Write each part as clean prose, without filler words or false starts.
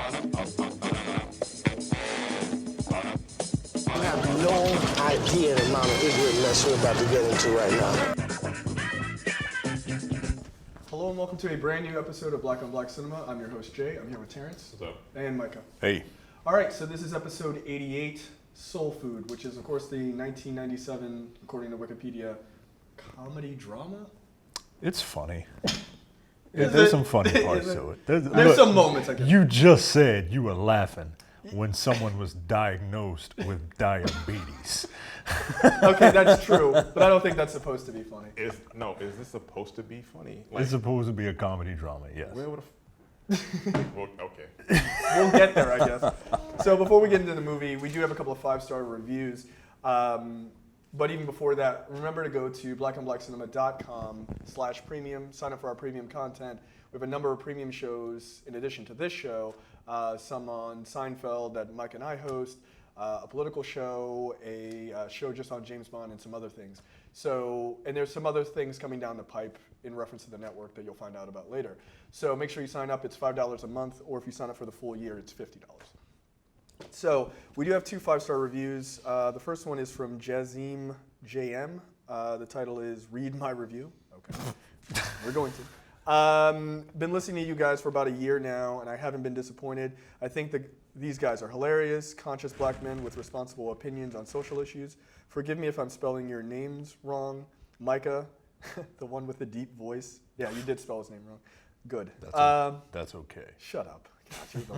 You have no idea the amount of ignorant mess we're about to get into right now. Hello and welcome to a brand new episode of Black on Black Cinema. I'm your host Jay. I'm here with Terrence. What's up? And Micah. Hey. All right, so this is episode 88, Soul Food, which is of course the 1997, according to Wikipedia, comedy drama. It's funny. There's some funny parts to it. There's some moments I guess. You just said you were laughing when someone was diagnosed with diabetes. Okay, that's true, but I don't think that's supposed to be funny. Is this supposed to be funny? It's supposed to be a comedy drama, yes. Where would well, okay. We'll get there, I guess. So before we get into the movie, we do have a couple of 5-star reviews. But even before that, remember to go to blackandblackcinema.com/premium, sign up for our premium content. We have a number of premium shows in addition to this show, some on Seinfeld that Mike and I host, a political show, a show just on James Bond, and some other things. So, and there's some other things coming down the pipe in reference to the network that you'll find out about later. So make sure you sign up. It's $5 a month, or if you sign up for the full year, it's $50. So we do have 2 5-star reviews. The first one is from Jazim JM. The title is Read My Review. Okay, we're going to. Been listening to you guys for about a year now, and I haven't been disappointed. I think these guys are hilarious, conscious black men with responsible opinions on social issues. Forgive me if I'm spelling your names wrong. Micah, the one with the deep voice. Yeah, you did spell his name wrong. Good. That's okay. Shut up. God, you're the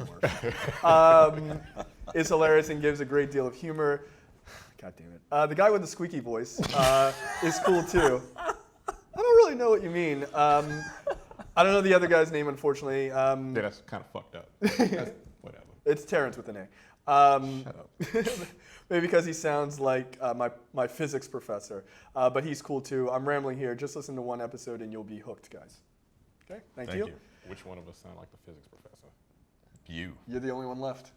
worst. It's hilarious and gives a great deal of humor. God damn it. The guy with the squeaky voice is cool too. I don't really know what you mean. I don't know the other guy's name, unfortunately. Yeah, that's kind of fucked up. That's, whatever. It's Terrence with an A. Shut up. Maybe because he sounds like my physics professor. But he's cool too. I'm rambling here. Just listen to one episode and you'll be hooked, guys. Okay, thank you. Which one of us sound like the physics professor? You. You're the only one left.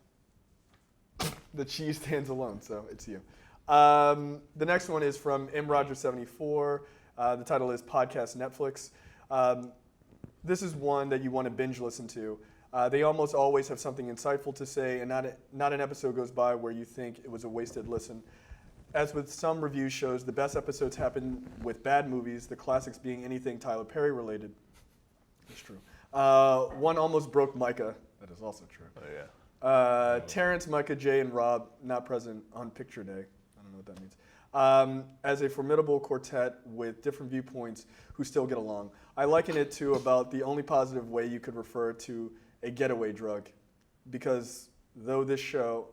The cheese stands alone, so it's you. The next one is from mroger74. The title is Podcast Netflix. This is one that you want to binge listen to. They almost always have something insightful to say, and not an episode goes by where you think it was a wasted listen. As with some review shows, the best episodes happen with bad movies, the classics being anything Tyler Perry related. It's true. One almost broke Micah. That is also true. Oh, yeah. Terrence, Micah, Jay, and Rob not present on picture day. I don't know what that means. As a formidable quartet with different viewpoints who still get along. I liken it to about the only positive way you could refer to a getaway drug, because through this show,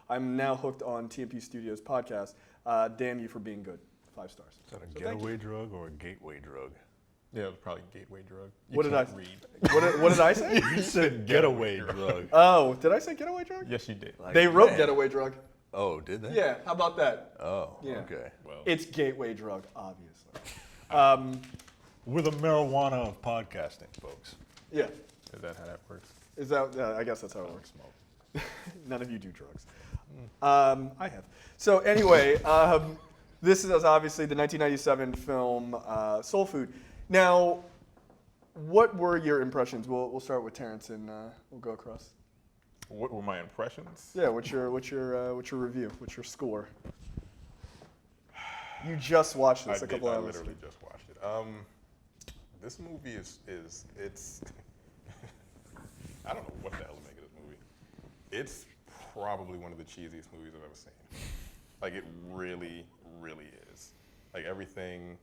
I'm now hooked on TMP Studios podcast. Damn you for being good. 5 stars. Is that a getaway drug or a gateway drug? Yeah, it was probably a gateway drug. What did I read? What did I say? You said getaway drug. Oh, did I say getaway drug? Yes, you did. Like, They wrote man. getaway drug. Oh, did they? Yeah, how about that? Oh, Yeah. okay. Well, It's gateway drug, obviously. We're the marijuana of podcasting, folks. Yeah, is that how that works? is that? I guess that's how it works. None of you do drugs. I have. So anyway, this is obviously the 1997 film Soul Food. Now, what were your impressions? We'll start with Terrence and we'll go across. What were my impressions? Yeah, what's your review? What's your score? You just watched this a couple hours. I literally just watched it. This movie is it's I don't know what the hell to make of this movie. It's probably one of the cheesiest movies I've ever seen. Like, it really, really is. Like, everything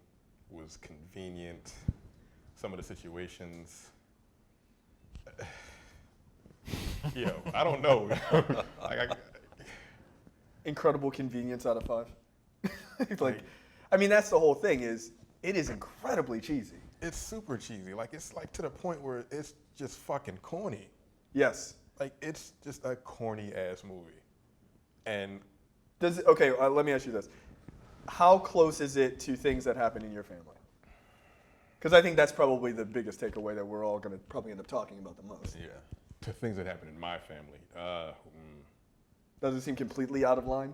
was convenient. Some of the situations, I don't know. Incredible convenience out of 5. I mean, that's the whole thing. It is incredibly cheesy. It's super cheesy. Like, it's like to the point where it's just fucking corny. Yes. Like, it's just a corny ass movie. And let me ask you this: how close is it to things that happen in your family? Because I think that's probably the biggest takeaway that we're all going to probably end up talking about the most. Yeah. to things that happen in my family. Does it seem completely out of line?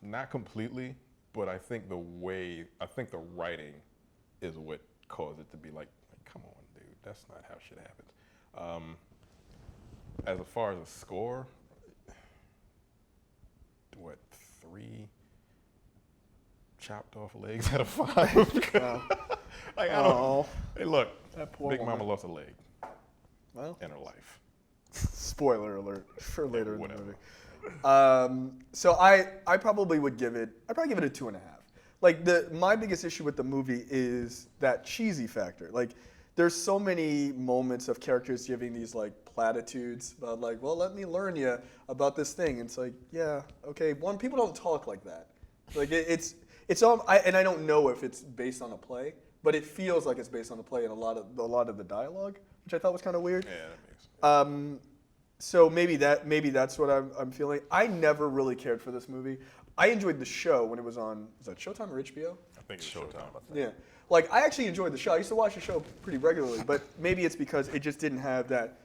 Not completely, but I think the writing is what caused it to be like come on, dude. That's not how shit happens. As far as a score, what, 3 chopped off legs out of 5? Like, I don't. Hey, look, That poor Big woman. Mama lost a leg Well, in her life. spoiler alert for later in the Whatever. movie. So I probably would give it. I'd probably give it a 2.5. Like my biggest issue with the movie is that cheesy factor. Like there's so many moments of characters giving these like platitudes about like, well, let me learn you about this thing. And it's like, yeah, okay. One, people don't talk like that. Like it's all. And I don't know if it's based on a play, but it feels like it's based on a play in a lot of the dialogue, which I thought was kind of weird. Yeah, that makes sense. So maybe that's what I'm feeling. I never really cared for this movie. I enjoyed the show when it was on. Was that Showtime or HBO? I think it's Showtime. Yeah. Like I actually enjoyed the show. I used to watch the show pretty regularly, but maybe it's because it just didn't have that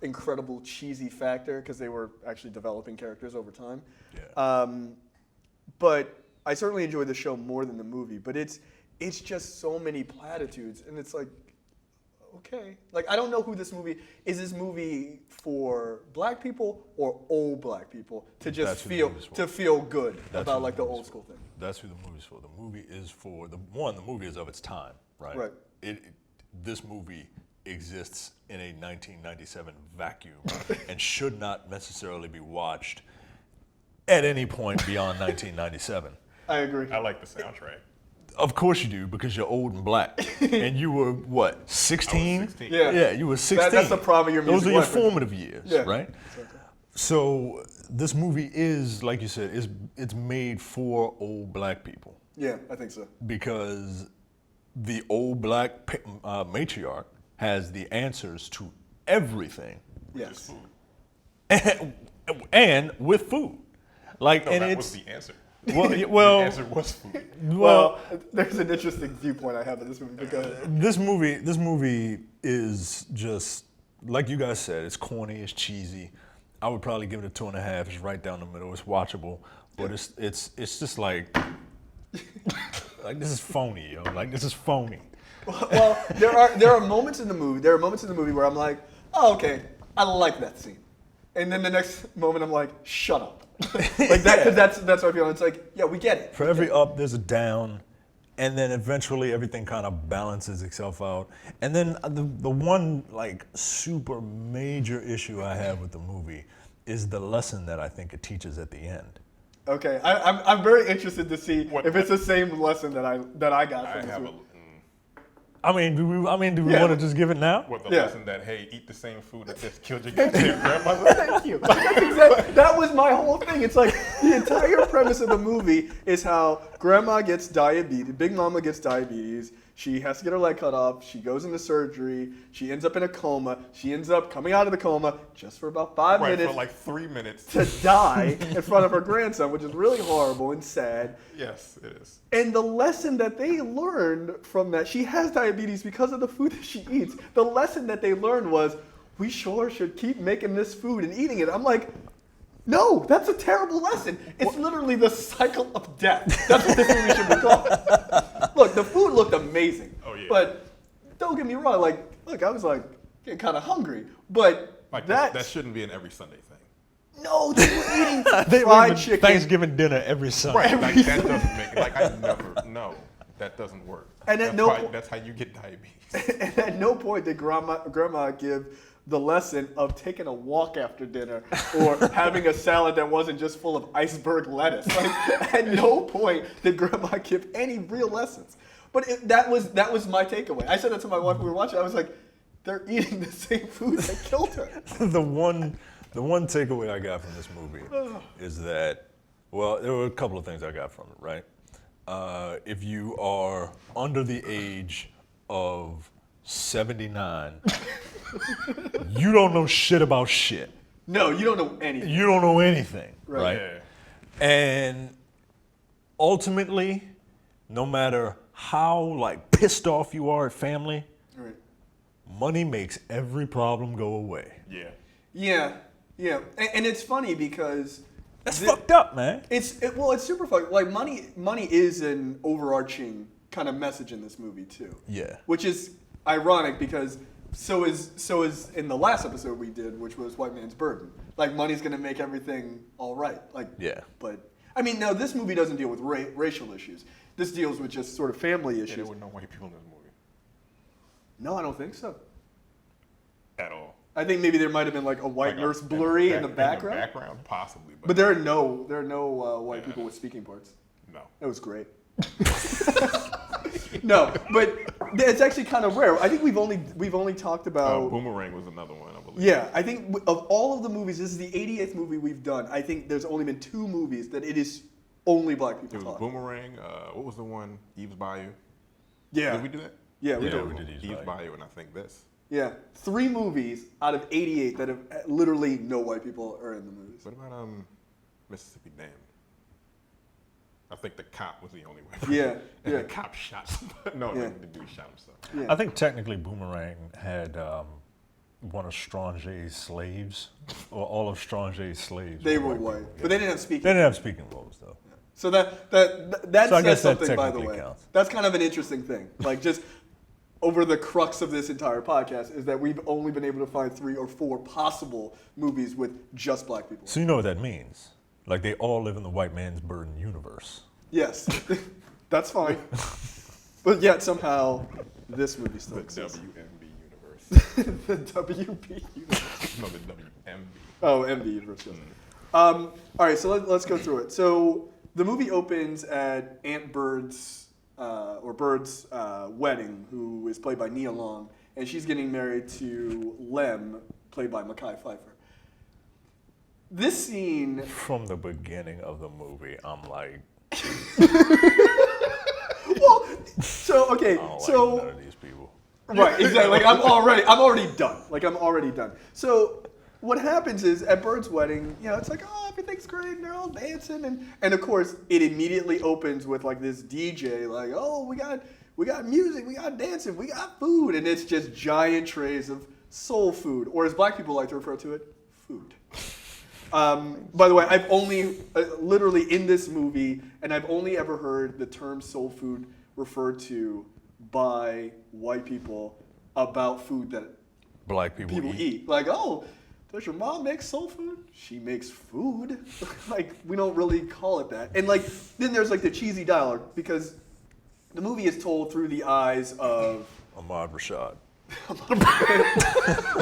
incredible cheesy factor because they were actually developing characters over time. Yeah. But I certainly enjoyed the show more than the movie. But it's just so many platitudes, and it's like, okay, like I don't know who this movie is. This movie for black people or old black people to just That's who the movie's for. feel good That's about who like the the movie's old school thing. That's who the movie's for. The movie is for the movie is of its time, right? Right. This movie exists in a 1997 vacuum and should not necessarily be watched at any point beyond 1997. I agree. I like the soundtrack. Of course you do, because you're old and black. And you were, what, 16? I was 16. Yeah. Yeah, you were 16. That's the prime of your music Those are your life. formative years, Yeah. right? So this movie is, like you said, it's made for old black people. Yeah, I think so. Because the old black matriarch has the answers to everything, Yes. and with food. Like, No, and that it's was the answer. well, The answer was food. Well, there's an interesting viewpoint I have of this movie because This movie is just, like you guys said, it's corny, it's cheesy. I would probably give it a 2.5. It's right down the middle. It's watchable, but it's just like this is phony, yo. Like this is phony. well, there are moments in the movie. There are moments in the movie where I'm like, oh, okay, I like that scene, and then the next moment I'm like, shut up, like that, because that's what I feel. It's like, yeah, we get it. For every up, there's a down, and then eventually everything kind of balances itself out. And then the one like super major issue I have with the movie is the lesson that I think it teaches at the end. Okay, I'm very interested to see if it's the same lesson that I got I from this have movie. I mean, do we Yeah. want to just give it now? What the Yeah. lesson that, hey, eat the same food that just killed your goddamn grandmother? Thank you. That was my whole thing. It's like the entire premise of the movie is how grandma gets diabetes, Big Mama gets diabetes. She has to get her leg cut off. She goes into surgery. She ends up in a coma. She ends up coming out of the coma just for about 5 Right, minutes for like 3 minutes. to die in front of her grandson, which is really horrible and sad. Yes, it is. And the lesson that they learned from that, she has diabetes because of the food that she eats. The lesson that they learned was, we sure should keep making this food and eating it. I'm like, no, that's a terrible lesson. It's literally the cycle of death. That's what this movie should be called. Look, the food looked amazing. Oh, yeah. But don't get me wrong. Like, look, I was like getting kind of hungry. But Like that that shouldn't be an every Sunday thing. no, they were eating They fried leave chicken. Thanksgiving dinner every Sunday. Right, like that doesn't make it. Like I never, no, that doesn't work. And at that's no why- po- that's how you get diabetes. And at no point did grandma give the lesson of taking a walk after dinner or having a salad that wasn't just full of iceberg lettuce. Like, at no point did grandma give any real lessons. But that was my takeaway. I said that to my wife when we were watching. I was like, they're eating the same food that killed her. The one takeaway I got from this movie is that, well, there were a couple of things I got from it, right? If you are under the age of 79, you don't know shit about shit. No, you don't know anything. You don't know anything, right? Yeah. And ultimately, no matter how like pissed off you are at family, Right. money makes every problem go away. Yeah. Yeah. And it's funny because That's fucked up, man. it's super fucked. Like money is an overarching kind of message in this movie too. Yeah. Which is ironic because So is in the last episode we did, which was White Man's Burden. Like, money's gonna make everything all right. Like, Yeah. But I mean, no, this movie doesn't deal with racial issues. This deals with just sort of family issues. Yeah, there were no white people in this movie No, I don't think so. at all. I think maybe there might have been like a white nurse blurry in the background. In the background, possibly. But there are no white people with speaking parts. No. It was great. No, but it's actually kind of rare. I think we've only talked about. Boomerang was another one, I believe. Yeah, I think of all of the movies, this is the 88th movie we've done. I think there's only been 2 movies that it is only black people There was talking. Boomerang. What was the one? Eve's Bayou. Yeah. Did we do that? Yeah, we Yeah, did. we did Eve's Eve's Bayou. Bayou, and I think this. Yeah, 3 movies out of 88 that have literally no white people are in the movies. What about Mississippi Damned? I think the cop was the only one. Yeah, And yeah. the cop shot somebody. No, Yeah. the dude shot himself. Yeah. I think technically Boomerang had one of Strange's slaves, or all of Strange's slaves. They were were white, people. but they didn't have speaking. They didn't have speaking roles though. So that So I says guess that something, by the technically way. counts. That's kind of an interesting thing. Like, just over the crux of this entire podcast is that we've only been able to find 3 or 4 possible movies with just black people. So you know what that means? Like they all live in the White Man's Burden universe. Yes, that's fine. But yet somehow this movie still The exists. WMB universe. The WP universe. No, the WMB. Oh, MB universe. Yes. All right, so let's go through it. So the movie opens at Aunt Bird's wedding, who is played by Nia Long, and she's getting married to Lem, played by Mekhi Phifer. This scene. From the beginning of the movie, I'm like, Well, so okay, I don't so. like none of these people. Right, exactly. Like I'm already done. Like I'm already done. So what happens is at Bird's wedding, it's like, oh, everything's great, and they're all dancing, and of course it immediately opens with like this DJ, like, oh, we got music, we got dancing, we got food, and it's just giant trays of soul food, or as black people like to refer to it, food. By the way, I've only, literally in this movie, and I've only ever heard the term soul food referred to by white people about food that Black people eat. Like, oh, does your mom make soul food? She makes food. Like, we don't really call it that. And like, then there's like the cheesy dialogue, because the movie is told through the eyes of Ahmad Rashad.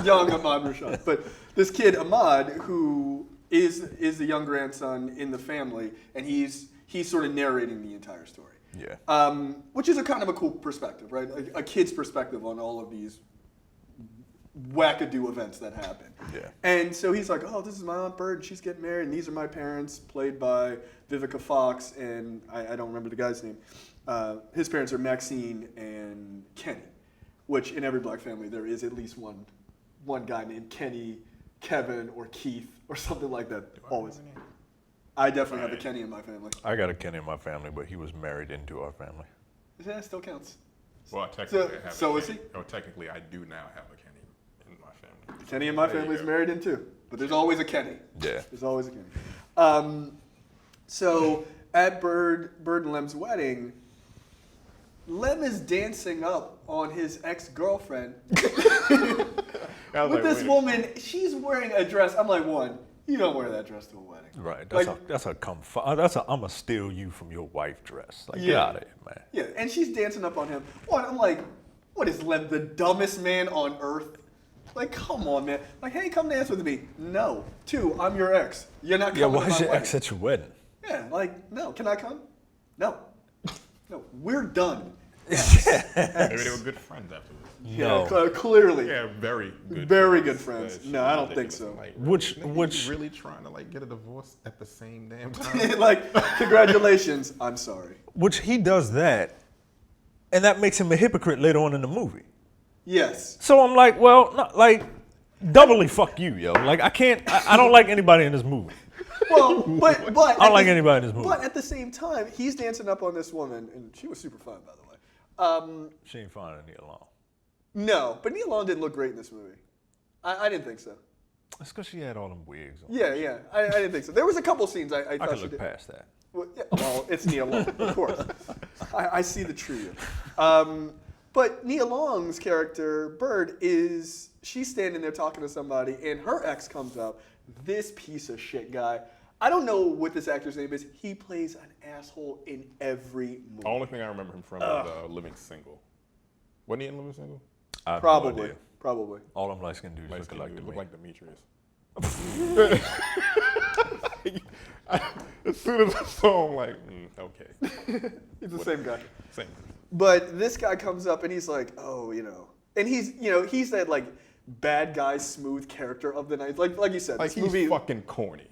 young Ahmad Rashad. But this kid, Ahmad, who is the young grandson in the family, and he's sort of narrating the entire story. Yeah. Which is a kind of a cool perspective, right? A kid's perspective on all of these wackadoo events that happen. Yeah. And so he's like, oh, this is my Aunt Bird, and she's getting married, and these are my parents, played by Vivica Fox, and I don't remember the guy's name. His parents are Maxine and Kenny, which in every black family there is at least one guy named Kenny, Kevin, or Keith, or something like that. Always. I definitely have a Kenny in my family. I got a Kenny in my family, but he was married into our family. Yeah, that still counts. Well, technically, I have so a is Kenny. he? Oh, technically, I do now have a Kenny in my family. Kenny in my There you family is go. married in too, but there's always a Kenny. Yeah. There's always a Kenny. So at Bird and Lem's wedding, Lem is dancing up on his ex-girlfriend I was with like, this wait. woman. She's wearing a dress. I'm like, one, you don't wear that dress to a wedding. Right. Like- That's a I'ma steal you from your wife dress. Like, get Yeah. out of here, man. Yeah, and she's dancing up on him. One, I'm like, what is Lem, the dumbest man on earth? Like, come on, man. Like, hey, come dance with me. No. 2, I'm your ex. You're not Yeah, coming why to is my your wedding. ex at your wedding? Yeah, like, no. Can I come? No. No, we're done. Maybe they were good friends afterwards. No. Yeah, clearly. Yeah, very good. Very good friends. That's No, I don't think ridiculous. so. Like, Which- nigga, which- you really trying to like get a divorce at the same damn time? Like, congratulations. I'm sorry. Which he does that, and that makes him a hypocrite later on in the movie. Yes. So I'm like, well, no, like, doubly fuck you, yo. Like, I don't like anybody in this movie. Well, but I don't like anybody in this movie. But at the same time, he's dancing up on this woman, and she was super fun, by the way. She ain't finding Nia Long. No, but Nia Long didn't look great in this movie. I didn't think so. That's because she had all them wigs on. Yeah, I didn't think so. There was a couple scenes I I thought could she look did. past that. Well, it's Nia Long, of course. I see the tree. But Nia Long's character, Bird, she's standing there talking to somebody, and her ex comes up. This piece of shit guy. I don't know what this actor's name is. He plays an asshole in every movie. The only thing I remember him from is Living Single. Wasn't he in Living Single? I have no idea. Probably. All them light-skinned dudes look Light-skinned alike to dude, me. look like Demetrius. As soon as I saw him, like, okay. He's the same guy. Same. But this guy comes up and he's like, oh, and he's that like bad guy, smooth character of the night. Like you said, Like this he's movie. fucking corny.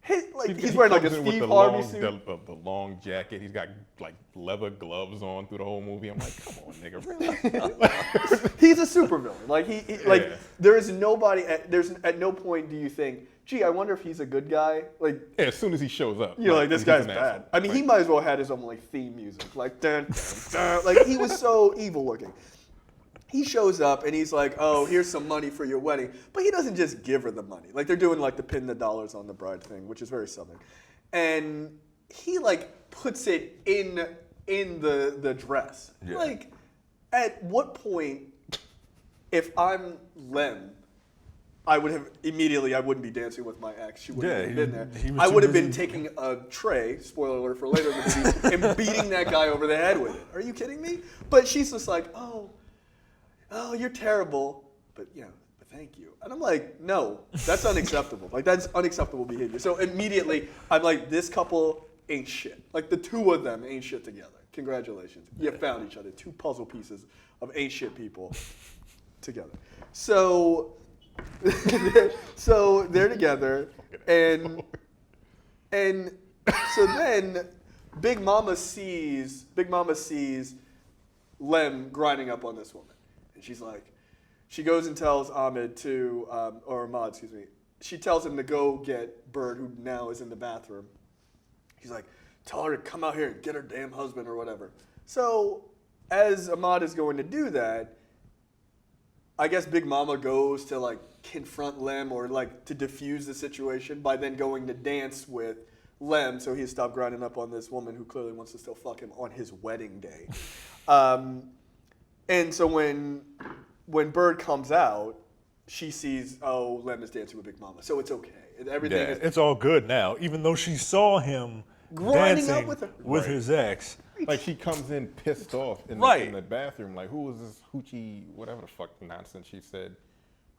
He's wearing like a comes in with Steve the Harvey suit. the long jacket. He's got like leather gloves on through the whole movie. I'm like, come on, nigga, really? He's a supervillain. Like like there is nobody. At no point do you think, gee, I wonder if he's a good guy. Like as soon as he shows up, you're like this he's guy's an bad. asshole. I mean, he might as well have had his own like theme music, like dun, dun, dun. Like he was so evil looking. He shows up and he's like, oh, here's some money for your wedding. But he doesn't just give her the money. Like they're doing like the pin the dollars on the bride thing, which is very Southern. And he like puts it in the dress. Yeah. Like at what point, if I'm Lem, I wouldn't be dancing with my ex. She wouldn't have been there. I would have been taking a tray, spoiler alert for later in the movie, and beating that guy over the head with it. Are you kidding me? But she's just like, oh, you're terrible, but but thank you. And I'm like, no, that's unacceptable. Like that's unacceptable behavior. So immediately I'm like, this couple ain't shit. Like the two of them ain't shit together. Congratulations. You found each other. Two puzzle pieces of ain't shit people together. So they're together and so then Big Mama sees Lem grinding up on this woman. She's like, she goes and tells Ahmad or Ahmad, excuse me. She tells him to go get Bird, who now is in the bathroom. He's like, tell her to come out here and get her damn husband or whatever. So as Ahmad is going to do that, I guess Big Mama goes to like confront Lem or like to diffuse the situation by then going to dance with Lem so he stopped grinding up on this woman who clearly wants to still fuck him on his wedding day. And so when Bird comes out, she sees, oh, Lem is dancing with Big Mama, so it's okay. Everything is it's all good now, even though she saw him grinding dancing up with his ex. Like she comes in pissed off in the bathroom, like who is this hoochie, whatever the fuck nonsense she said,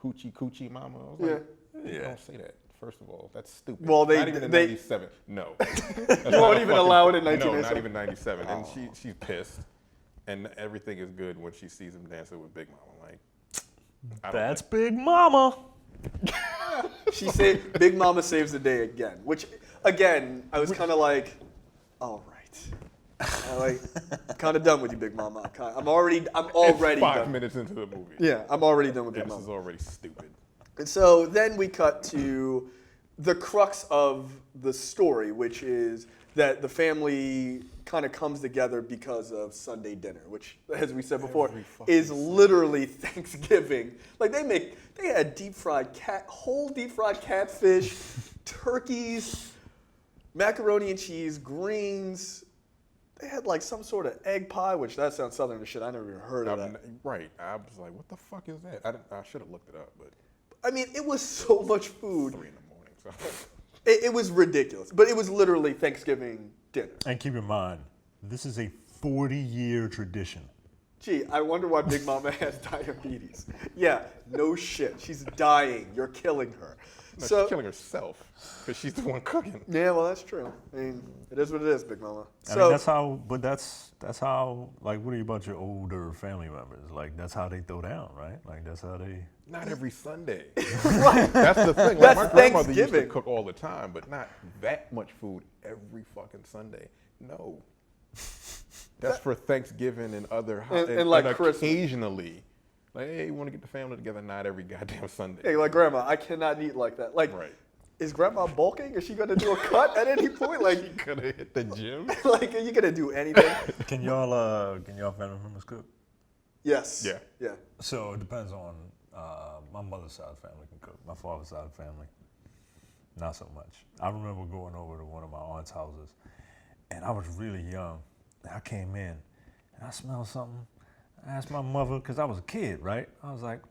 hoochie coochie mama. I was like, don't say that. First of all, that's stupid. Well, not even in 97. No, you won't even allow it in 1997. No, not even 97. And she's pissed, and everything is good when she sees him dancing with Big Mama. Like, that's Big Mama. She said Big Mama saves the day again, which again I was kind of like, all right. I'm like, kind of done with you, Big Mama. I'm already it's 5 done. minutes into the movie. Yeah, I'm already done with Big This Mama. is already stupid. And so then we cut to the crux of the story, which is that the family kind of comes together because of Sunday dinner, which, as we said before, is literally Thanksgiving. Like they had whole deep fried catfish, turkeys, macaroni and cheese, greens. They had like some sort of egg pie, which that sounds Southern as shit. I never even heard of that. Right. I was like, what the fuck is that? I should have looked it up, but I mean, it was so much food. 3 in the morning. So. It was ridiculous, but it was literally Thanksgiving dinner. And keep in mind, this is a 40-year tradition. Gee, I wonder why Big Mama has diabetes. Yeah, no shit. She's dying. You're killing her. No, So she's killing herself because she's the one cooking. yeah, well, that's true. I mean, it is what it is, Big Mama. I mean, that's how, like, what are you about your older family members? Like, that's how they throw down, right? Like, that's how they... Not every Sunday. right. That's the thing. Like, That's my grandmother used to Thanksgiving. cook all the time, but not that much food every fucking Sunday. No. That's for Thanksgiving and other And like Christmas. occasionally. Like, hey, you want to get the family together? Not every goddamn Sunday. Hey, like Grandma, I cannot eat like that. Like, Right. is Grandma bulking? Is she gonna do a cut at any point? Like, You could have hit the gym. like, are you gonna do anything? Can y'all family members cook? Yes. Yeah. Yeah. So it depends on my mother's side of the family can cook. My father's side of the family, not so much. I remember going over to one of my aunt's houses, and I was really young. And I came in, and I smelled something. I asked my mother, because I was a kid, right? I was like,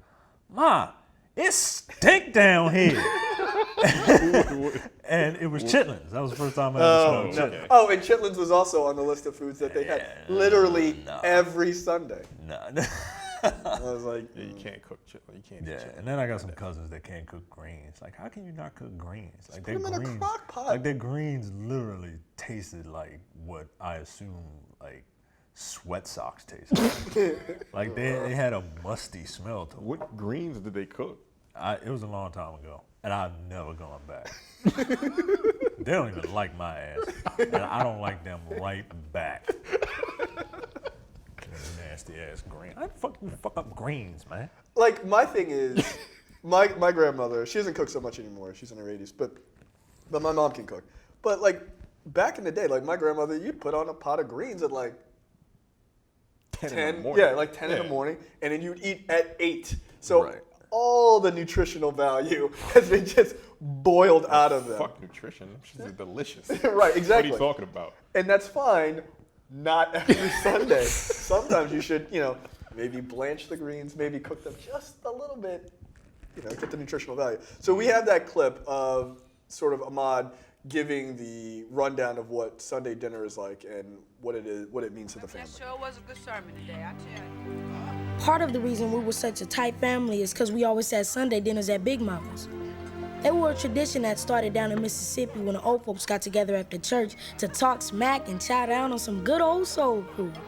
Ma, it's stink down here. And it was chitlins. That was the first time I ever smelled chitlins. Oh, and chitlins was also on the list of foods that they had literally every Sunday. Nah. I was like, Yeah, you can't cook chitlin. You can't. Yeah, eat chitlin. and then I got some cousins that can't cook greens. Like, how can you not cook greens? Like, put 'em in a greens, crock pot. like their greens literally tasted like what I assume like sweat socks taste like. Like they had a musty smell to them. What greens did they cook? It was a long time ago, and I've never gone back. They don't even like my ass, and I don't like them right back. Nasty ass green. I fuck up greens, man. like my thing is, my grandmother, she doesn't cook so much anymore. She's in her 80s, but my mom can cook. But like back in the day, like my grandmother, you'd put on a pot of greens at like 10 in the morning. Yeah, like 10 in the morning, and then you'd eat at 8. So Right. all the nutritional value has been just boiled out of them. Fuck nutrition. She's delicious. Right, exactly. What are you talking about? And that's fine, not every Sunday. Sometimes you should, maybe blanch the greens, maybe cook them just a little bit, get the nutritional value. So we have that clip of sort of Ahmad giving the rundown of what Sunday dinner is like and what it means to the family. That sure was a good sermon today, I tell you. Part of the reason we were such a tight family is because we always had Sunday dinners at Big Mama's. They were a tradition that started down in Mississippi when the old folks got together after church to talk smack and chow down on some good old soul food.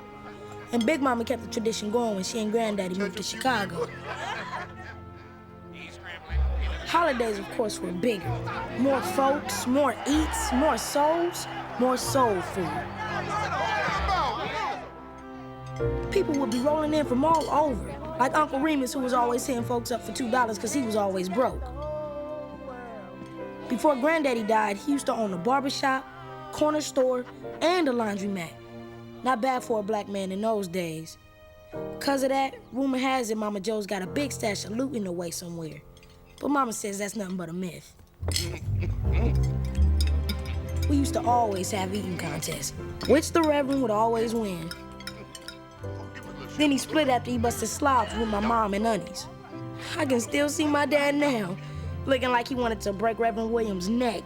And Big Mama kept the tradition going when she and Granddaddy moved to Chicago. Holidays, of course, were bigger. More folks, more eats, more souls, more soul food. People would be rolling in from all over, like Uncle Remus, who was always hitting folks up for $2 because he was always broke. Before Granddaddy died, he used to own a barbershop, corner store, and a laundromat. Not bad for a black man in those days. Because of that, rumor has it Mama Joe's got a big stash of loot in the way somewhere. But Mama says that's nothing but a myth. We used to always have eating contests, which the Reverend would always win. Then he split after he busted slops with my mom and Unnies. I can still see my dad now, looking like he wanted to break Reverend Williams' neck.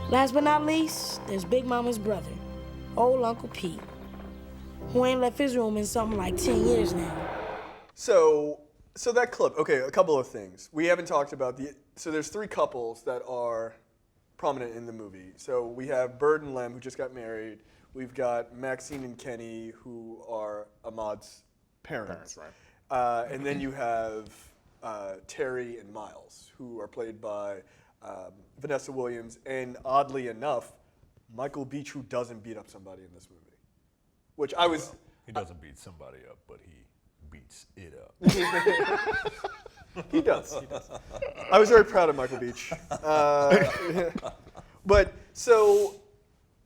Last but not least, there's Big Mama's brother, old Uncle Pete, who ain't left his room in something like 10 years now. So that clip, okay, a couple of things. We haven't talked about so there's 3 couples that are prominent in the movie. So we have Bird and Lem, who just got married. We've got Maxine and Kenny, who are Ahmad's parents. Right. And then you have Teri and Miles, who are played by Vanessa Williams. And oddly enough, Michael Beach, who doesn't beat up somebody in this movie. Which I was... He doesn't beat somebody up, but he beats it up. He does. I was very proud of Michael Beach. But so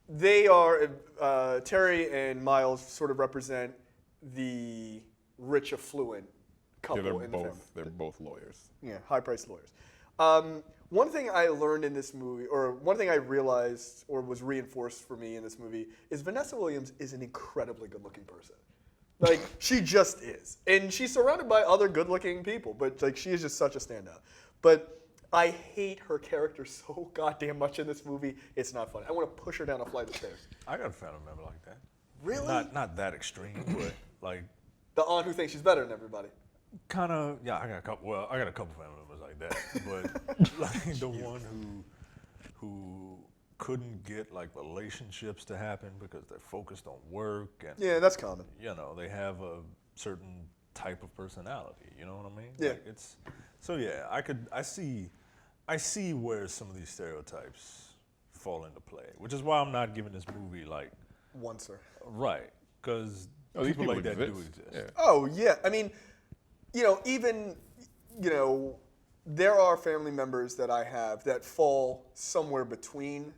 they are, Teri and Miles sort of represent the rich, affluent couple in the family. They're both lawyers. Yeah, high-priced lawyers. One thing I learned in this movie, or one thing I realized or was reinforced for me in this movie, is Vanessa Williams is an incredibly good-looking person. Like, she just is. And she's surrounded by other good-looking people, but like she is just such a standout. But I hate her character so goddamn much in this movie, it's not funny. I want to push her down a flight of stairs. I got a family member like that. Really? Not that extreme, but like The aunt who thinks she's better than everybody. kind of. Yeah, I got a couple family members like that, but like the one who couldn't get like relationships to happen because they're focused on work and Yeah, that's common. they have a certain type of personality. You know what I mean? Yeah. Like I see where some of these stereotypes fall into play, which is why I'm not giving this movie like One, sir. right, because These people like that do exist. exist. Yeah. Oh, yeah. I mean, there are family members that I have that fall somewhere between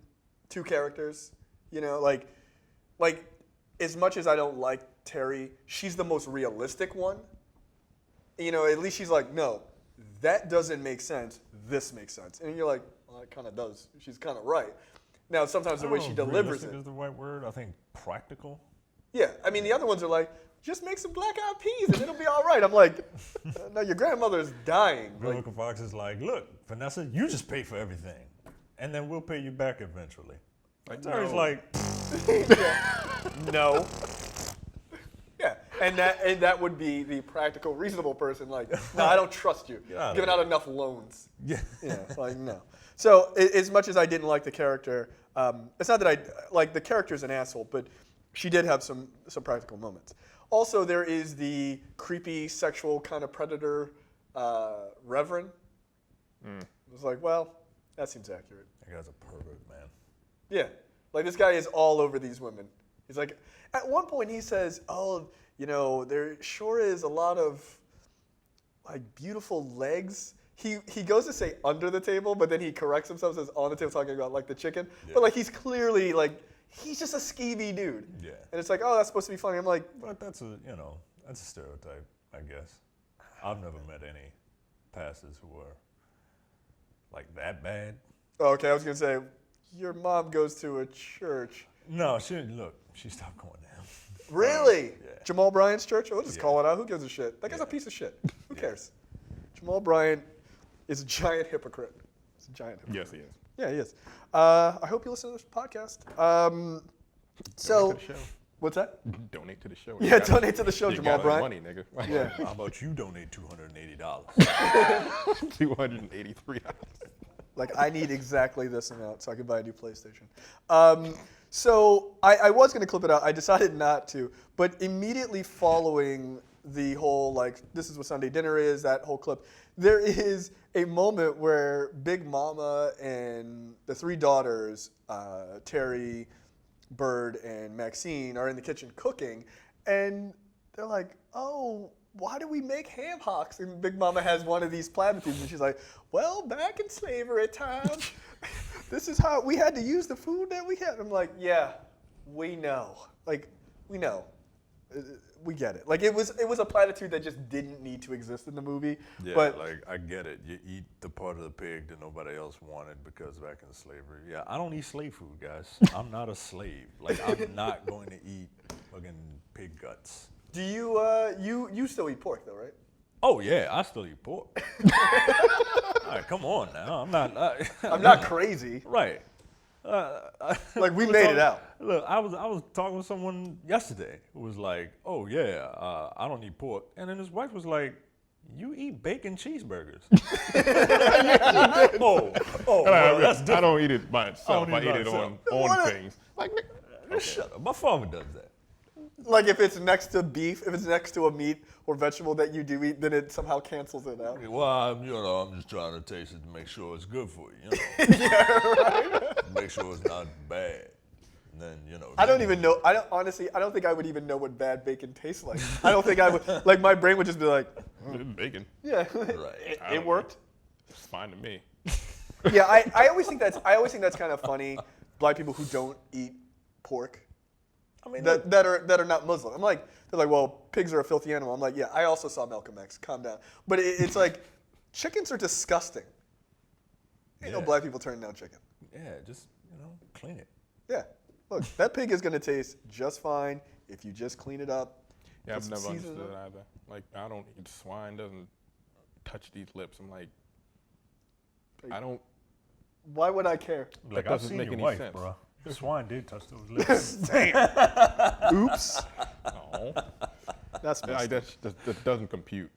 2 characters. Like as much as I don't like Teri, she's the most realistic one. At least she's like, no, that doesn't make sense. This makes sense. And you're like, well, it kind of does. She's kind of right. Now, sometimes the way she delivers it. Is the right word. I think practical. Yeah, I mean, the other ones are like, just make some black-eyed peas and it'll be all right. I'm like, no, your grandmother's dying. Vivica Fox is like, look, Vanessa, you just pay for everything, and then we'll pay you back eventually. Like, Teri's like, no. Yeah, and that would be the practical, reasonable person. Like, no, I don't trust you. Giving out enough loans. yeah. Yeah, like no. So as much as I didn't like the character, it's not that I like the character's an asshole, but she did have some practical moments. Also, there is the creepy sexual kind of predator reverend. It was like, well, that seems accurate. That guy's a pervert, man. Yeah, like this guy is all over these women. He's like, at one point he says, oh, you know, there sure is a lot of like beautiful legs. He goes to say under the table, but then he corrects himself, says on the table, talking about like the chicken. Yeah. But like he's clearly like, he's just a skeevy dude. Yeah. And it's like, oh, that's supposed to be funny. I'm like, but that's a stereotype, I guess. I've never met any pastors who are like that bad. Oh, okay, I was gonna say, your mom goes to a church. No, she stopped going there. Really? Yeah. Jamal Bryant's church? We'll just call it out. Who gives a shit? That guy's a piece of shit. Who cares? Jamal Bryant is a giant hypocrite. He's a giant hypocrite. Yes, he is. Yeah, he is. I hope you listen to this podcast. Donate to the show. What's that? Donate to the show. Yeah, donate to the show, Jamal Bryant. Money, nigga. Yeah. How about you donate $280? $283. Like, I need exactly this amount so I can buy a new PlayStation. So I was going to clip it out. I decided not to. But immediately following the whole, like, this is what Sunday dinner is, that whole clip, there is a moment where Big Mama and the three daughters, Teri, Bird, and Maxine, are in the kitchen cooking. And they're like, oh, why do we make ham hocks? And Big Mama has one of these platitudes, and she's like, well, back in slavery times, this is how we had to use the food that we had. I'm like, yeah, we know. Like, we know. We get it. Like, it was a platitude that just didn't need to exist in the movie. Yeah, but like, I get it. You eat the part of the pig that nobody else wanted because back in slavery. Yeah, I don't eat slave food, guys. I'm not a slave. Like, I'm not going to eat fucking pig guts. Do you, you still eat pork, though, right? Oh, yeah, I still eat pork. All right, come on now. I'm not crazy. Right. Like, we made it out. Look, I was talking with someone yesterday who was like, oh, yeah, I don't eat pork. And then his wife was like, you eat bacon cheeseburgers. Well, that's different. I don't eat it by itself. I eat it on things. Like, Shut up. My father does that. Like, if it's next to beef, if it's next to a meat or vegetable that you do eat, then it somehow cancels it out. Well, I'm just trying to taste it to make sure it's good for you. Yeah, right. Make sure it's not bad. And then, I don't even know. I don't think I would even know what bad bacon tastes like. I don't think I would. Like, my brain would just be like, bacon. Yeah, right. It worked. It's fine to me. Yeah, I always think that's kind of funny. Black people who don't eat pork. I mean, that are not Muslim. I'm like, they're like, well, pigs are a filthy animal. I'm like, yeah, I also saw Malcolm X. Calm down. But it's like, chickens are disgusting. Ain't no black people turning down chicken. Yeah, just clean it. Yeah, look, that pig is gonna taste just fine if you just clean it up. Yeah, I've never understood it either. Like, I don't eat swine. Doesn't touch these lips. I'm like, I don't. Why would I care? Like, that doesn't make any sense, bro. The swine did touch those lips. Damn. Oops. No. That's messed up. That doesn't compute.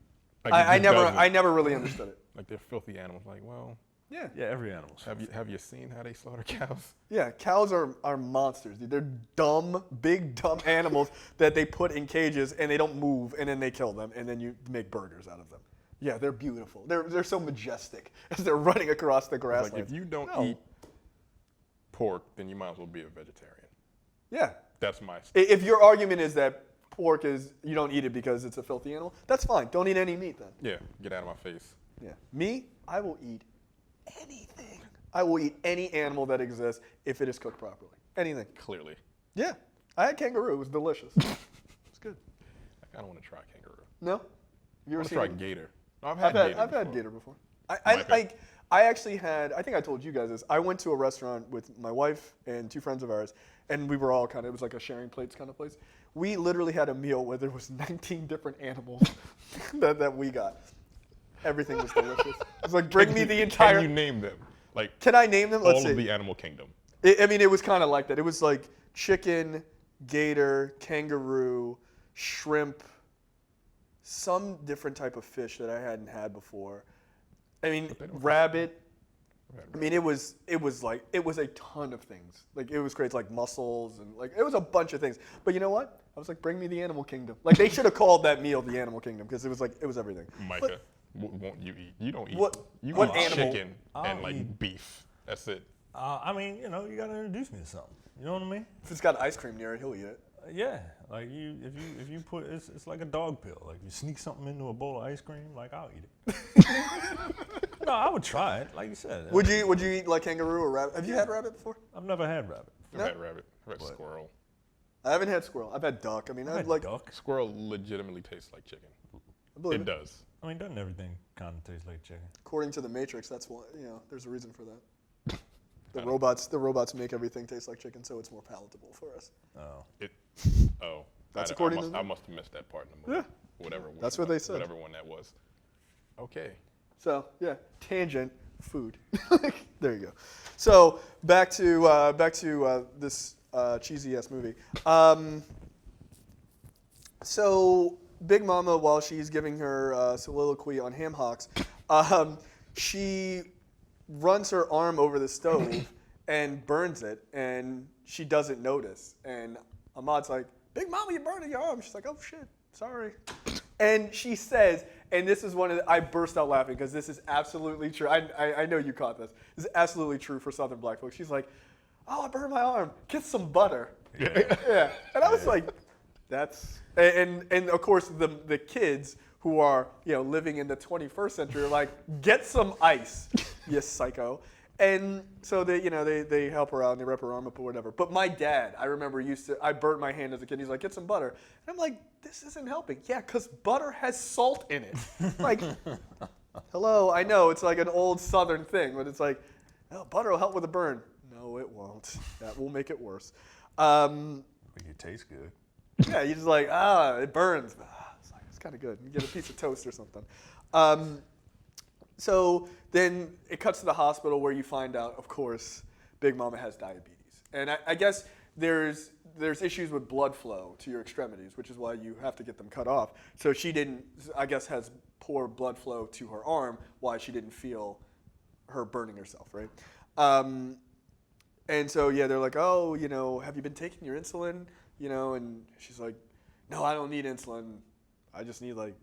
Like, I never really understood it. Like, they're filthy animals. Like, well. Yeah. Yeah, every animal. Have you seen how they slaughter cows? Yeah, cows are monsters, dude. They're dumb, big dumb animals that they put in cages and they don't move, and then they kill them, and then you make burgers out of them. Yeah, they're beautiful. They're so majestic as they're running across the grasslands. Like, if you don't eat pork, then you might as well be a vegetarian. Yeah. That's my If your argument is that pork is, you don't eat it because it's a filthy animal, that's fine. Don't eat any meat then. Yeah, get out of my face. Yeah. Me, I will eat anything. I will eat any animal that exists if it is cooked properly. Anything. Clearly. Yeah. I had kangaroo. It was delicious. It's good. I don't want to try kangaroo. No? I want to try gator. No, I've I've had had gator before. I actually had, I think I told you guys this. I went to a restaurant with my wife and 2 friends of ours, and we were all it was like a sharing plates kind of place. We literally had a meal where there was 19 different animals that we got. Everything was delicious. It's like, bring me the entire. Can you name them? Like, can I name them? Let's see. All of the animal kingdom. It was kind of like that. It was like chicken, gator, kangaroo, shrimp, some different type of fish that I hadn't had before. I mean, rabbit. I mean, it was a ton of things. Like, it was crazy, like mussels and like, it was a bunch of things. But you know what? I was like, bring me the animal kingdom. Like, they should have called that meal the animal kingdom because it was everything. Micah, won't you eat? You don't eat. What You what eat animal? chicken and like beef. That's it. I mean, you know, you gotta introduce me to something. You know what I mean? If it's got ice cream near it, he'll eat it. Yeah, like if you put it's like a dog pill. Like you sneak something into a bowl of ice cream, like I'll eat it. No, I would try it, like you said. Would you eat like kangaroo or rabbit? Have you had rabbit before? I've never had rabbit. I've had rabbit. I've had squirrel. I haven't had squirrel. I've had duck. I mean, I'd like duck. Squirrel legitimately tastes like chicken. I believe It does. I mean, doesn't everything kind of taste like chicken? According to the Matrix, that's why, there's a reason for that. The robots make everything taste like chicken, so it's more palatable for us. Oh. That's according to I them. must have missed that part in the movie. Yeah. Whatever. That's what they said. Whatever one that was. Okay. So yeah, tangent, food. There you go. So back to this cheesy ass movie. So Big Mama, while she's giving her soliloquy on ham hocks, she runs her arm over the stove and burns it, and she doesn't notice. And Ahmad's like, "Big Mama, you're burning your arm." She's like, "Oh shit, sorry." And she says, and this is I burst out laughing because this is absolutely true. I know you caught this. This is absolutely true for Southern black folks. She's like, "Oh, I burned my arm. Get some butter." Yeah. And I was like, that's, and of course the kids who are, living in the 21st century are like, "Get some ice, you psycho." And so they help her out and they wrap her arm up or whatever. But my dad, I remember I burnt my hand as a kid. He's like, "Get some butter." And I'm like, this isn't helping. Yeah, because butter has salt in it. Like, hello, I know it's like an old Southern thing, but it's like, oh, butter will help with a burn. No, it won't. That will make it worse. It tastes good. Yeah, you're just like, it burns. It's kind of good. You get a piece of toast or something. So then it cuts to the hospital where you find out, of course, Big Mama has diabetes. And I guess there's issues with blood flow to your extremities, which is why you have to get them cut off. So she has poor blood flow to her arm, why she didn't feel her burning herself, right? And so, they're like, "Oh, have you been taking your insulin?" And she's like, "No, I don't need insulin. I just need like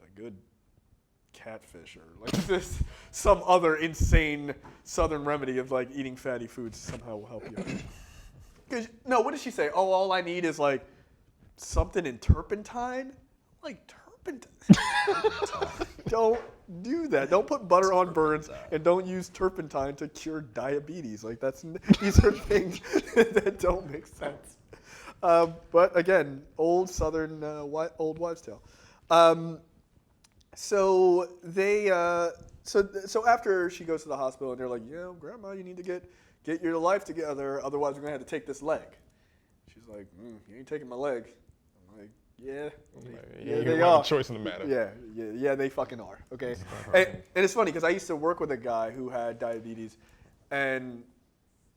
a good catfish or like some other insane Southern remedy of like eating fatty foods somehow will help you." No, what does she say? "Oh, all I need is like something in turpentine." I'm like, turpentine? Don't do that. Don't put butter on burns, and don't use turpentine to cure diabetes. Like these are things that don't make sense. But again, old Southern old wives' tale. So they so after she goes to the hospital and they're like, "Grandma, you need to get your life together, otherwise we're gonna have to take this leg." She's like, "You ain't taking my leg." I'm like, "Yeah, they are. A choice in the matter. Yeah, they fucking are." Okay, and it's funny because I used to work with a guy who had diabetes, and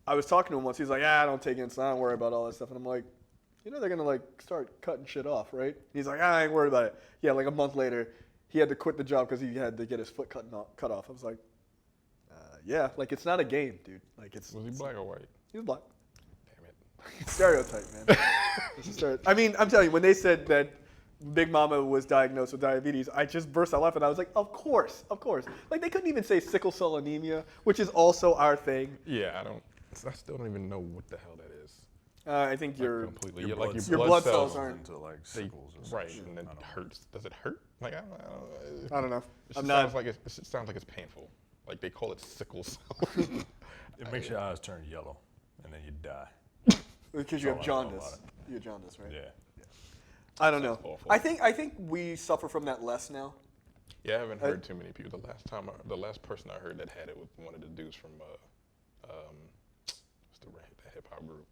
I was talking to him once. He's like, "I don't take insulin. I don't worry about all that stuff." And I'm like, they're gonna like start cutting shit off, right? He's like, "I ain't worried about it." Yeah, like a month later, he had to quit the job because he had to get his foot cut off. I was like, yeah, like it's not a game, dude. Like Was he black or white? He was black. Damn it. Stereotype, man. I mean, I'm telling you, when they said that Big Mama was diagnosed with diabetes, I just burst out laughing. I was like, of course. Like they couldn't even say sickle cell anemia, which is also our thing. Yeah, I still don't even know what the hell that is. I think Your blood cells aren't into like sickles or right, something. and then it hurts. Does it hurt? Like I don't know. It sounds like it's painful. Like they call it sickle cell. It makes your eyes turn yellow, and then you die. Because you have That's all I know jaundice. about it. You have jaundice, right? Yeah. I don't know. awful. I think we suffer from that less now. Yeah, I haven't heard too many people. The last person I heard that had it was one of the dudes from what's the hip hop group?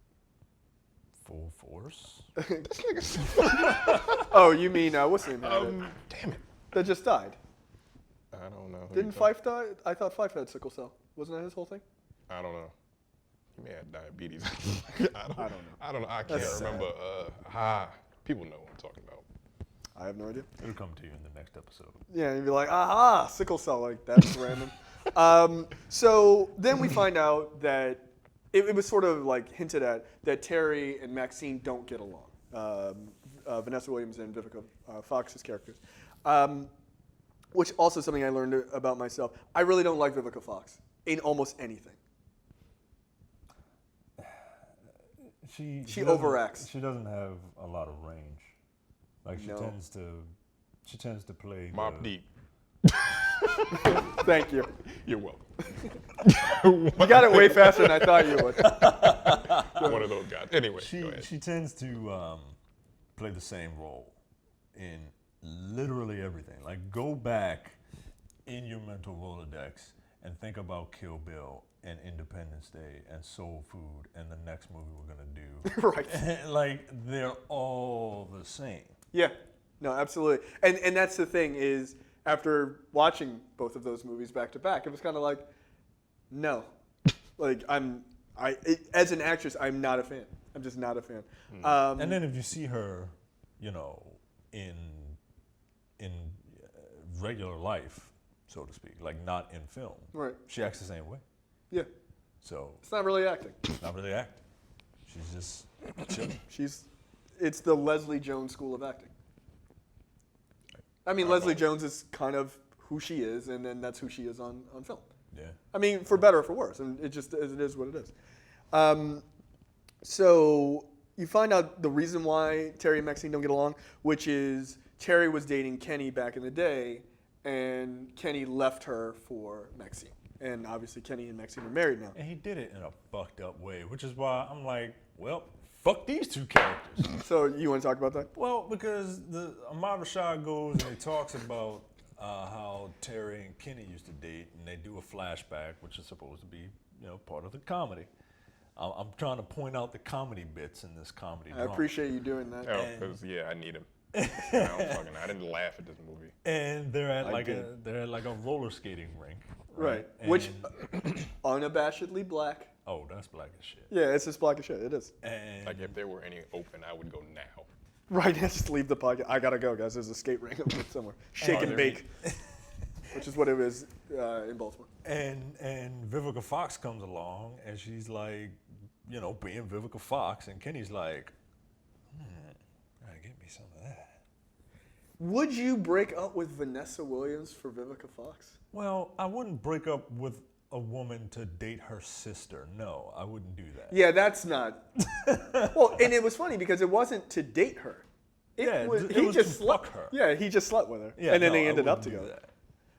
Full Force? This nigga. Oh, you mean what's his name? Damn it. That just died. I don't know. Didn't Fife die? I thought Fife had sickle cell. Wasn't that his whole thing? I don't know. He may have diabetes. I don't know. I don't know. I can't That's remember. People know what I'm talking about. I have no idea. It'll come to you in the next episode. Yeah, and you'd be like, aha, sickle cell, like that's random. So then we find out that it was sort of like hinted at that Teri and Maxine don't get along. Vanessa Williams and Vivica Fox's characters. Which also something I learned about myself. I really don't like Vivica Fox in almost anything. She overacts. She doesn't have a lot of range. Like she tends to play Mobb Deep. Thank you. You're welcome. You got it way faster than I thought you would. One of those guys. Anyway, go ahead. She tends to play the same role in literally everything. Like go back in your mental Rolodex and think about Kill Bill and Independence Day and Soul Food and the next movie we're gonna do. Right. Like they're all the same. Yeah, no, absolutely. And that's the thing is, after watching both of those movies back to back, it was kind of like, no, like as an actress, I'm not a fan. I'm just not a fan. And then if you see her, you know, in regular life, so to speak, like not in film, Right. she acts the same way. Yeah, So it's not really acting. it's not really acting. She's just chilling. It's the Leslie Jones school of acting. I mean, Leslie Jones is kind of who she is, and then that's who she is on film. Yeah. I mean, for better or for worse, and it is what it is. So you find out the reason why Teri and Maxine don't get along, which is Teri was dating Kenny back in the day, and Kenny left her for Maxine. And obviously Kenny and Maxine are married now. And he did it in a fucked up way, which is why I'm like, well, fuck these two characters. So you want to talk about that? Well, because the Ahmad Rashad goes and he talks about how Teri and Kenny used to date, and they do a flashback, which is supposed to be, you know, part of the comedy. I'm trying to point out the comedy bits in this comedy I drama. appreciate you doing that. Oh, because I need him. I didn't laugh at this movie. And they're at like a roller skating rink. Right. And, Which unabashedly black. Oh, that's black as shit. Yeah, it's just black as shit. It is. And Like if there were any open, I would go now. Right, just leave the podcast. I gotta go, guys. There's a skate rink somewhere. Shake and bake, which is what it is in Baltimore. And Vivica Fox comes along and she's like, you know, being Vivica Fox, and Kenny's like, gotta get me some of that. Would you break up with Vanessa Williams for Vivica Fox? Well, I wouldn't break up with a woman to date her sister. No, I wouldn't do that. Yeah, that's not. Well, and it was funny because it wasn't to date her. It was he just to fuck her. Yeah, he just slept with her, Yeah, and then no, they I ended up wouldn't do together.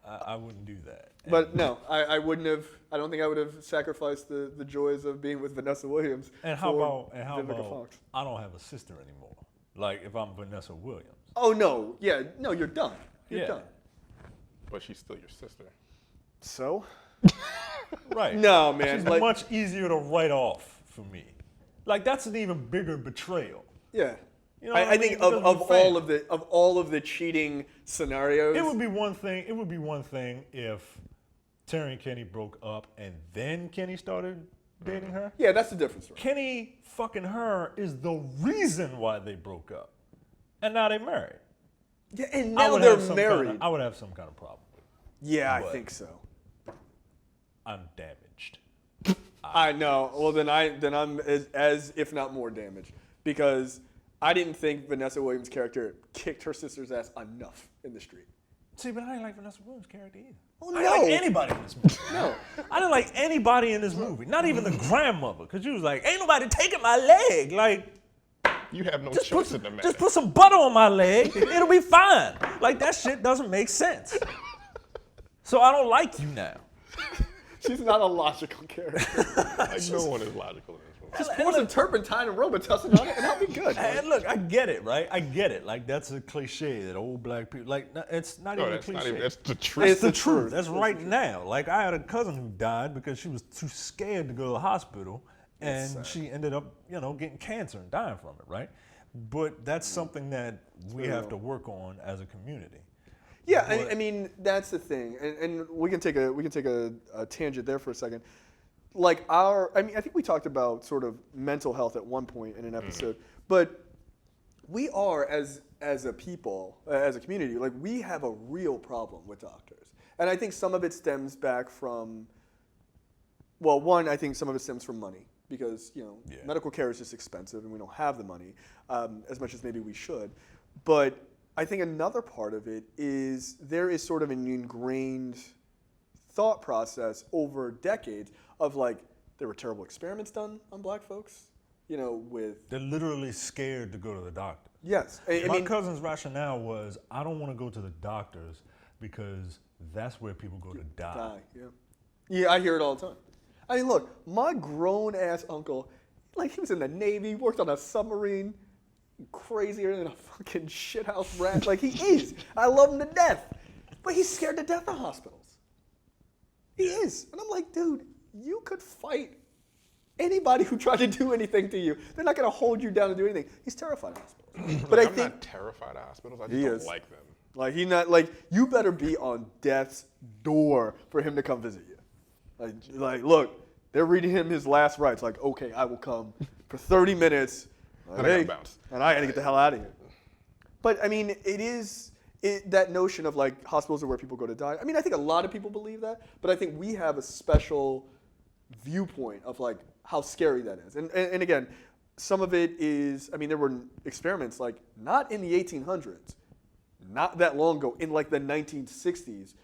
that. I wouldn't do that. But no, I wouldn't have. I don't think I would have sacrificed the joys of being with Vanessa Williams. And how for about Vivica Fox? I don't have a sister anymore. Like if I'm Vanessa Williams. Oh no, yeah, no, you're done. You're Yeah. done. But she's still your sister. So? Right. No, man. She's much easier to write off for me. Like that's an even bigger betrayal. Yeah. You know I what I think mean? of Because all of the cheating scenarios. It would be one thing if Teri and Kenny broke up and then Kenny started dating her. Yeah, that's the difference. Right? Kenny fucking her is the reason why they broke up, and now they're married. Yeah, and I now would they're have some married. I would have some kind of problem with it. Yeah, I But- think so. I'm damaged. I know. Well, then I'm as if not more damaged because I didn't think Vanessa Williams' character kicked her sister's ass enough in the street. See, but I didn't like Vanessa Williams' character either. Oh, I didn't no. like anybody in this movie. No. I didn't like anybody in this movie, not even the grandmother, because she was like, ain't nobody taking my leg. Like, You have no just choice in the matter. just put some butter on my leg, it'll be fine. Like, that shit doesn't make sense. So I don't like you now. She's not a logical character. Like no one is logical in this movie. Just pour some turpentine and Robitussin on it, and I'll be good. And look, I get it, right? I get it. Like, that's a cliche that old black people, like, it's not even a cliche. That's the truth. It's the truth. That's right now. Like, I had a cousin who died because she was too scared to go to the hospital, and she ended up, getting cancer and dying from it, right? But that's something that we have to work on as a community. Yeah, I mean that's the thing, and we can take a tangent there for a second. Like I think we talked about sort of mental health at one point in an episode, but we are as a people, as a community, like we have a real problem with doctors, and I think some of it stems back from, well, one, I think some of it stems from money because medical care is just expensive and we don't have the money as much as maybe we should, but I think another part of it is there is sort of an ingrained thought process over decades of like there were terrible experiments done on black folks, with... They're literally scared to go to the doctor. Yes. My cousin's rationale was, I don't want to go to the doctors because that's where people go to die. Yeah, I hear it all the time. I mean, look, my grown-ass uncle, like he was in the Navy, worked on a submarine, crazier than a fucking shithouse rat. Like he is. I love him to death. But he's scared to death of hospitals. He is. And I'm like, dude, you could fight anybody who tried to do anything to you. They're not going to hold you down and do anything. He's terrified of hospitals. But I'm not terrified of hospitals. I just don't like them. Like you better be on death's door for him to come visit you. Like look, they're reading him his last rites. Like, okay, I will come for 30 minutes. And I gotta bounce. And I gotta get the hell out of here. But I mean, that notion of like hospitals are where people go to die. I mean, I think a lot of people believe that, but I think we have a special viewpoint of like how scary that is. And again, some of it is, I mean, there were experiments like not in the 1800s, not that long ago, in like the 1960s,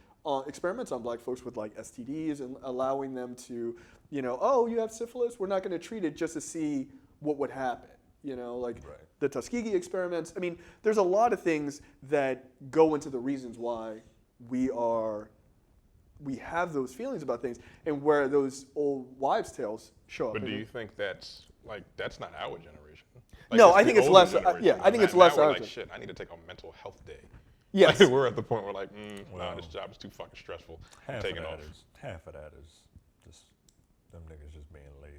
experiments on black folks with like STDs and allowing them to, oh, you have syphilis, we're not gonna treat it just to see what would happen. The Tuskegee experiments. I mean, there's a lot of things that go into the reasons why we have those feelings about things and where those old wives' tales show up. But do you think that's not our generation? No, I think it's less. I think it's less. We're like, shit, I need to take a mental health day. Yes. Like, we're at the point where like, nah, this job is too fucking stressful. I'm taking off. Half of that is just them niggas just being lazy.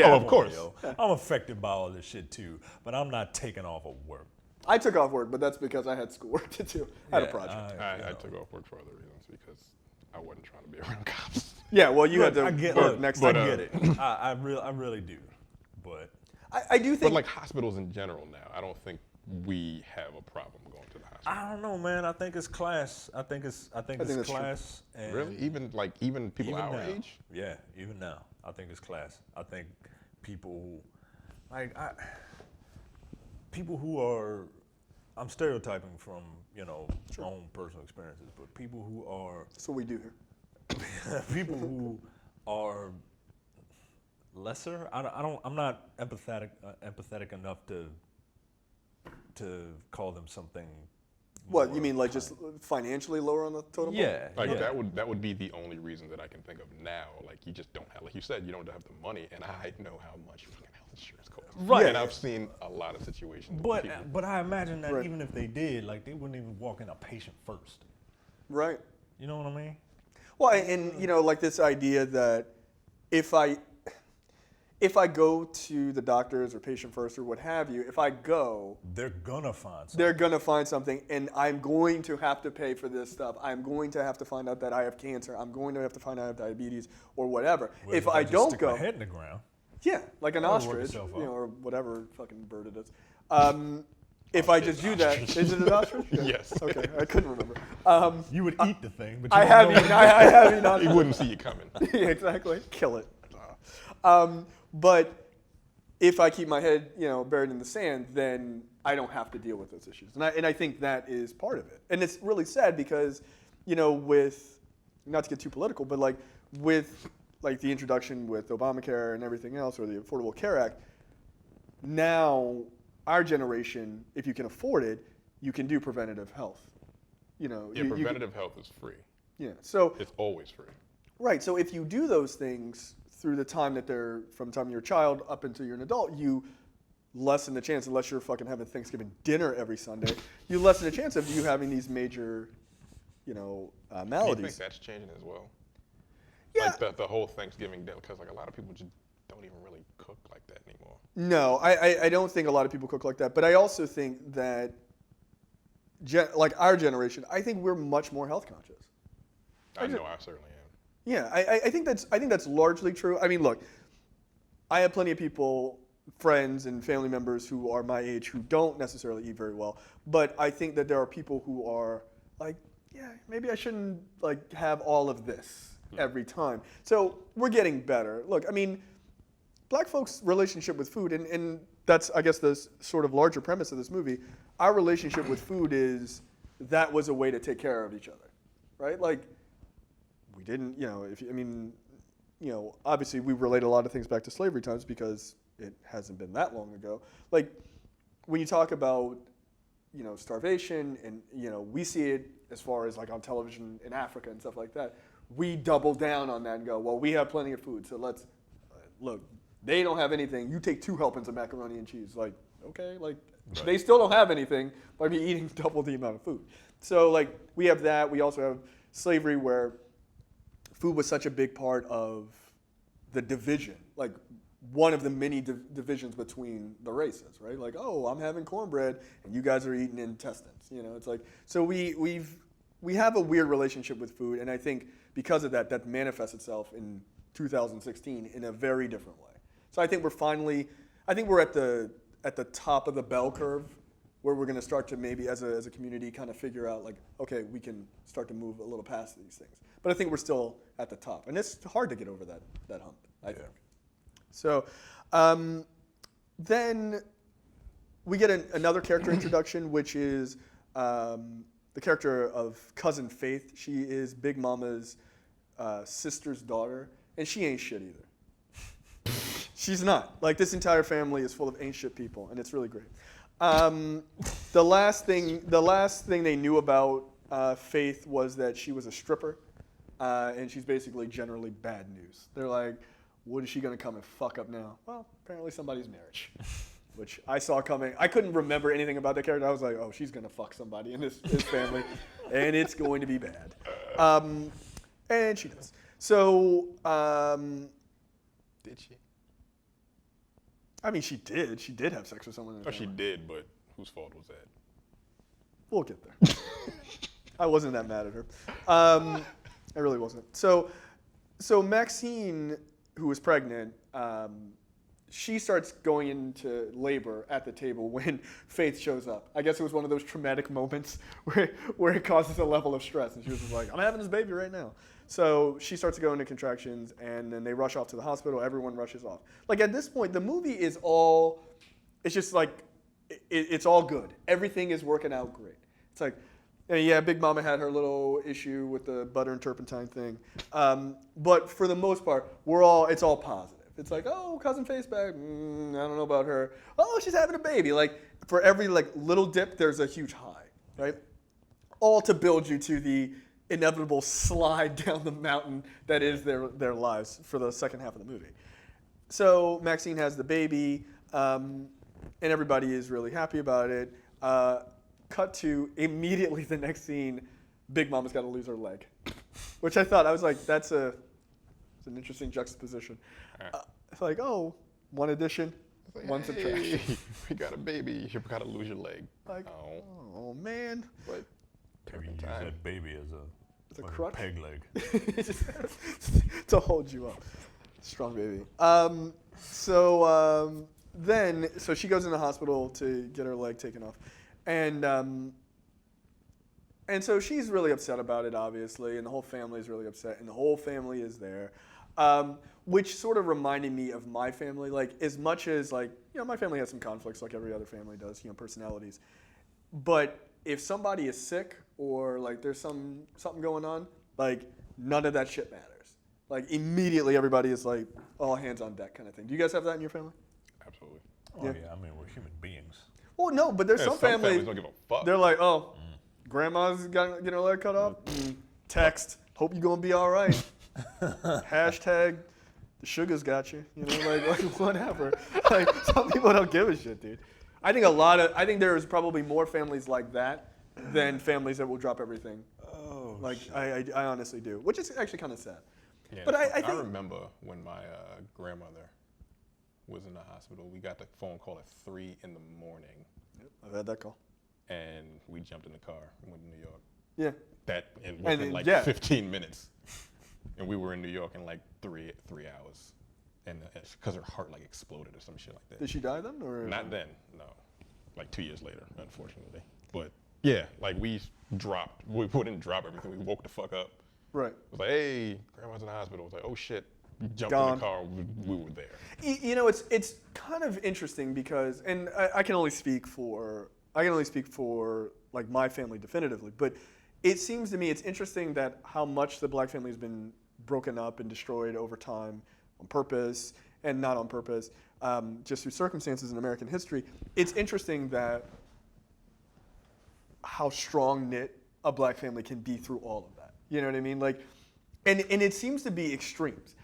Of course. I'm affected by all this shit too, but I'm not taking off of work. I took off work, but that's because I had schoolwork to do. I had a project. I took off work for other reasons because I wasn't trying to be around cops. Yeah, well, you had to work next time. I get it. I really do. But I do think. But like hospitals in general now, I don't think we have a problem going to the hospital. I don't know, man. I think it's class. I think it's class. And really? Even people our now. age? Yeah, even now. I think it's class. I think people who are, I'm stereotyping from, my own personal experiences, but people who are. That's what we do here. People who are lesser. I'm not empathetic enough to call them something. What, you mean like just financially lower on the totem pole? Yeah. That would be the only reason that I can think of now. Like you just don't have, like you said, you don't have the money, and I know how much fucking health insurance costs. Right. Yeah, and I've seen a lot of situations. But I imagine that even if they did, like they wouldn't even walk in a patient first. Right. You know what I mean? Well, and like this idea that if I go to the doctors or patient first or what have you, if I go, they're gonna find something. They're gonna find something, and I'm going to have to pay for this stuff. I'm going to have to find out that I have cancer. I'm going to have to find out I have diabetes or whatever. Well, if I don't stick go, my head in the ground. Yeah, like an ostrich, or whatever fucking bird it is. If I just do that, is it an ostrich? Yeah. Yes. Okay, I couldn't remember. You would eat the thing, but I have eaten ostrich. You wouldn't see it coming. Yeah, exactly. Kill it. But if I keep my head, buried in the sand, then I don't have to deal with those issues. And I think that is part of it. And it's really sad because, with, not to get too political, but with the introduction with Obamacare and everything else, or the Affordable Care Act, now our generation, if you can afford it, you can do preventative health. Preventative health is free. Yeah. So it's always free. Right. So if you do those things through the time that from the time you're a child up until you're an adult, you lessen the chance, unless you're fucking having Thanksgiving dinner every Sunday, you lessen the chance of you having these major, maladies. Do you think that's changing as well? Yeah. Like the whole Thanksgiving dinner, because like a lot of people just don't even really cook like that anymore. No, I don't think a lot of people cook like that, but I also think that, like our generation, I think we're much more health conscious. I know I certainly am. Yeah, I think that's largely true. I mean, look, I have plenty of people, friends and family members who are my age who don't necessarily eat very well, but I think that there are people who are like, yeah, maybe I shouldn't like have all of this every time. So we're getting better. Look, I mean, black folks' relationship with food, and that's, I guess, the sort of larger premise of this movie, our relationship with food is that was a way to take care of each other, right? Like, we didn't, obviously we relate a lot of things back to slavery times because it hasn't been that long ago. Like, when you talk about, starvation and, we see it as far as like on television in Africa and stuff like that, we double down on that and go, well, we have plenty of food, so let's, look, they don't have anything, you take 2 helpings of macaroni and cheese. Like, okay, like, Right. They still don't have anything by me eating double the amount of food. So, like, we have that. We also have slavery where food was such a big part of the division, like one of the many divisions between the races, right? Like, oh, I'm having cornbread and you guys are eating intestines. It's like, so we have a weird relationship with food, and I think because of that, that manifests itself in 2016 in a very different way. So I think we're at the top of the bell curve where we're going to start to maybe as a community kind of figure out like, okay, we can start to move a little past these things. But I think we're still at the top, and it's hard to get over that hump, I think. So then we get another character introduction, which is the character of Cousin Faith. She is Big Mama's sister's daughter, and she ain't shit either. She's not. Like, this entire family is full of ain't shit people, and it's really great. The last thing they knew about Faith was that she was a stripper, and she's basically generally bad news. They're like, what is she gonna come and fuck up now? Well, apparently somebody's marriage, which I saw coming. I couldn't remember anything about that character. I was like, oh, she's gonna fuck somebody in this family, and it's going to be bad. And she does. So, Did she? I mean, she did. She did have sex with someone in the Oh, she family. did, but whose fault was that? We'll get there. I wasn't that mad at her. I really wasn't. So Maxine, who was pregnant, she starts going into labor at the table when Faith shows up. I guess it was one of those traumatic moments where it causes a level of stress. And she was just like, I'm having this baby right now. So she starts to go into contractions, and then they rush off to the hospital. Everyone rushes off. Like, at this point, the movie is all, it's just like, it's all good. Everything is working out great. It's like, yeah, Big Mama had her little issue with the butter and turpentine thing. But for the most part, it's all positive. It's like, oh, Cousin Faith's back. I don't know about her. Oh, she's having a baby. Like, for every like little dip, there's a huge high, right? All to build you to the inevitable slide down the mountain that is their lives for the second half of the movie. So Maxine has the baby, and everybody is really happy about it. Cut to immediately the next scene, Big Mama's got to lose her leg, which I was like, it's an interesting juxtaposition. It's like, oh, one addition, Like, one subtraction. hey, we got a baby. You got to lose your leg. Like, oh man. But Maybe use time. that baby as a fucking crutch? peg leg. To hold you up. Strong baby. So she goes in the hospital to get her leg taken off. And so she's really upset about it, obviously, and the whole family is really upset, and the whole family is there, which sort of reminded me of my family. Like, as much as, like, my family has some conflicts like every other family does, personalities. But if somebody is sick or, like, there's something going on, like, none of that shit matters. Like, immediately everybody is, like, all hands on deck kind of thing. Do you guys have that in your family? Absolutely. Oh Yeah. yeah, I mean we're human beings. Well, no, but there's Yeah, some families families, don't give a fuck. they're like, oh, grandma's getting her leg cut off? Text, hope you're going to be all right. Hashtag the sugar's got you, like whatever. Like some people don't give a shit, dude. I think there's probably more families like that than families that will drop everything. Oh, like shit. I honestly do, which is actually kind of sad. Yeah, But I think remember when my grandmother was in the hospital. We got the phone call at 3 in the morning. Yep, I've had that call. And we jumped in the car and went to New York. Yeah. And within like 15 minutes. And we were in New York in like 3 hours. And because her heart like exploded or some shit like that. Did she die then? Or Not then, no. Like 2 years later, unfortunately. But yeah, like we wouldn't drop everything. We woke the fuck up. Right. It was like, hey, grandma's in the hospital. It was like, oh shit. We jumped Gone. in the car, we were there. It's kind of interesting because, and I can only speak for like my family definitively, but it seems to me it's interesting that how much the black family has been broken up and destroyed over time on purpose and not on purpose, just through circumstances in American history. It's interesting that how strong knit a black family can be through all of that. You know what I mean? Like, and it seems to be extremes.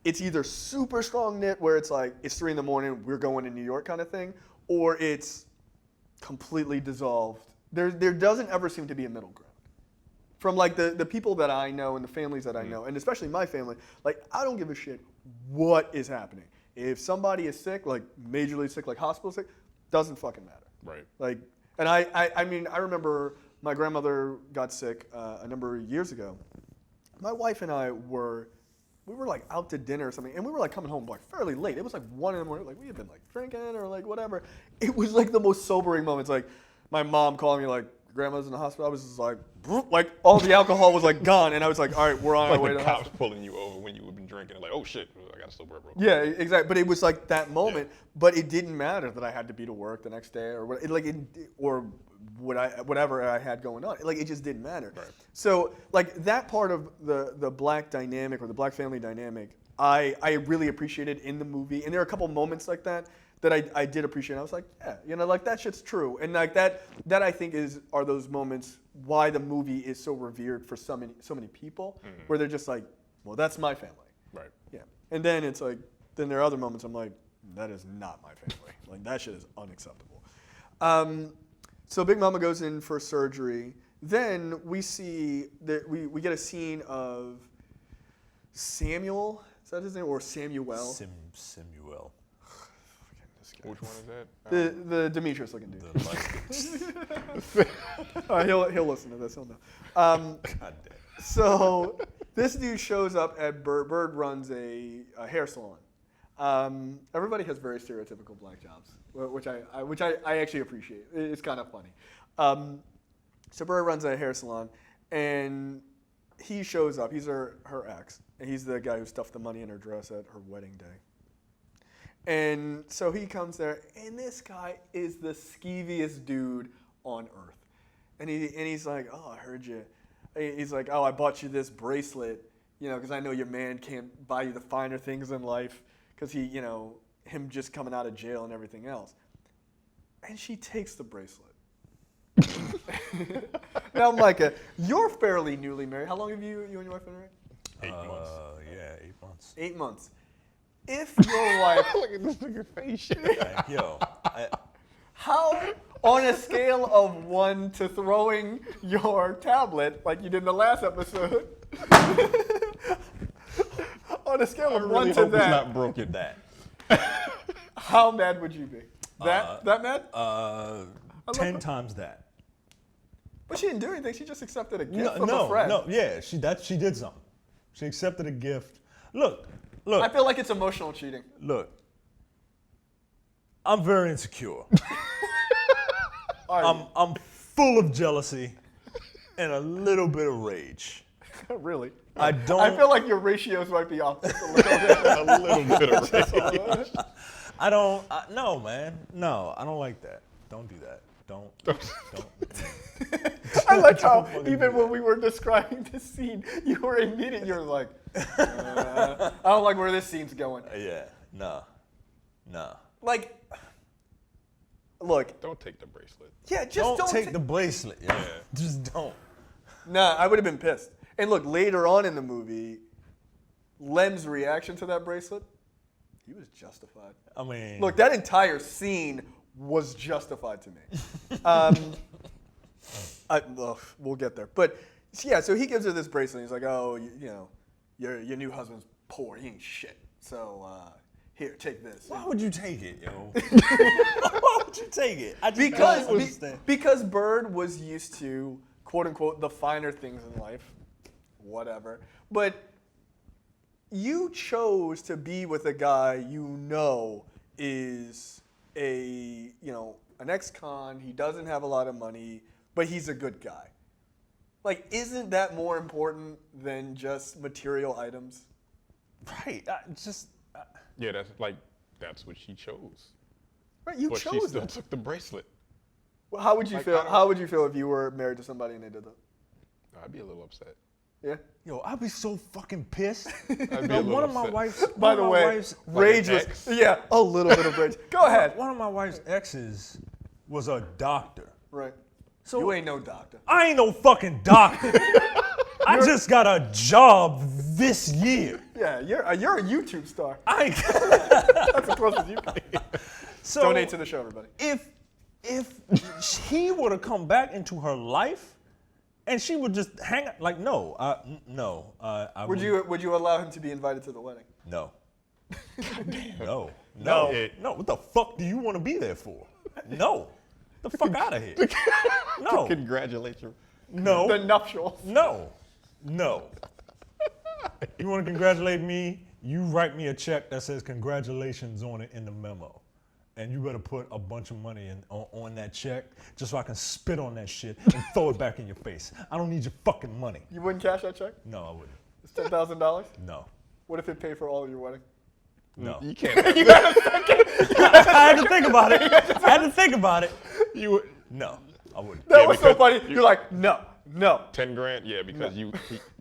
It's either super strong knit where it's like, it's 3 in the morning, we're going to New York kind of thing, or it's completely dissolved. There doesn't ever seem to be a middle ground. From like the people that I know and the families that I know, and especially my family, like I don't give a shit what is happening. If somebody is sick, like majorly sick, like hospital sick, doesn't fucking matter. Right. Like, and I mean, I remember my grandmother got sick a number of years ago. My wife and I were like out to dinner or something, and we were like coming home like fairly late. It was like 1 in the morning. Like we had been like drinking or like whatever. It was like the most sobering moments. Like my mom calling me like, grandma's in the hospital. I was just like all the alcohol was like gone, and I was like, all right, we're on our way to the cops hospital. pulling you over when you had been drinking. Like, oh shit, I got a sober bro. Yeah, exactly. But it was like that moment. Yeah. But it didn't matter that I had to be to work the next day or whatever I had going on. Like it just didn't matter. Right. So like that part of the black dynamic or the black family dynamic, I really appreciated in the movie. And there are a couple moments like that I did appreciate. I was like, yeah, like that shit's true. And like that I think are those moments why the movie is so revered for so many people, where they're just like, well, that's my family. Right. Yeah. And then it's like, then there are other moments I'm like, that is not my family. Like that shit is unacceptable. So Big Mama goes in for surgery. Then we see that we get a scene of Samuel. Is that his name? Or Samuel? Samuel. Which one is that? The Demetrius looking dude. The He'll listen to this. He'll know. God damn. So this dude shows up at Bird. Bird runs a hair salon. Everybody has very stereotypical black jobs, which I actually appreciate. It's kind of funny. So Bird runs a hair salon, and he shows up. He's her ex, and he's the guy who stuffed the money in her dress at her wedding day. And so he comes there, and this guy is the skeeviest dude on earth. And he's like, oh, I heard you. He's like, oh, I bought you this bracelet, because I know your man can't buy you the finer things in life because him just coming out of jail and everything else. And she takes the bracelet. Now, Micah, you're fairly newly married. How long have you and your wife been married? 8 months. Yeah, 8 months. 8 months. If your wife... Look at this nigga face. Like, yo, How, on a scale of 1 to throwing your tablet, like you did in the last episode, on a scale of 1 to hope that, it's not broken. that. how mad would you be? That mad? 10 times that. But she didn't do anything. She just accepted a gift from a friend. Yeah, she did something. She accepted a gift. Look. I feel like it's emotional cheating. Look. I'm very insecure. Are you? I'm full of jealousy and a little bit of rage. Really? I feel like your ratios might be off just a little bit. A little bit of rage. No, man. No, I don't like that. Don't do that. Don't. I like how even when we were describing the scene, you were immediate. You were like, I don't like where this scene's going. Yeah. No. Like, look. Don't take the bracelet. Yeah, just don't take the bracelet. Yeah. Just don't. Nah, I would have been pissed. And look, later on in the movie, Lem's reaction to that bracelet, he was justified. I mean, Look, that entire scene was justified to me. We'll get there. But yeah, so he gives her this bracelet. And he's like, oh, you know, your new husband's poor. He ain't shit. So here, take this. why would you take it, yo? Why would you take it? I just don't understand. Because Bird was used to, quote unquote, the finer things in life, whatever. But you chose to be with a guy you know is an ex-con. He doesn't have a lot of money, but he's a good guy. Like, isn't that more important than just material items? Right. Yeah, that's what she chose. Right, you But she chose still that. took the bracelet. Well, how would you Like, feel? I don't- How would you feel if you were married to somebody and they did that? I'd be a little upset. Yeah. Yo, I'd be so fucking pissed. I'd be a Yo, little one of my upset. wife's. By one the of my way, wife's- rage an was ex? a little bit of rage. Go ahead. One of my wife's exes was a doctor. Right. So You ain't no doctor. I ain't no fucking doctor. I just got a job this year. Yeah, you're a YouTube star. I That's the closest you can. so Donate to the show, everybody. if he were to come back into her life, and she would just hang out, like no. I Would you allow him to be invited to the wedding? No. No. No. No. What the fuck do you want to be there for? No. The fuck out of here. No. Congratulate you. No. The nuptials. No. No. You want to congratulate me? You write me a check that says congratulations on it in the memo. And you better put a bunch of money on that check just so I can spit on that shit and throw it back in your face. I don't need your fucking money. You wouldn't cash that check? No, I wouldn't. It's $10,000. No. What if it paid for all of your wedding? No. You can't. I had to think about it. You would. No, I wouldn't. That Yeah, was so because funny. You're like, no. 10 grand? Yeah, because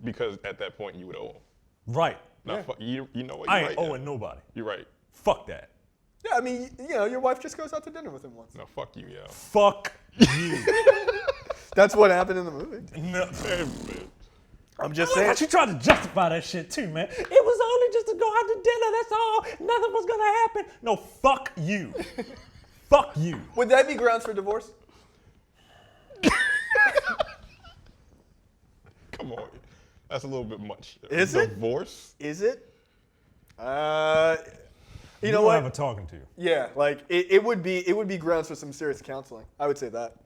because at that point you would owe him. Right. Now, you know what? I You're ain't right, owing nobody. You're right. Fuck that. Yeah, I mean, your wife just goes out to dinner with him once. No, fuck you, yo. Fuck you. That's what happened in the movie. No. I'm just I saying. thought you tried to justify that shit too, man. It was only just to go out to dinner, that's all. Nothing was gonna happen. No, fuck you. Fuck you. Would that be grounds for divorce? Come on. That's a little bit much. Is it? Divorce? Is it? You know don't what? have a talking to. Yeah, like it would be grounds for some serious counseling. I would say that.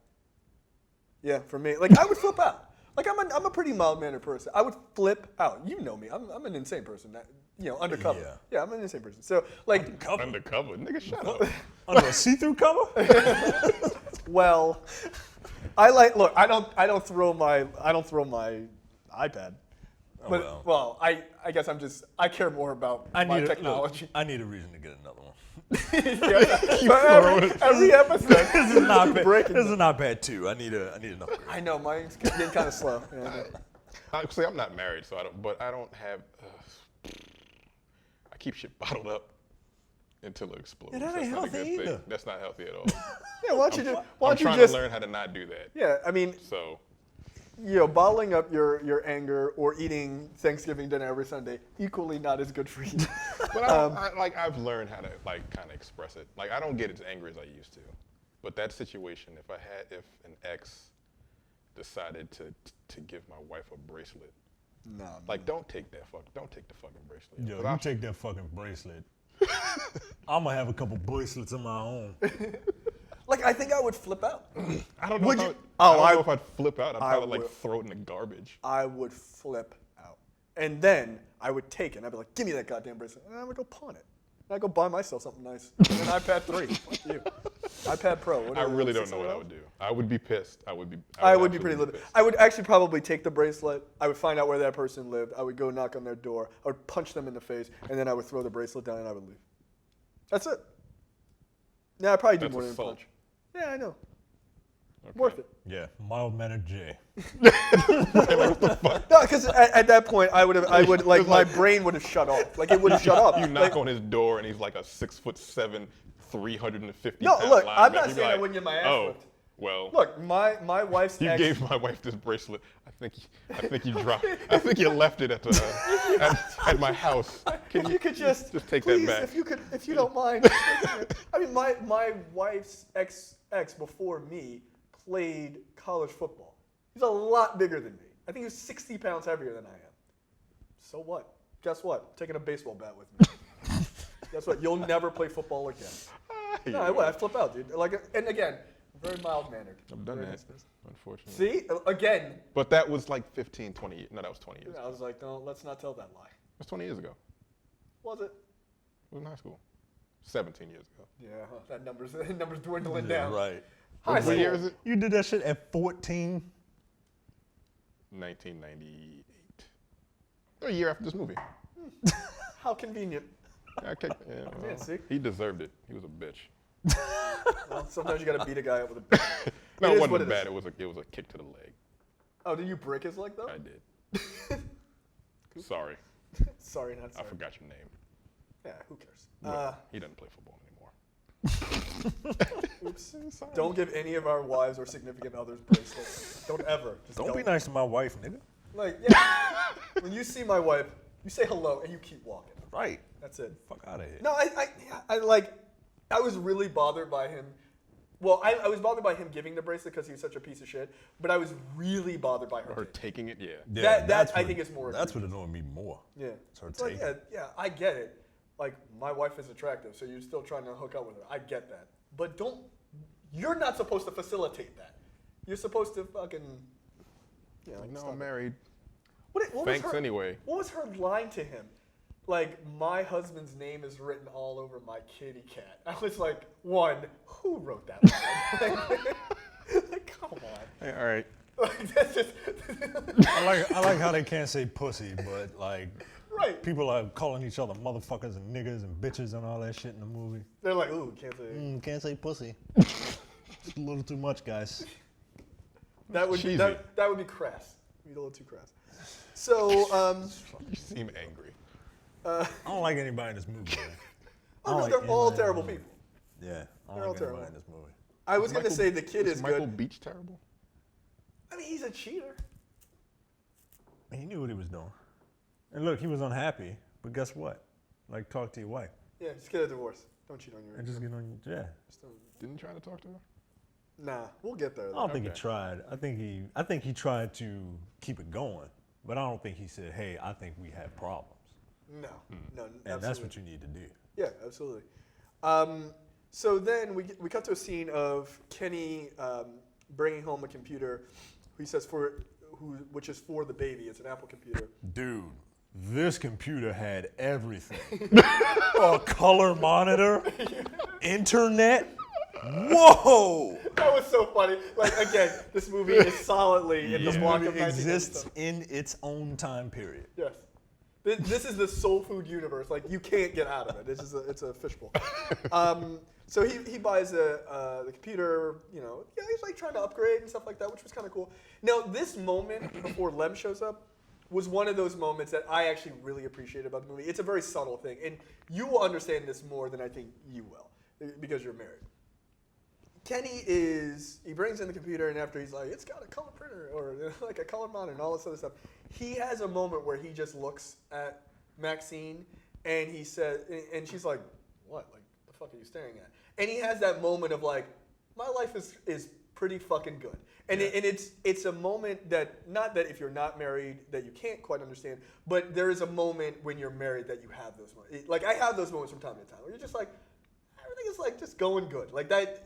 Yeah, for me, like I would flip out. Like I'm a pretty mild-mannered person. I would flip out. You know me. I'm an insane person. Undercover. Yeah. I'm an insane person. So like, Undercover? Nigga, shut up. Under a see-through cover? well, I don't throw my iPad. But well. I guess I care more about my technology. I need a reason to get another one. Every episode. This is not bad. Breaking This is not bad too. I need an upgrade. I know mine's getting kind of slow. Yeah. Actually, I'm not married, so I don't have. I keep shit bottled up until it explodes. Yeah, that That's ain't not a healthy good thing. either. That's not healthy at all. Yeah, why don't I'm you trying just to learn how to not do that. Yeah, I mean, So bottling up your anger or eating Thanksgiving dinner every Sunday equally not as good for you. But I've learned how to kind of express it. Like I don't get as angry as I used to. But that situation, if an ex decided to give my wife a bracelet, don't take the fucking bracelet. Yo, 'Cause you take that fucking bracelet. I'm gonna have a couple bracelets of my own. Like I think I would flip out. I don't know. Would if you- I don't Oh, know if I'd flip out. I'd I probably would. throw it in the garbage. I would flip out, and then I would take it. and I'd be like, "Give me that goddamn bracelet," and I would go pawn it. And I'd go buy myself something nice, an iPad 3. Fuck you. iPad Pro. I whatever, really don't know what I $600. would do. I would be pissed. I would be pretty absolutely livid. pissed. I would actually probably take the bracelet. I would find out where that person lived. I would go knock on their door. I would punch them in the face, and then I would throw the bracelet down and I would leave. That's it. Yeah, I'd probably do That's more than assault. punch. Yeah, I know. Okay. Worth it. Yeah, mild-mannered J. No, because at that point I would like my brain would have shut off. Like it would have shut off. You Like, knock on his door and he's like a 6'7", 350 No, pound look, linebacker. I'm not You'd be saying I like, wouldn't get my ass oh, whipped. well, Look, my wife's you ex. gave my wife this bracelet. I I think you dropped. I think you left it at my house. If you could just take please, that back? if you don't mind. I mean, my wife's ex before me played college football. He's a lot bigger than me. I think he was 60 pounds heavier than I am. So what? Guess what? Taking a baseball bat with me. Guess what? You'll never play football again. No, I flip out, dude. Like, and again, very mild-mannered. I've done that, unfortunately. See? Again. But that was like 15, 20 years. No, that was 20 years. I was like, no, let's not tell that lie. It was 20 years ago. Was it? It was in high school. 17 years ago. Yeah, that number's dwindling down. Right. High What year is it? You did that shit at 14? 1998. A year after this movie. How convenient. Yeah, see? he deserved it. He was a bitch. Well, sometimes you gotta beat a guy up with a bat. No, It it is wasn't what a it bat. is. It was a kick to the leg. Oh, did you break his leg though? I did. Sorry, Sorry, not sorry. I forgot your name. Yeah, who cares? But he doesn't play football anymore. Oops. Don't give any of our wives or significant others bracelets. Don't ever. Just Don't be nice to my wife, nigga. Like, yeah. When you see my wife, you say hello and you keep walking. Right. That's it. Fuck out of here. No, I was really bothered by him. Well, I was bothered by him giving the bracelet because he was such a piece of shit. But I was really bothered by her taking it, yeah. Yeah, that I what- think is more. That's what annoyed me more. Yeah. It's her It's like, taking. yeah, I get it. Like, my wife is attractive, so you're still trying to hook up with her. I get that. But you're not supposed to facilitate that. You're supposed to fucking, No, stop I'm married. What was Thanks her, anyway. What was her line to him? Like, my husband's name is written all over my kitty cat. I was like, one, who wrote that line? Like, come on. Hey, all right. Like, that's just I like how they can't say pussy, but like right. people are calling each other motherfuckers and niggas and bitches and all that shit in the movie. They're like, ooh, can't say. Can't say pussy. It's a little too much, guys. That would be Cheesy. that would be crass. Be a little too crass. So, You seem angry. I don't like anybody in this movie. Man. I oh don't no, like they're all anybody in terrible this movie. people. Yeah, I They're don't all like terrible. anybody in this movie. I was gonna say the kid is Michael good. Beach terrible? I mean, he's a cheater. He knew what he was doing. And look, he was unhappy, but guess what? Like, talk to your wife. Yeah, just get a divorce. Don't cheat on your. And just get on your, yeah. Didn't you try to talk to her? Nah, we'll get there. I Though. don't think he tried. I think he tried to keep it going, but I don't think he said, "Hey, I think we have problems." No, no, And absolutely. that's what you need to do. Yeah, absolutely. So then we cut to a scene of Kenny bringing home a computer. He says which is for the baby. It's an Apple computer. Dude, this computer had everything. A color monitor, internet. Whoa! That was so funny. Like, again, this movie is solidly in the This block of movie 1997. exists in its own time period. Yes. This is the soul food universe. Like, you can't get out of it. It's a fishbowl. So he buys the computer, he's like trying to upgrade and stuff like that, which was kind of cool. Now, this moment before Lem shows up was one of those moments that I actually really appreciated about the movie. It's a very subtle thing, and you will understand this more than I think you will, because you're married. Kenny he brings in the computer, and after he's like, it's got a color printer or like a color monitor and all this other stuff, he has a moment where he just looks at Maxine, and he says, and she's like, what? Like, the fuck are you staring at? And he has that moment of like, my life is pretty fucking good. And, and it's a moment that, not that if you're not married that you can't quite understand, but there is a moment when you're married that you have those moments. Like, I have those moments from time to time where you're just like, everything is like just going good. Like that,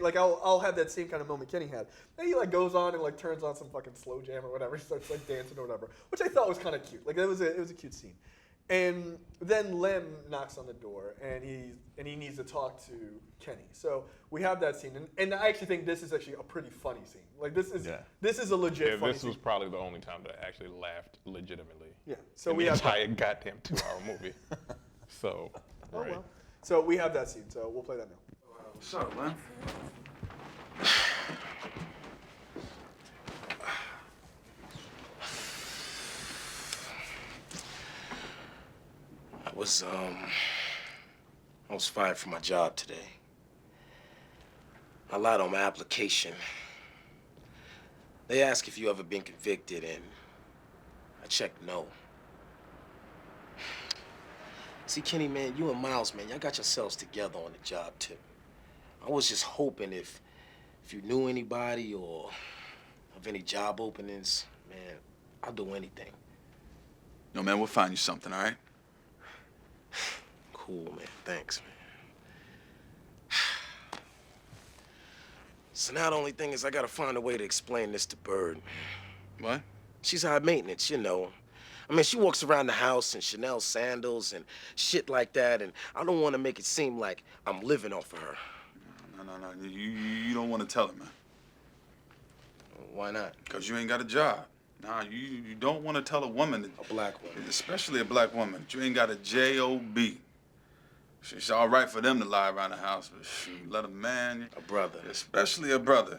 like I'll have that same kind of moment Kenny had. And he like goes on and like turns on some fucking slow jam or whatever. He starts like dancing or whatever, which I thought was kind of cute. Like it was a cute scene. And then Lem knocks on the door and he needs to talk to Kenny. So we have that scene, and I actually think this is actually a pretty funny scene. Like this is a legit funny This scene. was probably the only time that I actually laughed legitimately. Yeah. So in we the have entire goddamn 2-hour movie. So, Oh, right. well. So we have that scene. So we'll play that now. What's up, man? I was fired from my job today. I lied on my application. They ask if you ever been convicted, and I checked no. See, Kenny, man, you and Miles, man, y'all got yourselves together on the job, too. I was just hoping if you knew anybody or of any job openings, man, I'll do anything. No, man, we'll find you something, all right? Cool, man. Thanks, man. So now the only thing is I gotta find a way to explain this to Bird. What? She's high maintenance, you know. I mean, she walks around the house in Chanel sandals and shit like that, and I don't want to make it seem like I'm living off of her. No. You don't want to tell her, man. Why not? Because you ain't got a job. Nah, you don't want to tell a woman. A black woman. Especially a black woman. You ain't got a J-O-B. It's all right for them to lie around the house, but shoot, let a man. A brother. Especially a brother.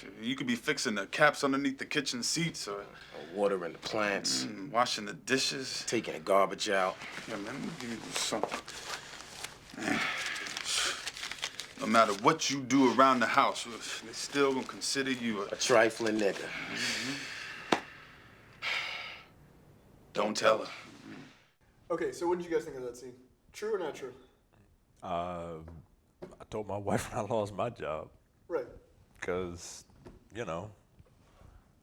Shoot, you could be fixing the caps underneath the kitchen seats or watering the plants. Washing the dishes. Taking the garbage out. Yeah, man, let me give you something. Man. No matter what you do around the house, they still gonna consider you a trifling nigga. Mm-hmm. Don't tell her. Okay, so what did you guys think of that scene? True or not true? I told my wife when I lost my job. Right. Because, you know,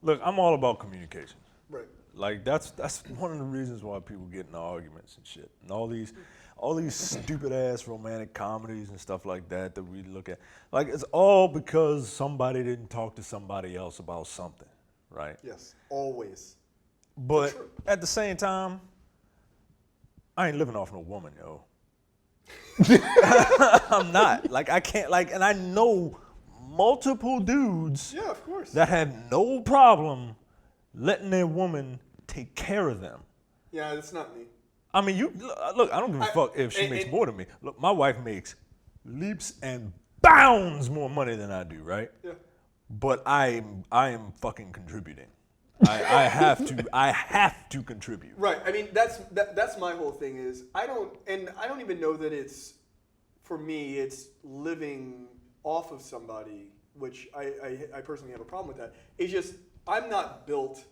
look, I'm all about communication. Right. Like that's one of the reasons why people get in arguments and shit. And all these stupid ass romantic comedies and stuff like that we look at. Like it's all because somebody didn't talk to somebody else about something, right? Yes, always. But at the same time, I ain't living off no woman, yo. I'm not. Like I can't and I know multiple dudes yeah, of course. that have no problem letting their woman take care of them. Yeah, that's not me. I mean, look, I don't give a fuck if she makes more than me. Look, my wife makes leaps and bounds more money than I do, right? Yeah. But I am fucking contributing. I have to contribute. Right. I mean, that's my whole thing is I don't even know that it's, for me, it's living off of somebody, which I personally have a problem with that. It's just, I'm not built.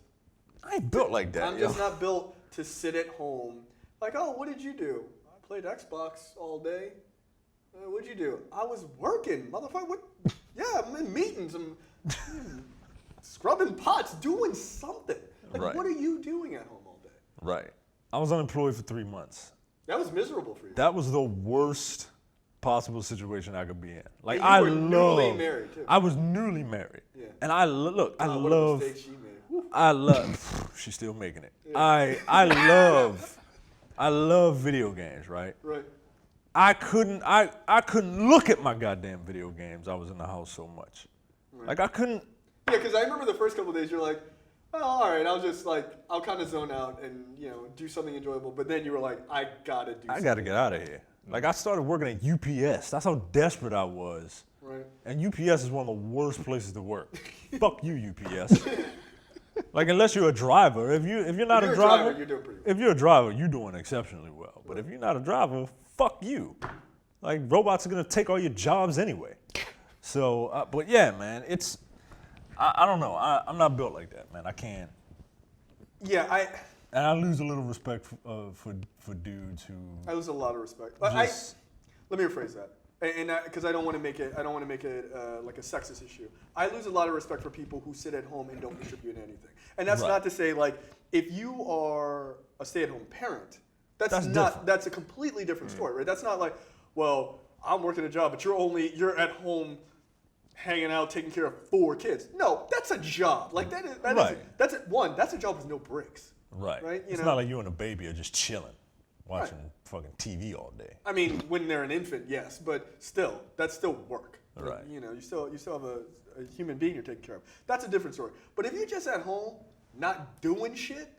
I ain't built like that. I'm just not built to sit at home. Like, oh, what did you do? I played Xbox all day. What'd you do? I was working, motherfucker. What? Yeah, I'm in meetings. I'm scrubbing pots, doing something. Like, right. What are you doing at home all day? Right. I was unemployed for 3 months. That was miserable for you. That was the worst possible situation I could be in. Like, and you were newly married, too. I was newly married. Yeah. And I love. What a mistake she made. I love. She's still making it. Yeah. I love video games, right? Right. I couldn't look at my goddamn video games. I was in the house so much. Right. Like I couldn't. Yeah, because I remember the first couple of days you're like, oh, all right, I'll kind of zone out and, do something enjoyable. But then you were like, I gotta do something. I gotta get out of here. Like I started working at UPS. That's how desperate I was. Right. And UPS is one of the worst places to work. Fuck you, UPS. Like unless you're a driver, if you're not a driver, you're doing pretty well. If you're a driver, you're doing exceptionally well. But if you're not a driver, fuck you. Like robots are gonna take all your jobs anyway. So, but yeah, man, I don't know. I'm not built like that, man. I can't. Yeah, And I lose a little respect for dudes who. I lose a lot of respect. Let me rephrase that, and because I don't want to make it like a sexist issue. I lose a lot of respect for people who sit at home and don't contribute anything. And that's not to say like if you are a stay-at-home parent, that's a completely different story, right? That's not like, well, I'm working a job, but you're at home hanging out, taking care of 4 kids. No, that's a job. Like that's a job with no breaks. Right. Right. It's not like you and a baby are just chilling, watching fucking TV all day. I mean, when they're an infant, yes, but still, that's still work. Right. Like, you still have a human being you're taking care of. That's a different story. But if you're just at home, not doing shit,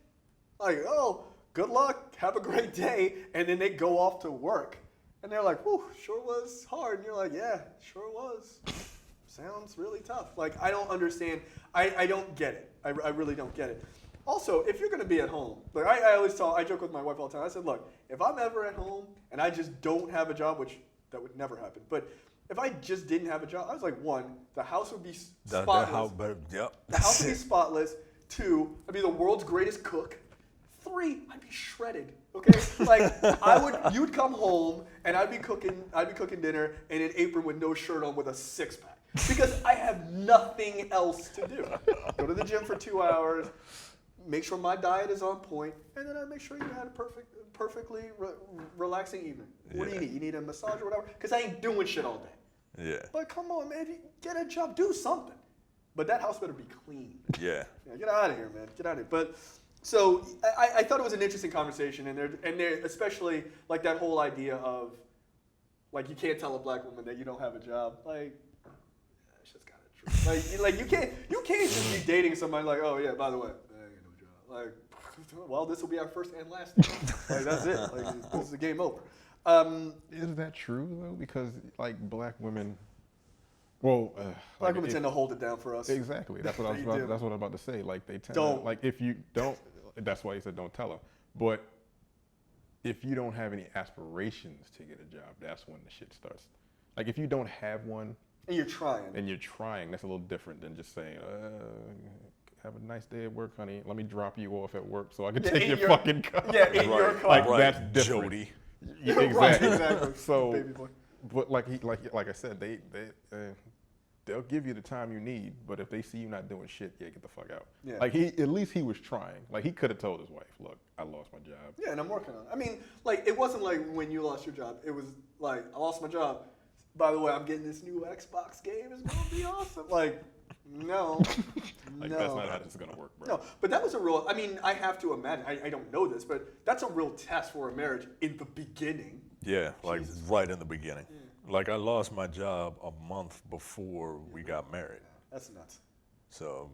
like, oh, good luck, have a great day, and then they go off to work, and they're like, whew, sure was hard, and you're like, yeah, sure was. Sounds really tough. Like, I don't understand. I don't get it. I really don't get it. Also, if you're going to be at home, like I joke with my wife all the time. I said, look, if I'm ever at home and I just don't have a job, which that would never happen, but if I just didn't have a job, I was like, 1, the house would be That spotless. yep. The house would be spotless. 2, I'd be the world's greatest cook. 3, I'd be shredded. Okay, like you would come home and I'd be cooking dinner in an apron with no shirt on with a 6-pack because I have nothing else to do. Go to the gym for 2 hours, make sure my diet is on point, and then I make sure you had a perfectly relaxing evening. What do you need? You need a massage or whatever? Because I ain't doing shit all day. Yeah. But come on, man, get a job, do something. But that house better be clean. Yeah. Get out of here, man. Get out of here. But so I thought it was an interesting conversation, and they're especially like that whole idea of like you can't tell a black woman that you don't have a job. Like that's just kind of true. Like you can't just be dating somebody like, oh yeah, by the way, I ain't no job. Like, well, this will be our first and last time. Like that's it. Like this is the game over. Is that true though? Because like black women. Well, black women tend to hold it down for us. Exactly. That's what I was about. That's what I'm about to say. Like they tend Don't. to, like if you don't. That's why he said don't tell her. But if you don't have any aspirations to get a job, that's when the shit starts. Like if you don't have one, and you're trying, that's a little different than just saying, have a nice day at work, honey. Let me drop you off at work so I can take your fucking car. Yeah, in your car. Like right. that's different. Jody. Yeah, exactly. Right, exactly. So, baby boy. but like I said, they'll give you the time you need, but if they see you not doing shit, get the fuck out. Yeah. Like at least he was trying. Like he could have told his wife, look, I lost my job. Yeah, and I'm working on it. I mean, like it wasn't like when you lost your job. It was like I lost my job. By the way, I'm getting this new Xbox game. It's gonna be awesome. Like, no, Like no. that's not how this is gonna work, bro. No, but that was a real. I mean, I have to imagine. I don't know this, but that's a real test for a marriage in the beginning. Yeah, like right in the beginning. Yeah. Like I lost my job a month before we got married. That's nuts. So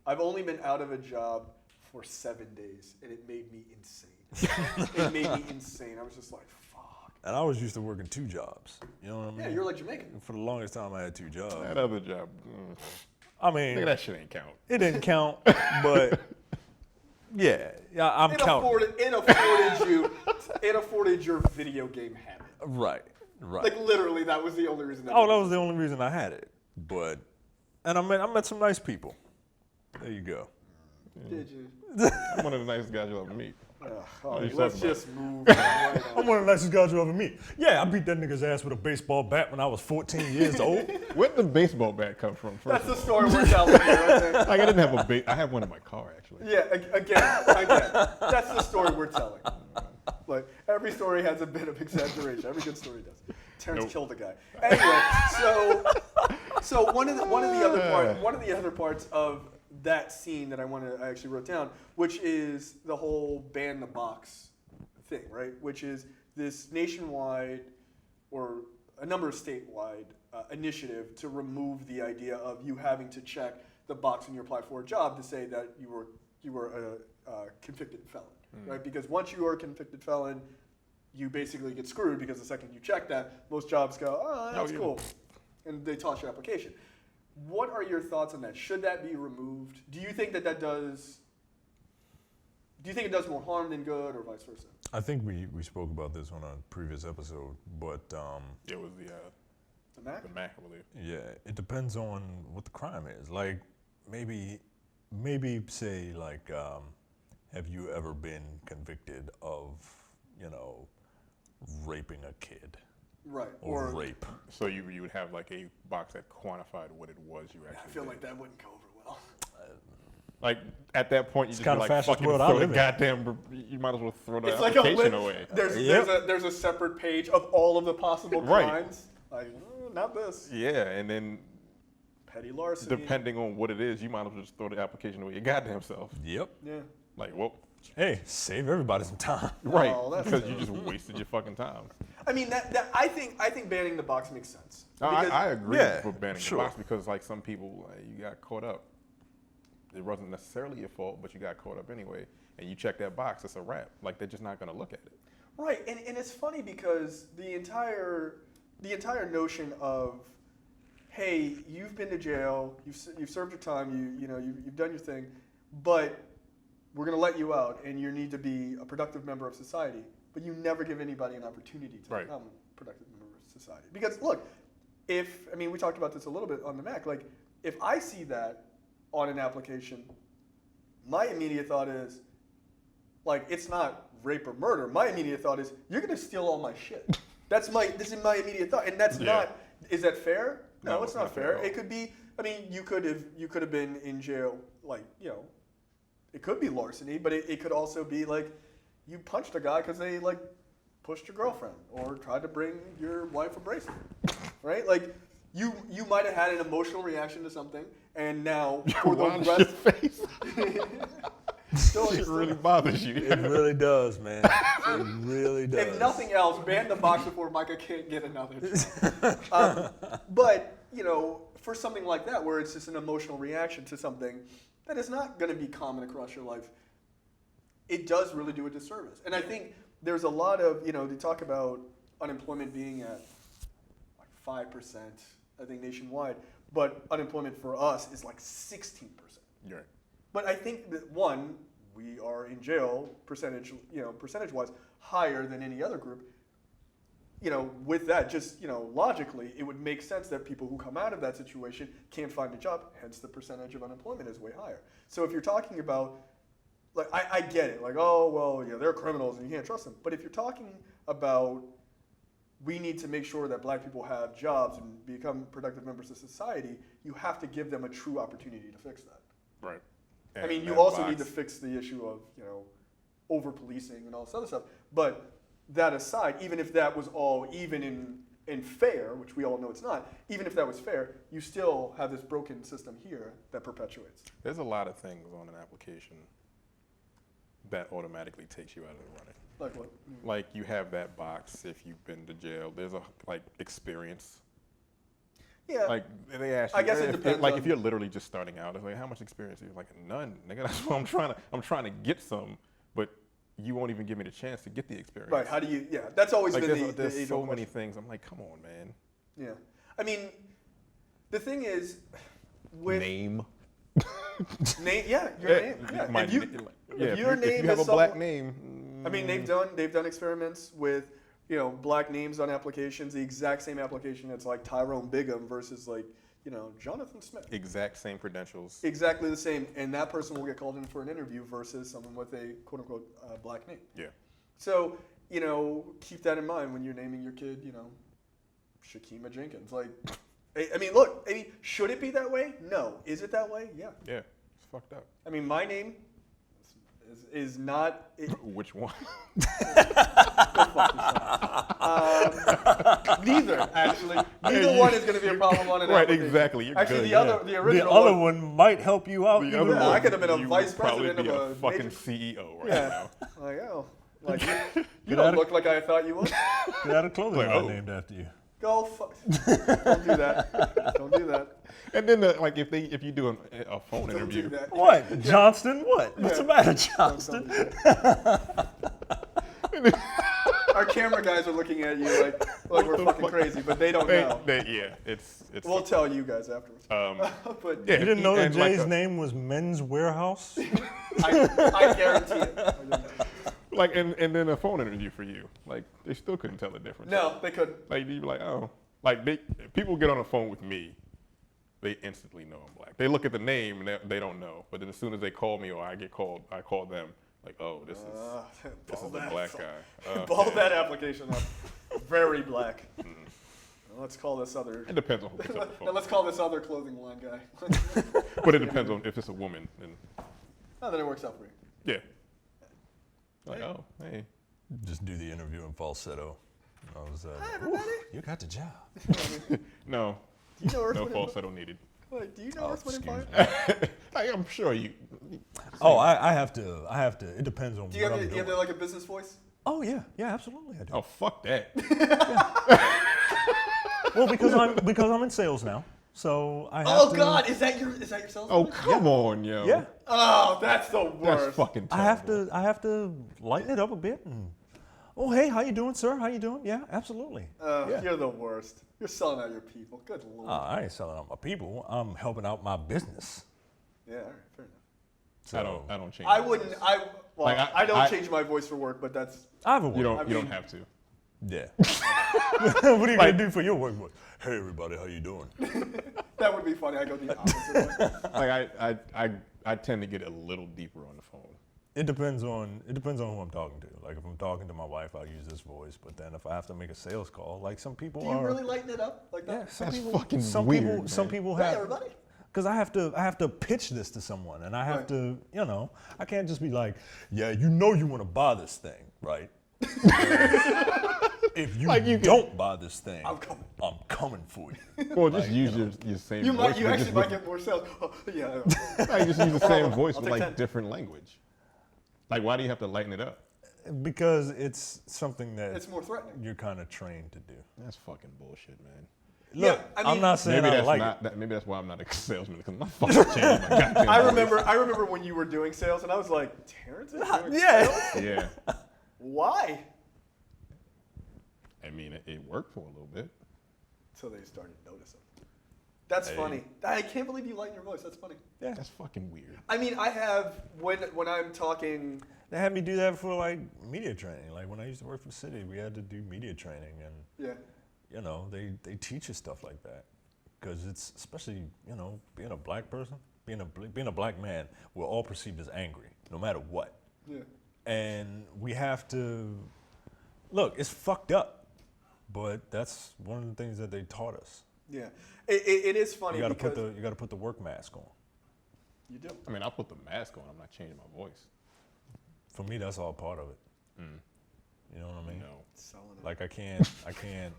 I've only been out of a job for 7 days, and it made me insane. It made me insane. I was just like, fuck. And I was used to working 2 jobs. You know what I mean? Yeah, you're like Jamaican. For the longest time, I had 2 jobs. That other job. I mean, Nigga, that shit ain't count. It didn't count, but yeah, I'm counting. It afforded your video game habit. Right. Like literally, that was the only reason. That was the only reason I had it. But, and I met some nice people. There you go. Did you? I'm one of the nicest guys you'll ever meet. Let's just move right on. I'm one of the nicest guys you ever meet. Yeah, I beat that nigga's ass with a baseball bat when I was 14 years old. Where'd the baseball bat come from? That's the story we're telling here, right there. Like I didn't have I have one in my car actually. Yeah, again, that's the story we're telling. Like every story has a bit of exaggeration. Every good story does. Terrence killed a guy. Anyway, so one of the other parts of that scene that I actually wrote down, which is the whole ban the box thing, right? Which is this nationwide or a number of statewide initiative to remove the idea of you having to check the box when you apply for a job to say that you were a convicted felon, right? Because once you are a convicted felon, you basically get screwed because the second you check that, most jobs go, oh, that's cool, and they toss your application. What are your thoughts on that? Should that be removed? Do you think that does? Do you think it does more harm than good, or vice versa? I think we spoke about this on a previous episode, but it was the Mac? The Mac, I believe. Yeah, it depends on what the crime is. Like maybe say like, have you ever been convicted of, raping a kid? Right. Or rape. So you would have like a box that quantified what it was you actually I feel did. like that wouldn't go over well. Like at that point, you just kind be of like, fascist fucking world I throw the live in. goddamn. You might as well throw the It's like application away. There's a separate page of all of the possible crimes. Like, not this. Yeah, and then Petty larceny. depending on what it is, you might as well just throw the application away your goddamn self. Yep. Yeah. Like, well, hey, save everybody some time. right? Oh, that's Because you just wasted your fucking time. I mean, I think banning the box makes sense. I agree Yeah, with banning sure. the box because like some people, you got caught up. It wasn't necessarily your fault, but you got caught up anyway. And you check that box, it's a wrap. Like they're just not gonna look at it. Right, and it's funny because the entire notion of, hey, you've been to jail, you've served your time, you've done your thing, but we're gonna let you out, and you need to be a productive member of society. But you never give anybody an opportunity to become a productive member of society. Because look, we talked about this a little bit on the Mac. Like, if I see that on an application, my immediate thought is, like, it's not rape or murder. My immediate thought is, you're gonna steal all my shit. This is my immediate thought, and that's not. Is that fair? No, it's not fair. It could be. I mean, you could have been in jail, like, you know, it could be larceny, but it could also be like you punched a guy because they like pushed your girlfriend or tried to bring your wife a bracelet, right? Like you might have had an emotional reaction to something, and now for the rest. Your face. It really bothers you. It really does, man. It really does. If nothing else, ban the box before Micah can't get another. But, you know, for something like that, where it's just an emotional reaction to something that is not going to be common across your life, it does really do a disservice. And I think there's a lot of, you know, they talk about unemployment being at like 5%, I think, nationwide, but unemployment for us is like 16%. Right. But I think that, one, we are in jail percentage-wise higher than any other group. You know, with that, just, you know, logically, it would make sense that people who come out of that situation can't find a job, hence the percentage of unemployment is way higher. So if you're talking about, like, I get it, like, oh, well, yeah, they're criminals and you can't trust them. But if you're talking about we need to make sure that black people have jobs and become productive members of society, you have to give them a true opportunity to fix that. Right. I mean, you also need to fix the issue of, you know, over-policing and all this other stuff. But that aside, even if that was all even in fair, which we all know it's not, even if that was fair, you still have this broken system here that perpetuates. There's a lot of things on an application that automatically takes you out of the running. Like what? Like you have that box if you've been to jail. There's a experience. Yeah. Like they ask you, I guess it depends. Like if you're literally just starting out, it's like how much experience? You're like none, nigga. That's what I'm trying to get some, but you won't even give me the chance to get the experience. Right. How do you? Yeah. That's always like been there's so many things. I'm like, come on, man. Yeah. I mean, the thing is, with name. Yeah, your name. Yeah. If your name if you have is a black name. I mean, they've done experiments with, you know, black names on applications, the exact same application that's like Tyrone Bigham versus like, you know, Jonathan Smith. Exact same credentials. Exactly the same, and that person will get called in for an interview versus someone with a quote unquote black name. Yeah. So, you know, keep that in mind when you're naming your kid, you know, Shakima Jenkins. Like, I mean, look, I mean, should it be that way? No. Is it that way? Yeah. Yeah. It's fucked up. I mean, my name is not. Which one? Neither, actually. Neither one is going to be a problem on an right, application. Exactly. You're actually, good, the original the other one might help you out. The other one, I could have been a vice probably president be of a a fucking major CEO right yeah. now. Like, oh, like you don't look like I thought you would. Get out of clothing line named after you. Go fuck. Don't do that. Don't do that. And then, like, if you do a phone Don't interview, do that. What, Johnston? What? What's the matter, Johnston? Our camera guys are looking at you like we're fucking crazy, but they don't know. It's. We'll tell you guys afterwards. But Yeah, You didn't know that like Jay's name was Men's Warehouse? I guarantee it. Like, and then a phone interview for you. Like, they still couldn't tell the difference. No, they couldn't. Like, you'd be like, oh. Like, people get on the phone with me, they instantly know I'm black. They look at the name and they don't know. But then as soon as they call me or I get called, I call them. Like, oh, this is a black guy. Ball that application up. Very black. Let's call this other. It depends on who picks up the phone. Now let's call this other clothing line guy. But it depends on if it's a woman. Then then it works out for you. yeah. Like, oh, hey. Just do the interview in falsetto. I was, Hi, everybody. you got the job. No. Do you know Earth, No Wind & falsetto needed. Wait, do you know Earth, Wind & Fire? I'm sure you. Oh, I have to. It depends on Do you what have I'm the, doing. like a business voice? Oh yeah, absolutely I do. Oh, fuck that. Well, because I'm in sales now, so I have Oh to. God, is that your sales? Oh, voice? come on, yo. Yeah, Oh, that's the worst. That's fucking terrible. I have to lighten it up a bit. And, oh hey, how you doing, sir? How you doing? Yeah, absolutely. Yeah. You're the worst. You're selling out your people. Good Lord. I ain't selling out my people. I'm helping out my business. Yeah, all right, fair enough. So I don't change. I my wouldn't. voice. I Like, don't change my voice for work, but that's. I have a way. You I don't mean- have to. Yeah. What are you gonna do for your work? Hey everybody, how you doing? That would be funny. I go the opposite way. Like I tend to get a little deeper on the phone. It depends on who I'm talking to. Like if I'm talking to my wife, I'll use this voice. But then if I have to make a sales call, like some people Do you really lighten it up like that? Yeah, some That's people, fucking some weird, people, man. some people Hey, have. everybody. Because I have to pitch this to someone, and I have Right. to, I can't just be like, yeah, you want to buy this thing, right? If you don't buy this thing, I'm coming for you. Well, just use your same voice. You but actually just might with- get more sales. Oh, yeah. No, you just use the same voice I'll with take like 10. different language. Like, why do you have to lighten it up? Because it's something that It's more threatening. you're kind of trained to do. That's fucking bullshit, man. Look, Yeah, I mean, I'm not saying Maybe I that's like not. it. That, maybe that's why I'm not a salesman because my fucking changed my goddamn I voice. remember when you were doing sales, and I was like, Terrence is doing Yeah. sales? Yeah. Why? I mean, it worked for a little bit. So they started noticing. That's funny. I can't believe you lighten your voice. That's funny. Yeah. That's fucking weird. I mean, I have when I'm talking. They had me do that for like media training. Like when I used to work for the city, we had to do media training, and Yeah. they teach you stuff like that because it's especially being a black person, being a black man, we're all perceived as angry no matter what, Yeah. and we have to look. It's fucked up, but that's one of the things that they taught us. Yeah. It is funny You got to because put the work mask on. you do. I mean, I'll put the mask on. I'm not changing my voice. For me, that's all part of it. You know what I mean? No. Selling it. Like I can't, I can't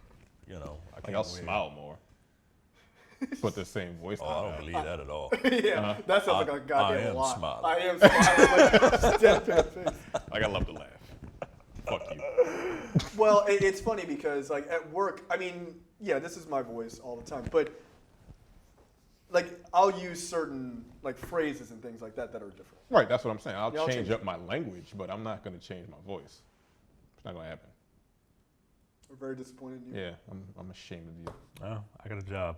Like, I'll smile more. Put the same voice. Oh, I don't believe that at all. Yeah, that sounds like a goddamn I am lie. smiling. I am smiling. Like, deadpan face. Like, I love to laugh. Fuck you. Well, it's funny because like at work, I mean, yeah, this is my voice all the time, but like I'll use certain like phrases and things like that that are different. Right, that's what I'm saying. I'll Yeah, I'll change change up my language, but I'm not going to change my voice. It's not going to happen. We're very disappointed in you. Yeah, I'm ashamed of you. Oh, I got a job.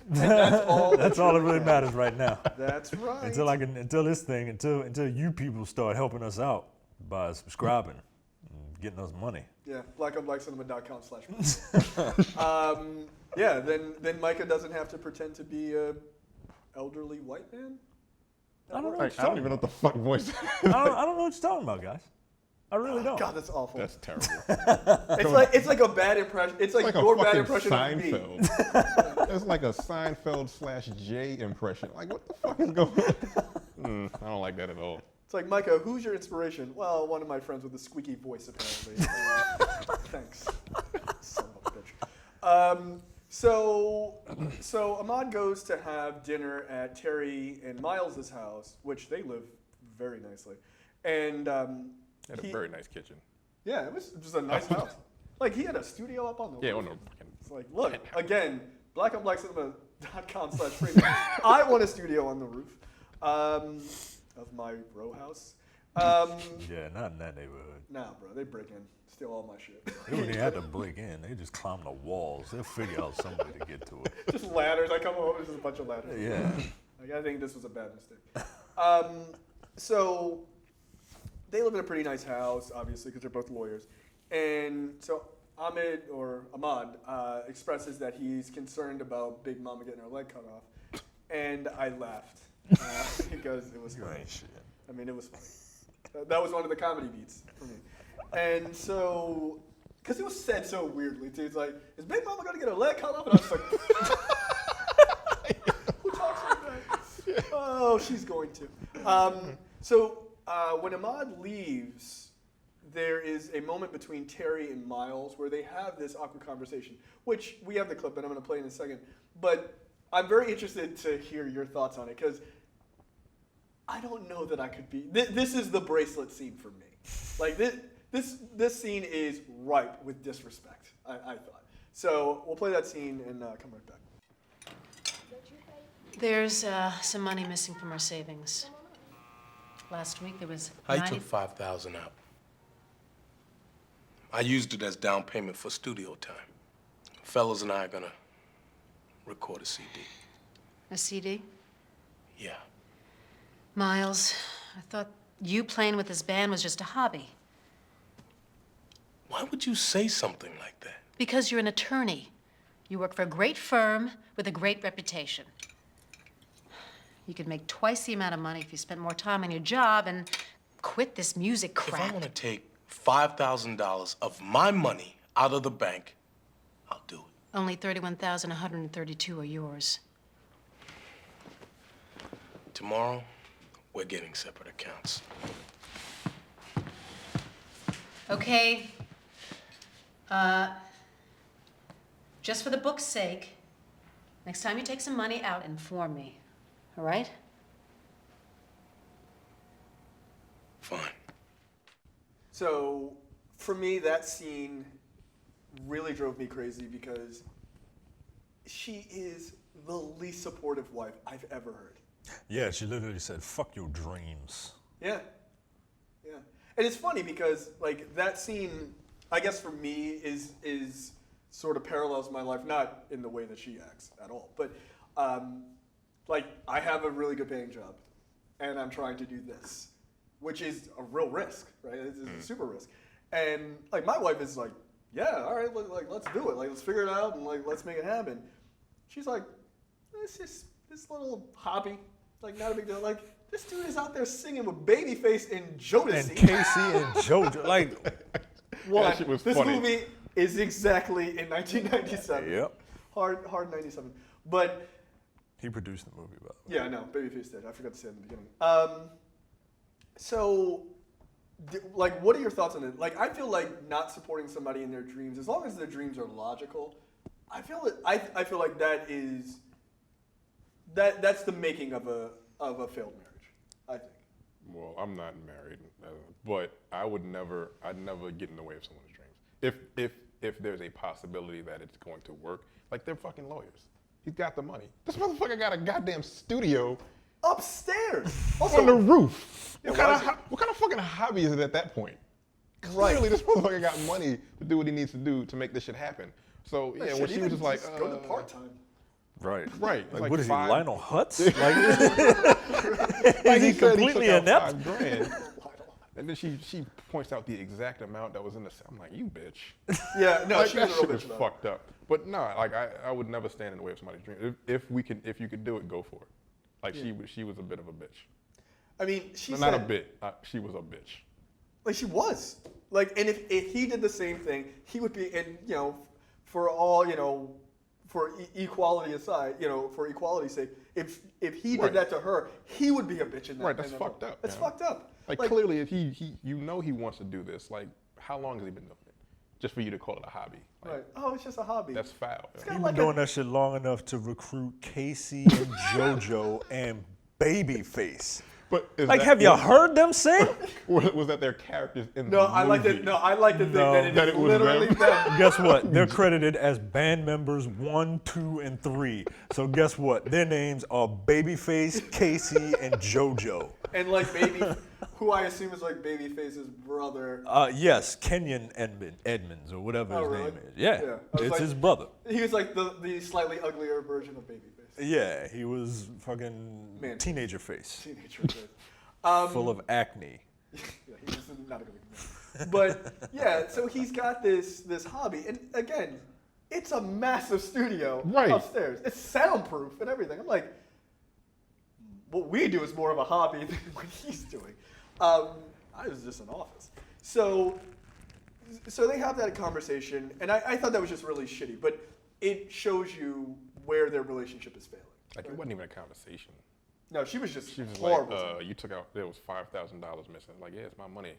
That's all. That's all that really matters right now. That's right. Until you people start helping us out by subscribing and getting us money. Yeah, blackandblackcinema.com/. Yeah, then Micah doesn't have to pretend to be a elderly white man. I don't know. Like, I don't even know what the fuck voice. I don't know what you're talking about, guys. I really don't. God, that's awful. That's terrible. It's like a bad impression. It's like a your bad fucking impression of me. Seinfeld. It's like a Seinfeld/Jay impression. Like, what the fuck is going on? I don't like that at all. It's like, Micah, who's your inspiration? Well, one of my friends with a squeaky voice, apparently. Thanks. Son of a bitch. So Ahmad goes to have dinner at Teri and Miles' house, which they live very nicely. And Had a very nice kitchen. yeah, it was just a nice house. Like, he had a studio up on the Yeah, roof. on the fucking. It's like, look, again, blackandblackcinema.com/premium. I want a studio on the roof of my row house. Yeah, not in that neighborhood. Nah, bro, they break in, steal all my shit. They wouldn't even have to break in. They just climb the walls. They'll figure out some way to get to it. Just ladders. I come home, there's just a bunch of ladders. Yeah. Like, I think this was a bad mistake. So they live in a pretty nice house, obviously, because they're both lawyers. And so Ahmad expresses that he's concerned about Big Mama getting her leg cut off. And I laughed because it was funny. Ain't shit. I mean, it was funny. That was one of the comedy beats for me. And so, because it was said so weirdly, too. It's like, is Big Mama going to get her leg cut off? And I was like, who talks like that? Oh, she's going to. So when Ahmad leaves, there is a moment between Teri and Miles where they have this awkward conversation, which we have the clip and I'm going to play in a second. But I'm very interested to hear your thoughts on it because I don't know that I could be. This is the bracelet scene for me. Like this scene is ripe with disrespect. I thought. So we'll play that scene and come right back. There's some money missing from our savings. Last week there was I took $5,000 out. I used it as down payment for studio time. Fellas and I are gonna record a CD. A CD? Yeah. Miles, I thought you playing with this band was just a hobby. What? Why would you say something like that? Because you're an attorney. You work for a great firm with a great reputation. You could make twice the amount of money if you spent more time on your job and quit this music crap. If I want to take $5,000 of my money out of the bank, I'll do it. Only $31,132 are yours. Tomorrow, we're getting separate accounts. Okay. Just for the book's sake, next time you take some money out, inform me. All right? Fine. So, for me, that scene really drove me crazy because she is the least supportive wife I've ever heard. Yeah, she literally said, "Fuck your dreams." Yeah. Yeah. And it's funny because, like, that scene, I guess for me, is sort of parallels my life, not in the way that she acts at all, but, like, I have a really good paying job, and I'm trying to do this, which is a real risk, right? It's a super risk. And, like, my wife is like, yeah, all right, like, let's do it. Like, let's figure it out, and, like, let's make it happen. She's like, it's just this little hobby, like, not a big deal. Like, this dude is out there singing with Babyface and Jodeci. And Casey and JoJo, like, One, That shit was this funny. movie is exactly in 1997. Yep. Hard 97. But, He produced the movie, by the way. yeah, no, Babyface did. I forgot to say it in the beginning. So, like, what are your thoughts on it? Like, I feel like not supporting somebody in their dreams, as long as their dreams are logical, I feel like that is that's the making of a failed marriage, I think. Well, I'm not married, but I'd never get in the way of someone's dreams. If there's a possibility that it's going to work, like they're fucking lawyers. He's got the money. This motherfucker got a goddamn studio Upstairs. on the roof. Yeah, What kind of fucking hobby is it at that point? Right. Clearly, this motherfucker got money to do what he needs to do to make this shit happen. So yeah, when she was just like, go to part-time. Right. Right. It's Like, what is he, five- Lionel Hutz? Like, is he said completely took out inept? $5,000. And then she points out the exact amount that was in the. I'm like, you bitch. Yeah, no, Like, she was that a shit real was bitch about it. fucked up. But no, like I would never stand in the way of somebody's dream. If you could do it, go for it. Like she was a bit of a bitch. I mean, she Not said, a bit. She was a bitch. like, she was. Like, and if he did the same thing, he would be, and, you know, for all, you know, for equality aside, you know, for equality's sake, if he did Right. that to her, he would be a bitch in that. Right, that's in that fucked role. up, That's you know? fucked up. Like clearly, if he you know he wants to do this. Like, how long has he been doing it? Just for you to call it a hobby. Like, Right. Oh, it's just a hobby. That's foul. It's yo. kinda He like been doing that shit long enough to recruit Casey and JoJo and Babyface. But is Like, that- have y'all heard them sing? Was that their characters in No, the I like to. movie? No, I like to think No. that That it it is was literally them? them. Guess what? They're credited as band members 1, 2, and 3. So guess what? Their names are Babyface, Casey, and JoJo. And like Baby, who I assume is like Babyface's brother. Yes, Kenyon Edmonds or whatever Oh, his really? name is. Yeah, Yeah. I was it's like- his brother. He was like the slightly uglier version of Babyface. Yeah, he was fucking Man. teenager face, Teenager face. full of acne. Yeah, he was not a good man. But yeah, so he's got this hobby, and again, it's a massive studio Right. upstairs. It's soundproof and everything. I'm like, what we do is more of a hobby than what he's doing. I was just an office. So they have that conversation, and I thought that was just really shitty. But it shows you where their relationship is failing. Like, it wasn't even a conversation. No, she was just She was horrible. like, you took out, there was $5,000 missing. Like, yeah, it's my money.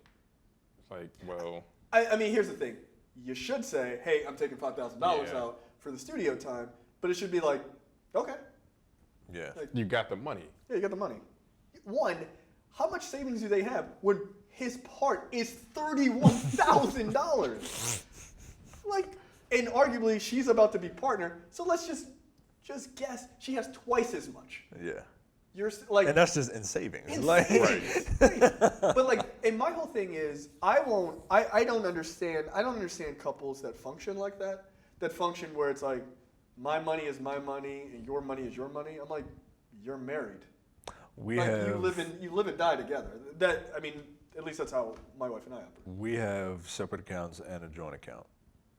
It's like, well, I mean, here's the thing. You should say, hey, I'm taking $5,000 Yeah. out for the studio time, but it should be like, okay, Yeah. you got the money. yeah, you got the money. One, how much savings do they have when his part is $31,000? Like, and arguably she's about to be partner, so let's just guess she has twice as much. Yeah. You're like, And that's just in savings. in Like, savings. Right. But like, and my whole thing is, I don't understand couples that function like that, that function where it's like, my money is my money and your money is your money. I'm like, you're married. we Like, have. you live and die together. That, I mean, At least that's how my wife and I operate. We have separate accounts and a joint account.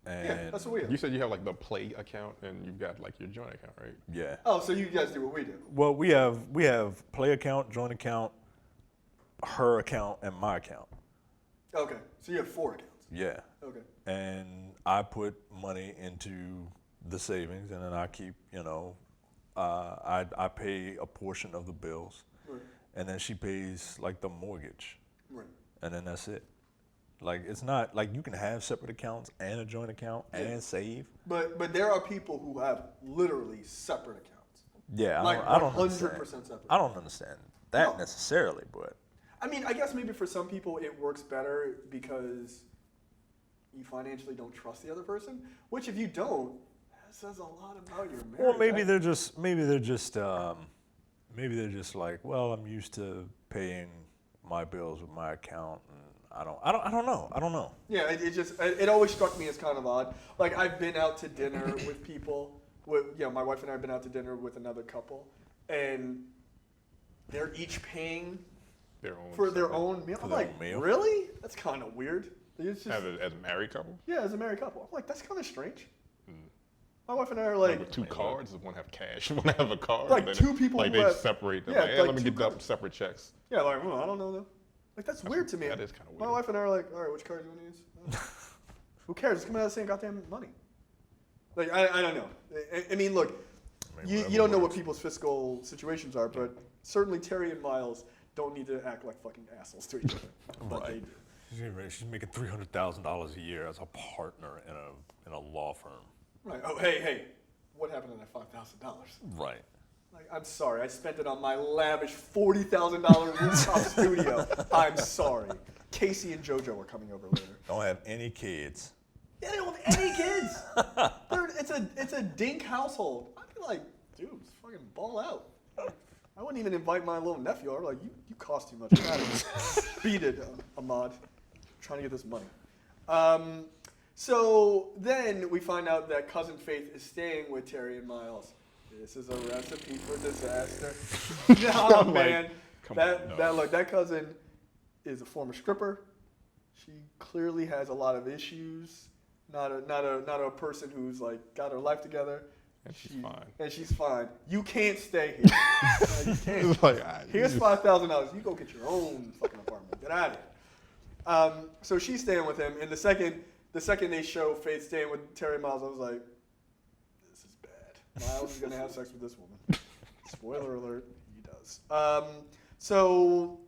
And Yeah, that's what we have. You said you have like the play account and you've got like your joint account, right? yeah. Oh, so you guys do what we do. Well, we have play account, joint account, her account, and my account. Okay, so you have 4 accounts. Yeah. Okay. And I put money into the savings, and then I keep, I pay a portion of the bills, Right. and then she pays like the mortgage, Right. and then that's it. Like, it's not like you can have separate accounts and a joint account and save. But there are people who have literally separate accounts. Yeah, Like I don't 100% understand. separate. I don't understand that No. necessarily, but I mean, I guess maybe for some people it works better because you financially don't trust the other person. Which, if you don't, that says a lot about your marriage. or maybe they're just like, well, I'm used to paying my bills with my account, and I don't know. Yeah, it always struck me as kind of odd. Like, I've been out to dinner with people. My wife and I have been out to dinner with another couple, and they're each paying for their own meal. I'm their like, own meal? really? That's kind of weird. It's just, As a married couple? yeah, as a married couple. I'm like, that's kind of strange. My wife and I are like, With 2 cards, one have cash, one have a card. Like then 2 people Like who they have- separate them. yeah, like, hey, like let me 2 get them cards. separate checks. yeah, like, I don't know though. Like, that's weird to me. That is kinda My weird. wife and I are like, all right, which card do you want to use? Who cares? It's coming out of the same goddamn money. Like, I don't know. I mean, look, you whatever don't know what works. people's fiscal situations are, but certainly Teri and Miles don't need to act like fucking assholes to each other. But they Right. do. She's making $300,000 a year as a partner in a law firm. Right. Oh, hey, what happened to that $5,000? Right. Like, I'm sorry, I spent it on my lavish $40,000 rooftop studio. I'm sorry. Casey and JoJo are coming over later. Don't have any kids. Yeah, they don't have any kids. It's a dink household. I'd be like, dude, fucking ball out. I wouldn't even invite my little nephew. I'd be like, you cost too much. Get out of here. Beat it, Ahmad. Trying to get this money. So then we find out that Cousin Faith is staying with Teri and Miles. This is a recipe for disaster. No, man. That cousin is a former stripper. She clearly has a lot of issues. Not a person who's like got her life together. And she's fine. And she's fine. You can't stay here. You can't. It's like, Here's $5,000. You go get your own fucking apartment. Get out of here. So she's staying with him. And the second they show Faith staying with Teri and Miles, I was like, this is bad. Miles is gonna have sex with this woman. Spoiler alert, he does. So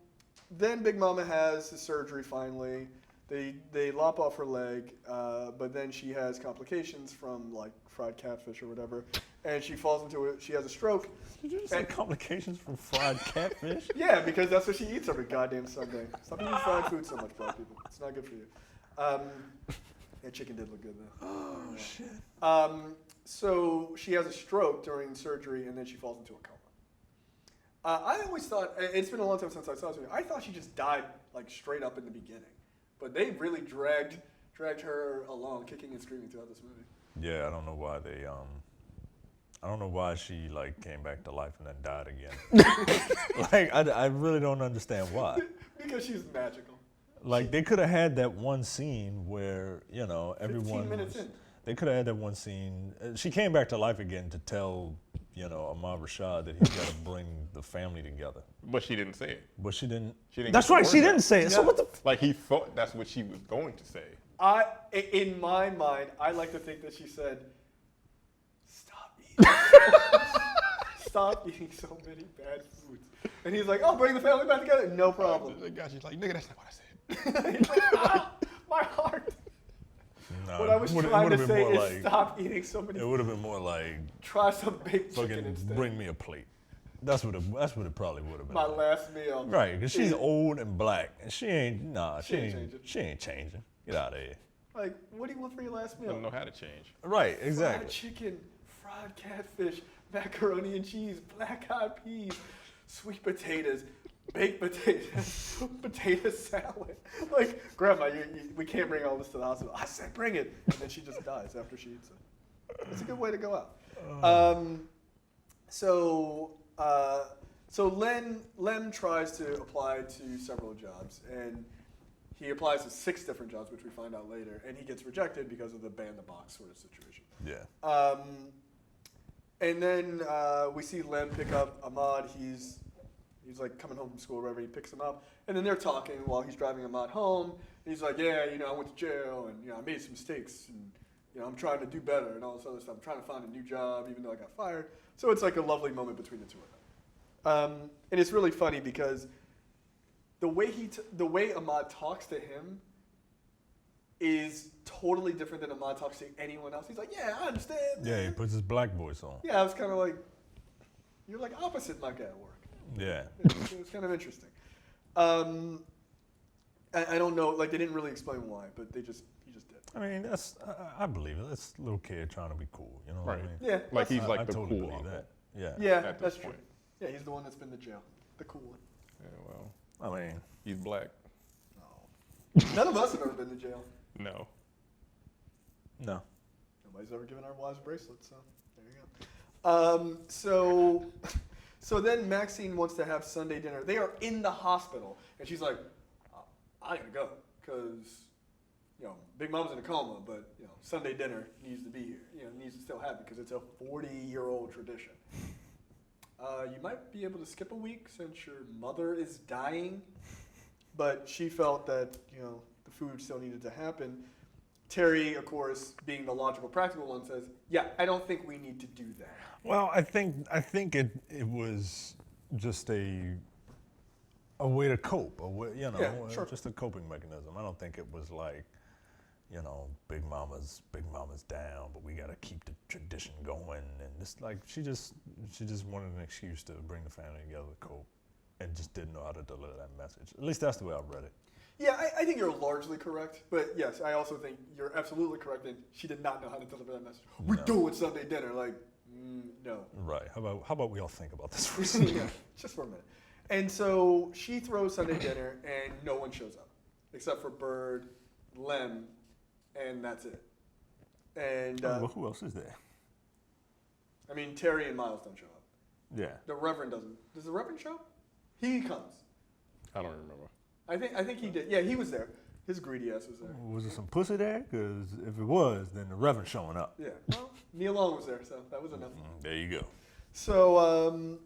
then Big Mama has his surgery finally. They lop off her leg, but then she has complications from like fried catfish or whatever, and she falls into it. She has a stroke. Did you just say complications from fried catfish? Yeah, because that's what she eats every goddamn Sunday. Stop eating fried food so much, black people. It's not good for you. That chicken did look good though. Oh shit. So she has a stroke during surgery, and then she falls into a coma. I always thought, it's been a long time since I saw this movie, I thought she just died like straight up in the beginning. But they really dragged her along, kicking and screaming throughout this movie. Yeah, I don't know why they I don't know why she like came back to life and then died again. Like I really don't understand why. Because she's magical. Like they could have had that one scene where, everyone 15 minutes in. They could have had that one scene. She came back to life again to tell, Ahmad Rashad that he's got to bring the family together. But she didn't say it. But she didn't. That's right. She didn't say it. So what the? Like he thought that's what she was going to say. In my mind, I like to think that she said, "Stop eating so many bad foods." And he's like, "Oh, bring the family back together, no problem." The guy, she's like, "Nigga, that's not what I said." My heart. No, What I was trying to say is like, stop eating so many. It would have been more like, Try some baked chicken fucking instead. bring me a plate. That's what it probably would have been. My like. last meal. Right, because she's is- old and black, and she ain't changing. She ain't changing. Get out of here. Like, what do you want for your last I meal? don't know how to change. Right, Fried exactly. chicken, fried catfish, macaroni and cheese, black eyed peas, sweet potatoes, baked potatoes, potato salad. Like, Grandma, we can't bring all this to the hospital. I said bring it. And then she just dies after she eats it. It's a good way to go out. So Lem tries to apply to several jobs, and He applies to 6 different jobs, which we find out later, and he gets rejected because of the ban the box sort of situation. Yeah. And then we see Lem pick up Ahmad. He's like coming home from school or whatever. He picks him up, and then they're talking while he's driving Ahmad home. And he's like, yeah, I went to jail, and I made some mistakes, and I'm trying to do better and all this other stuff. I'm trying to find a new job, even though I got fired. So it's like a lovely moment between the two of them. And it's really funny because the way Ahmad talks to him is totally different than Ahmad talks to anyone else. He's like, yeah, I understand. Yeah, he puts his black voice on. Yeah, I was kind of like, you're like opposite my guy at work. Yeah. It was kind of interesting. I don't know, like they didn't really explain why, but he just did. I mean, I believe it. That's a little kid trying to be cool, you know what I mean? Yeah. Like he's like I the totally cool believe uncle. that. Yeah. Yeah, At that's this true. point. Yeah, he's the one that's been to jail. The cool one. Yeah, well, I mean, he's black. None of us have ever been to jail. No. no. Nobody's ever given our wives bracelets, so there you go. So then Maxine wants to have Sunday dinner. They are in the hospital, and she's like, I gotta go, because, Big Mom's in a coma, but, Sunday dinner needs to be here. Needs to still happen, because it's a 40-year-old tradition. You might be able to skip a week since your mother is dying, but she felt that, the food still needed to happen. Teri, of course, being the logical, practical one, says, yeah, I don't think we need to do that. Well, I think it was just a way to cope, Sure. just a coping mechanism. I don't think it was like, Big Mama's down, but we gotta keep the tradition going. And it's like she just wanted an excuse to bring the family together to cope, and just didn't know how to deliver that message. At least that's the way I read it. Yeah, I think you're largely correct, but yes, I also think you're absolutely correct that she did not know how to deliver that message. We're doing Sunday dinner, like, no. Right. How about we all think about this for a second? Yeah, just for a minute. And so she throws Sunday dinner, and no one shows up, except for Bird, Lem, and that's it. And Well, who else is there? I mean, Teri and Miles don't show up. Yeah. The Reverend doesn't. Does the Reverend show up? He comes. I don't remember. I think he did. Yeah, he was there. His greedy ass was there. Was there some pussy there? Because if it was, then the Reverend showing up. Yeah. Well, Nia Long was there, so that was enough. There you go. So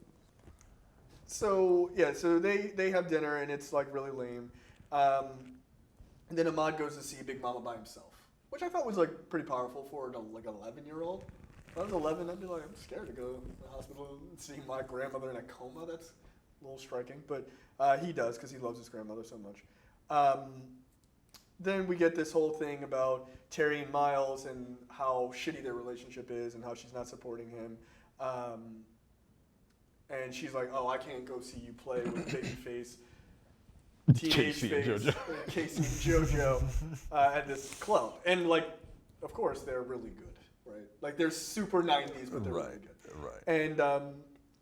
they have dinner, and it's like really lame. And then Ahmad goes to see Big Mama by himself, which I thought was like pretty powerful for an 11-year-old. If I was 11, I'd be like, I'm scared to go to the hospital and see my grandmother in a coma. That's a little striking, but he does because he loves his grandmother so much. Then we get this whole thing about Teri and Miles and how shitty their relationship is and how she's not supporting him. And she's like, oh, I can't go see you play with babyface, teenage Casey and face, JoJo. Casey and JoJo at this club. And like, of course, they're really good, right? Like they're super 90s, but they're really good. Right. And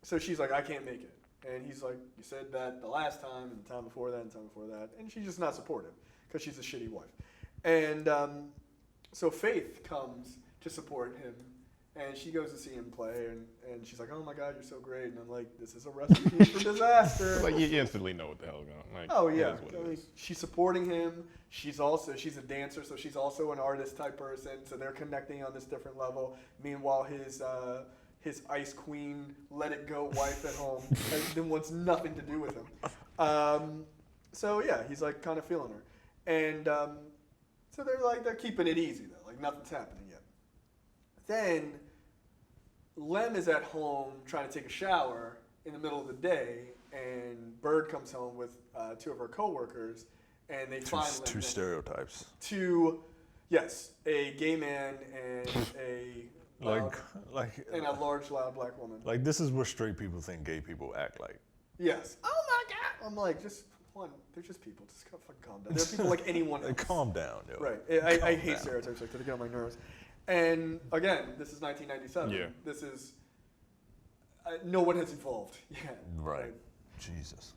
so she's like, I can't make it. And he's like, you said that the last time, and the time before that, and the time before that. And she's just not supportive because she's a shitty wife. And so Faith comes to support him, and she goes to see him play, and she's like, oh my God, you're so great. And I'm like, this is a recipe for disaster. Like you instantly know what the hell's going on. Like, Oh it yeah, is what I it mean, is. she's supporting him. She's a dancer, so she's also an artist type person. So they're connecting on this different level. Meanwhile, his ice queen, let it go wife at home wants nothing to do with him. So yeah, he's like kind of feeling her, and so they're keeping it easy though, like nothing's happening yet. Then Lem is at home trying to take a shower in the middle of the day, and Bird comes home with 2 of her coworkers, and they find Lem Two dead. stereotypes. Yes, a gay man and a and a large, loud black woman. Like this is where straight people think gay people act like. Yes. Oh my God! I'm like, just one. They're just people. Just fucking calm down. They're people like anyone else. Calm down, yo. Right. I Calm hate down. stereotypes like that. They get on my nerves. And again, this is 1997. Yeah. This is no one has evolved yet. Right. Jesus.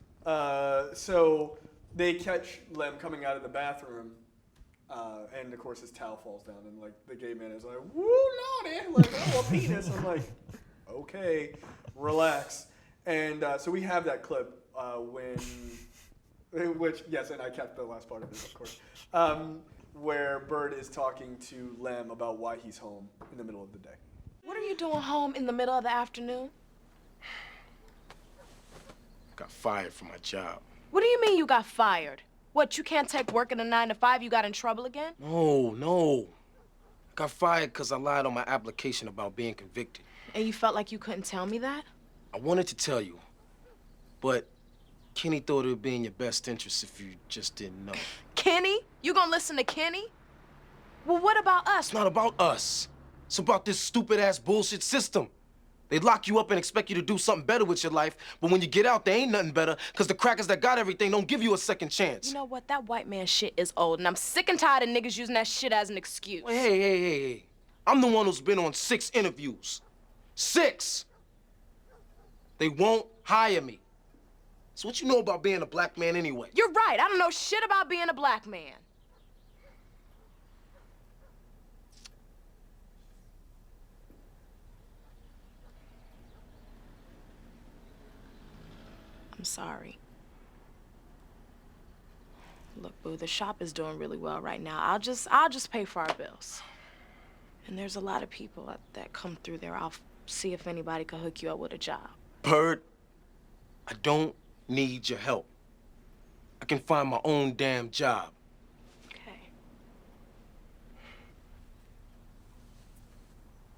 So they catch Lem coming out of the bathroom, and of course his towel falls down, and like the gay man is like, "Woo, naughty!" Like, oh, a penis. I'm like, okay, relax. And so we have that clip when which, yes, and I kept the last part of it, of course, where Bird is talking to Lem about why he's home in the middle of the day. What are you doing home in the middle of the afternoon? Got fired from my job. What do you mean you got fired? What, you can't take work in a 9 to 5? You got in trouble again? No. Got fired because I lied on my application about being convicted. And you felt like you couldn't tell me that? I wanted to tell you, but Kenny thought it would be in your best interest if you just didn't know. Kenny? You gonna listen to Kenny? Well, what about us? It's not about us. It's about this stupid-ass bullshit system. They lock you up and expect you to do something better with your life, but when you get out, there ain't nothing better, because the crackers that got everything don't give you a second chance. You know what? That white man shit is old, and I'm sick and tired of niggas using that shit as an excuse. Hey. I'm the one who's been on 6 interviews. 6! They won't hire me. So what you know about being a black man anyway? You're right. I don't know shit about being a black man. I'm sorry. Look, boo, the shop is doing really well right now. I'll just pay for our bills. And there's a lot of people that come through there. I'll see if anybody can hook you up with a job. Bird, I don't need your help. I can find my own damn job. Okay.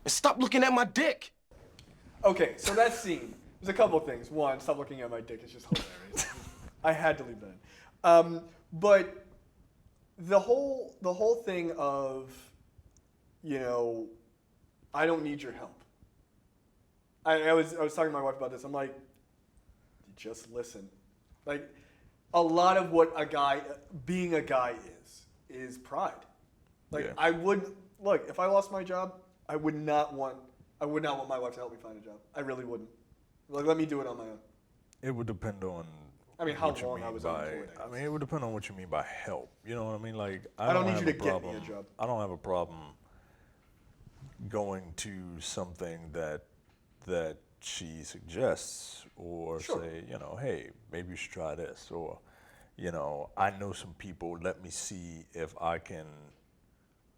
And stop looking at my dick. Okay, so that scene, there's a couple of things. One, stop looking at my dick, it's just hilarious. I had to leave that in. But the whole thing of, you know, I don't need your help. I was talking to my wife about this. I'm like, just listen. Like, a lot of what being a guy is pride. Like, Yeah. I would, look, if I lost my job, I would not want my wife to help me find a job. I really wouldn't. Like, let me do it on my own. It would depend on. I mean, how what you long mean I was by, unemployed. I mean, it would depend on what you mean by help. You know what I mean? Like, I don't need have you to a get me a problem- job. I don't have a problem going to something that she suggests, or Sure. say, you know, hey, maybe you should try this, or, you know, I know some people. Let me see if I can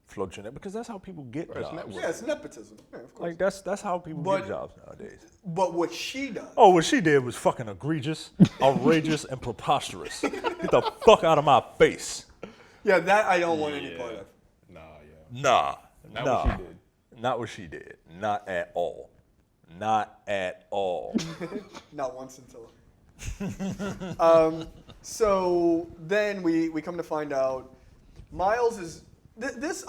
float you in it, because that's how people get Right, it's jobs. network. Yeah, it's nepism. Yeah, of course. Like that's how people But- get jobs nowadays. But what she does. Oh, what she did was fucking egregious, outrageous, and preposterous. Get the fuck out of my face. Yeah, that I don't want any part of. Nah. Not what she did. Not what she did. Not at all. Not at all. Not once until. So then we come to find out Miles is this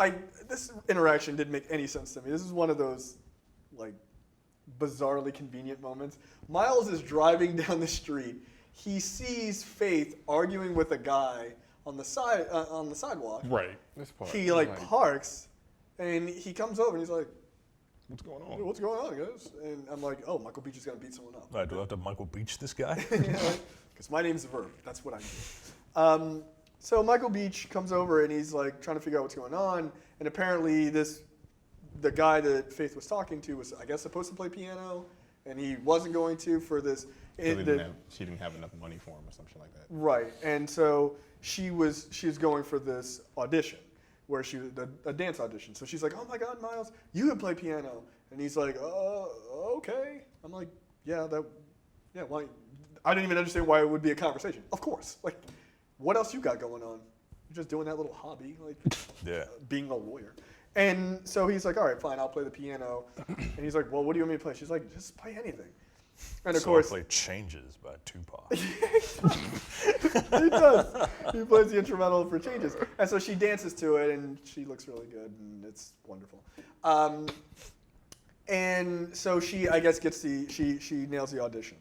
interaction didn't make any sense to me. This is one of those like bizarrely convenient moments. Miles is driving down the street. He sees Faith arguing with a guy on the sidewalk. Right. This part. He parks, and he comes over and he's like, What's going on? "What's going on, guys?" And I'm like, "Oh, Michael Beach is gonna beat someone up." All right, do I have to Michael Beach this guy? Because my name's Verb. That's what I do. So Michael Beach comes over and he's like trying to figure out what's going on. And apparently the guy that Faith was talking to was, I guess, supposed to play piano, and he wasn't going to for this. She didn't have enough money for him or something like that. Right. And so she was going for this audition, where she was a dance audition. So she's like, "Oh my God, Miles, you can play piano." And he's like, "Okay." I'm like, "Yeah, why?" I didn't even understand why it would be a conversation. Of course. Like, what else you got going on? You're just doing that little hobby, like Yeah. being a lawyer. And so he's like, "All right, fine, I'll play the piano." And he's like, "Well, what do you want me to play?" She's like, "Just play anything." And of So course, I play Changes by Tupac. he does. He plays the instrumental for Changes. And so she dances to it, and she looks really good, and it's wonderful. And so she, I guess, she nails the audition.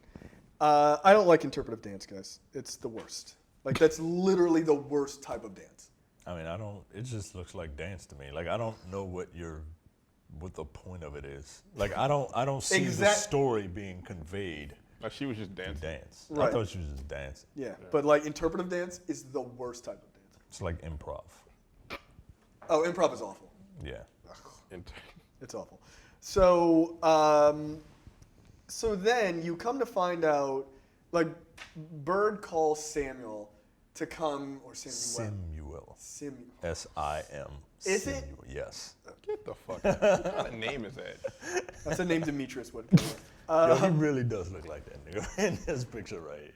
I don't like interpretive dance, guys. It's the worst. Like, that's literally the worst type of dance. I mean, it just looks like dance to me. Like, I don't know what the point of it is. Like, I don't see the story being conveyed. Like, she was just dancing. Dance. Right. I thought she was just dancing. Yeah, but like interpretive dance is the worst type of dance. It's like improv. Oh, improv is awful. Yeah. It's awful. So, so then you come to find out, like, Bird calls Samuel to come, or Samuel. Samuel. S-I-M. Is it? Samuel, yes. Get the fuck out. What kind of name is that? That's a name Demetrius would give. Yo, he really does look like that nigga in this picture right here.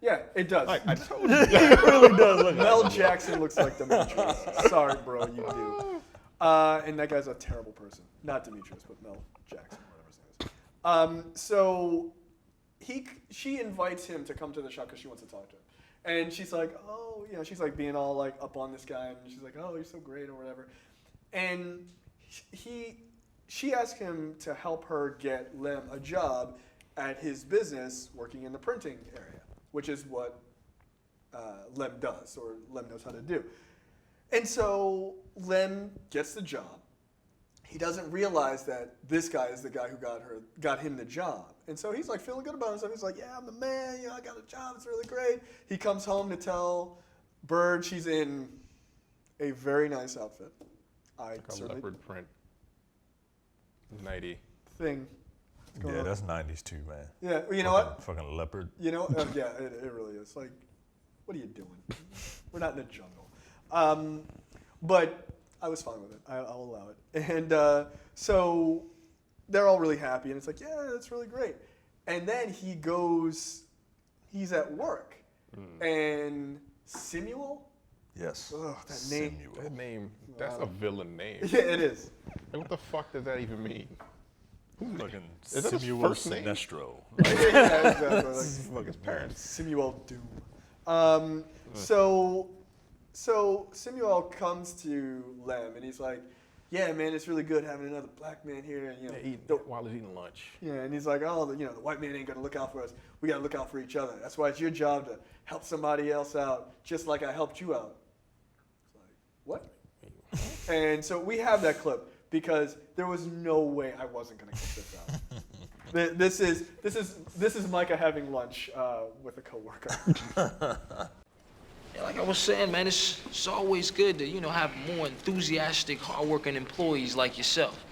Yeah, it does. I told you. He really does look like Mel Jackson looks like Demetrius. Sorry, bro, you do. And that guy's a terrible person. Not Demetrius, but Mel Jackson, whatever his name is. So she invites him to come to the shop because she wants to talk to him. And she's like, oh, you know, she's like being all like up on this guy, and she's like, oh, you're so great or whatever. And she asked him to help her get Lem a job at his business working in the printing area, which is what Lem does, or Lem knows how to do. And so Lem gets the job. He doesn't realize that this guy is the guy who got him the job. And so he's like feeling good about himself. He's like, yeah, I'm the man, you know, I got a job, it's really great. He comes home to tell Bird she's in a very nice outfit. Like a leopard print 90 thing. Yeah, that's 90s too, man. Yeah, well, you know what? Fucking leopard. You know, yeah, it really is. Like, what are you doing? We're not in the jungle. But I was fine with it. I'll allow it. And so they're all really happy, and it's like, yeah, that's really great. And then he's at work, and Samuel? Yes. Ugh, that name. Samuel. That name, that's a villain name. Yeah, it is. Like, what the fuck does that even mean? Fucking Is that his Samuel first name? Sinestro. Yeah, exactly. Like, Fuck his parents. Samuel Doom. So Samuel comes to Lem, and he's like, yeah, man, it's really good having another black man here. And, you know, While he's eating lunch. yeah, and he's like, oh, the white man ain't gonna look out for us. We gotta look out for each other. That's why it's your job to help somebody else out, just like I helped you out. It's like, what? And so we have that clip because there was no way I wasn't gonna clip this out. This is Micah having lunch with a coworker. Yeah, like I was saying, man, it's always good to, have more enthusiastic, hardworking employees like yourself.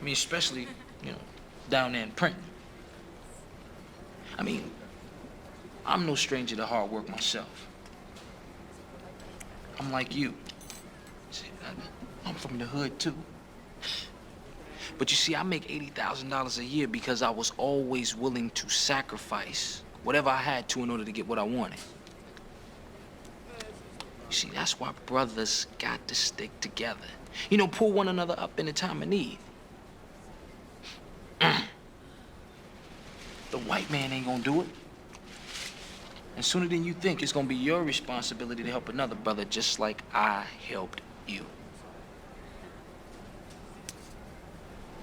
I mean, especially, down there in print. I mean, I'm no stranger to hard work myself. I'm like you. See, I'm from the hood, too. But you see, I make $80,000 a year because I was always willing to sacrifice whatever I had to in order to get what I wanted. You see, that's why brothers got to stick together. Pull one another up in a time of need. The white man ain't gonna do it. And sooner than you think, it's gonna be your responsibility to help another brother just like I helped you.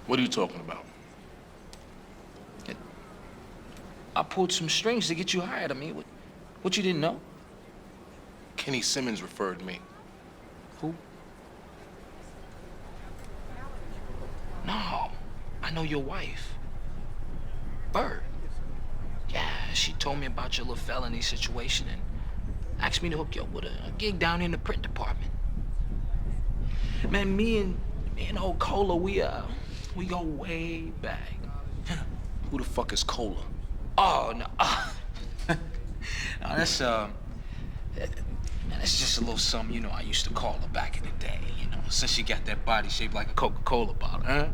What are you talking about? I pulled some strings to get you hired. I mean, what you didn't know? Kenny Simmons referred me. Who? No, I know your wife. Bird. Yeah, she told me about your little felony situation and asked me to hook you up with a gig down in the print department. Man, me and old Cola, we go way back. Who the fuck is Cola? Oh, no. No, that's just a little something, I used to call her back in the day, since she got that body shaped like a Coca-Cola bottle, huh?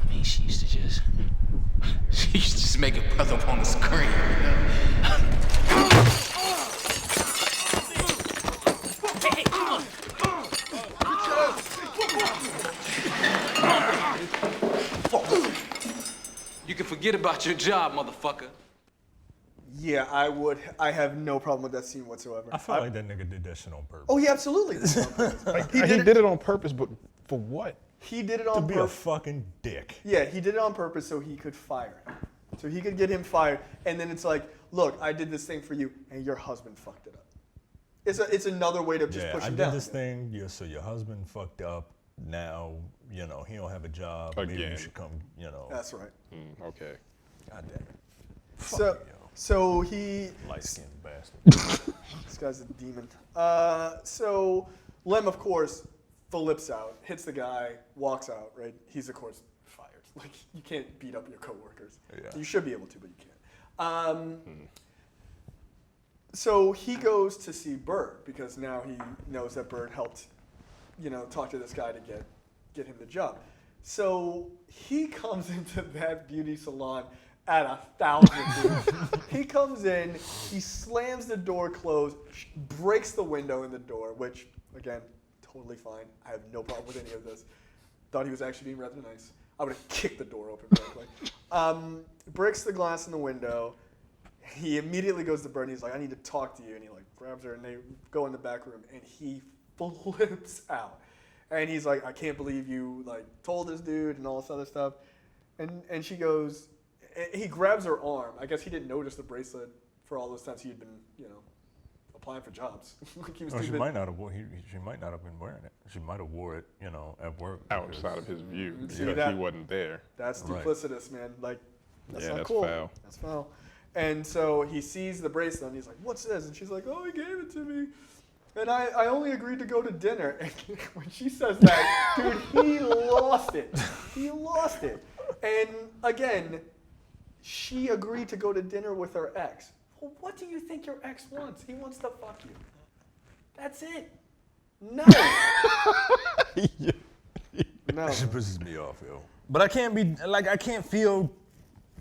I mean, she used to just make a brother up on the screen, Hey, come on. You can forget about your job, motherfucker. Yeah, I would. I have no problem with that scene whatsoever. I feel like that nigga did that shit on purpose. Oh, he absolutely did it on purpose. He did it on purpose, but for what? He did it on To purpose. be a fucking dick. Yeah, he did it on purpose so he could fire him. So he could get him fired. And then it's like, look, I did this thing for you, and your husband fucked it up. It's another way to just push him down. I did this thing, so your husband fucked up. Now, he don't have a job. Again. Maybe you should come, That's right. Okay. God damn it. Fuck So, you, yo. so he... Light-skinned bastard. This guy's a demon. So Lem, of course, flips out, hits the guy, walks out, right? He's, of course, fired. Like, you can't beat up your coworkers. Yeah. You should be able to, but you can't. So he goes to see Bird because now he knows that Bird helped, talk to this guy to get him the job. So he comes into that beauty salon at 1,000 He comes in, he slams the door closed, breaks the window in the door, which, again, totally fine. I have no problem with any of this. Thought he was actually being rather nice. I would have kicked the door open, frankly. Breaks the glass in the window. He immediately goes to Bird and he's like, I need to talk to you. And he grabs her and they go in the back room and he flips out. And he's like, I can't believe you told this dude and all this other stuff. And she goes, he grabs her arm. I guess he didn't notice the bracelet for all those times he had been, applying for jobs. He was she might not have been wearing it. She might have wore it, at work. Outside of his view. See, Because he wasn't there. That's duplicitous, man. That's not that's cool. foul. That's foul. And so he sees the bracelet and he's like, what's this? And she's like, oh, he gave it to me. And I only agreed to go to dinner. And when she says that, dude, he lost it. He lost it. And again, she agreed to go to dinner with her ex. Well, what do you think your ex wants? He wants to fuck you. That's it. No. No. She pisses me off, yo. But I can't feel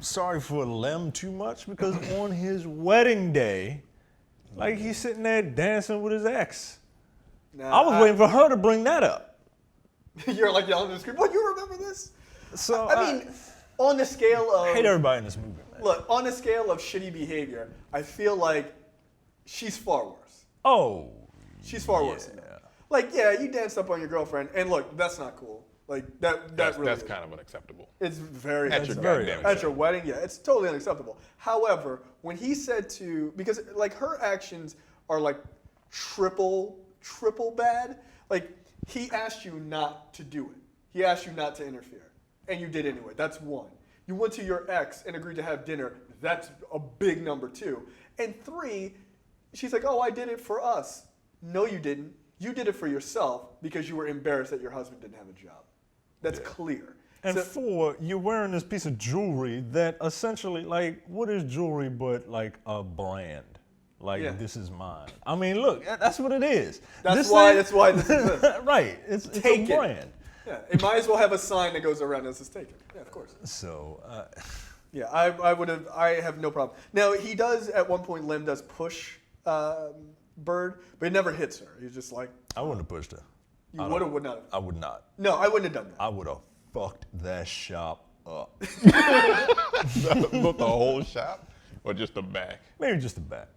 sorry for Lem too much because on his wedding day, he's sitting there dancing with his ex. I was waiting for her to bring that up. You're yelling at the screen. What, you remember this? So I mean, on the scale of... I hate everybody in this movie, man. Look, on the scale of shitty behavior, I feel like she's far worse. Oh. She's far worse than that. You danced up on your girlfriend, and look, that's not cool. That's kind of unacceptable. It's very at your wedding, yeah, it's totally unacceptable. However, when he said because her actions are triple bad. He asked you not to do it. He asked you not to interfere, and you did anyway. That's one. You went to your ex and agreed to have dinner. That's a big number, 2. And 3, she's like, oh, I did it for us. No, you didn't. You did it for yourself because you were embarrassed that your husband didn't have a job. That's clear. And 4, you're wearing this piece of jewelry that essentially, what is jewelry but a brand? This is mine. I mean, look, that's what it is. That's why this is right. It's a brand. Yeah, it might as well have a sign that goes around this is taken. Yeah, of course. So, yeah, I have no problem. Now, he does, at one point, Lem does push Bird, but it never hits her. He's just like... I wouldn't have pushed her. You would or would not have? I would not. No, I wouldn't have done that. I would have fucked that shop up. the whole shop? Or just the back? Maybe just the back.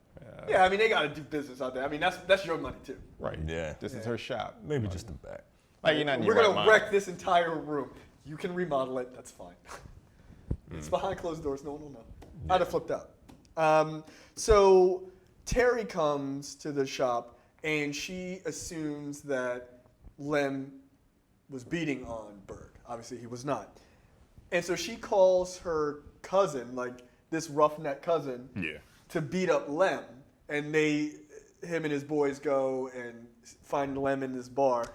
Yeah, I mean, they got to do business out there. I mean, that's your money, too. Right. Yeah. This is her shop. Maybe just the back. You're not in We're your going right to mind. wreck this entire room. You can remodel it. That's fine. It's behind closed doors. No one will know. I'd have flipped out. So Teri comes to the shop, and she assumes that Lem was beating on Bird. Obviously, he was not. And so she calls her cousin, this roughneck cousin, to beat up Lem. And him and his boys go and find Lem in this bar.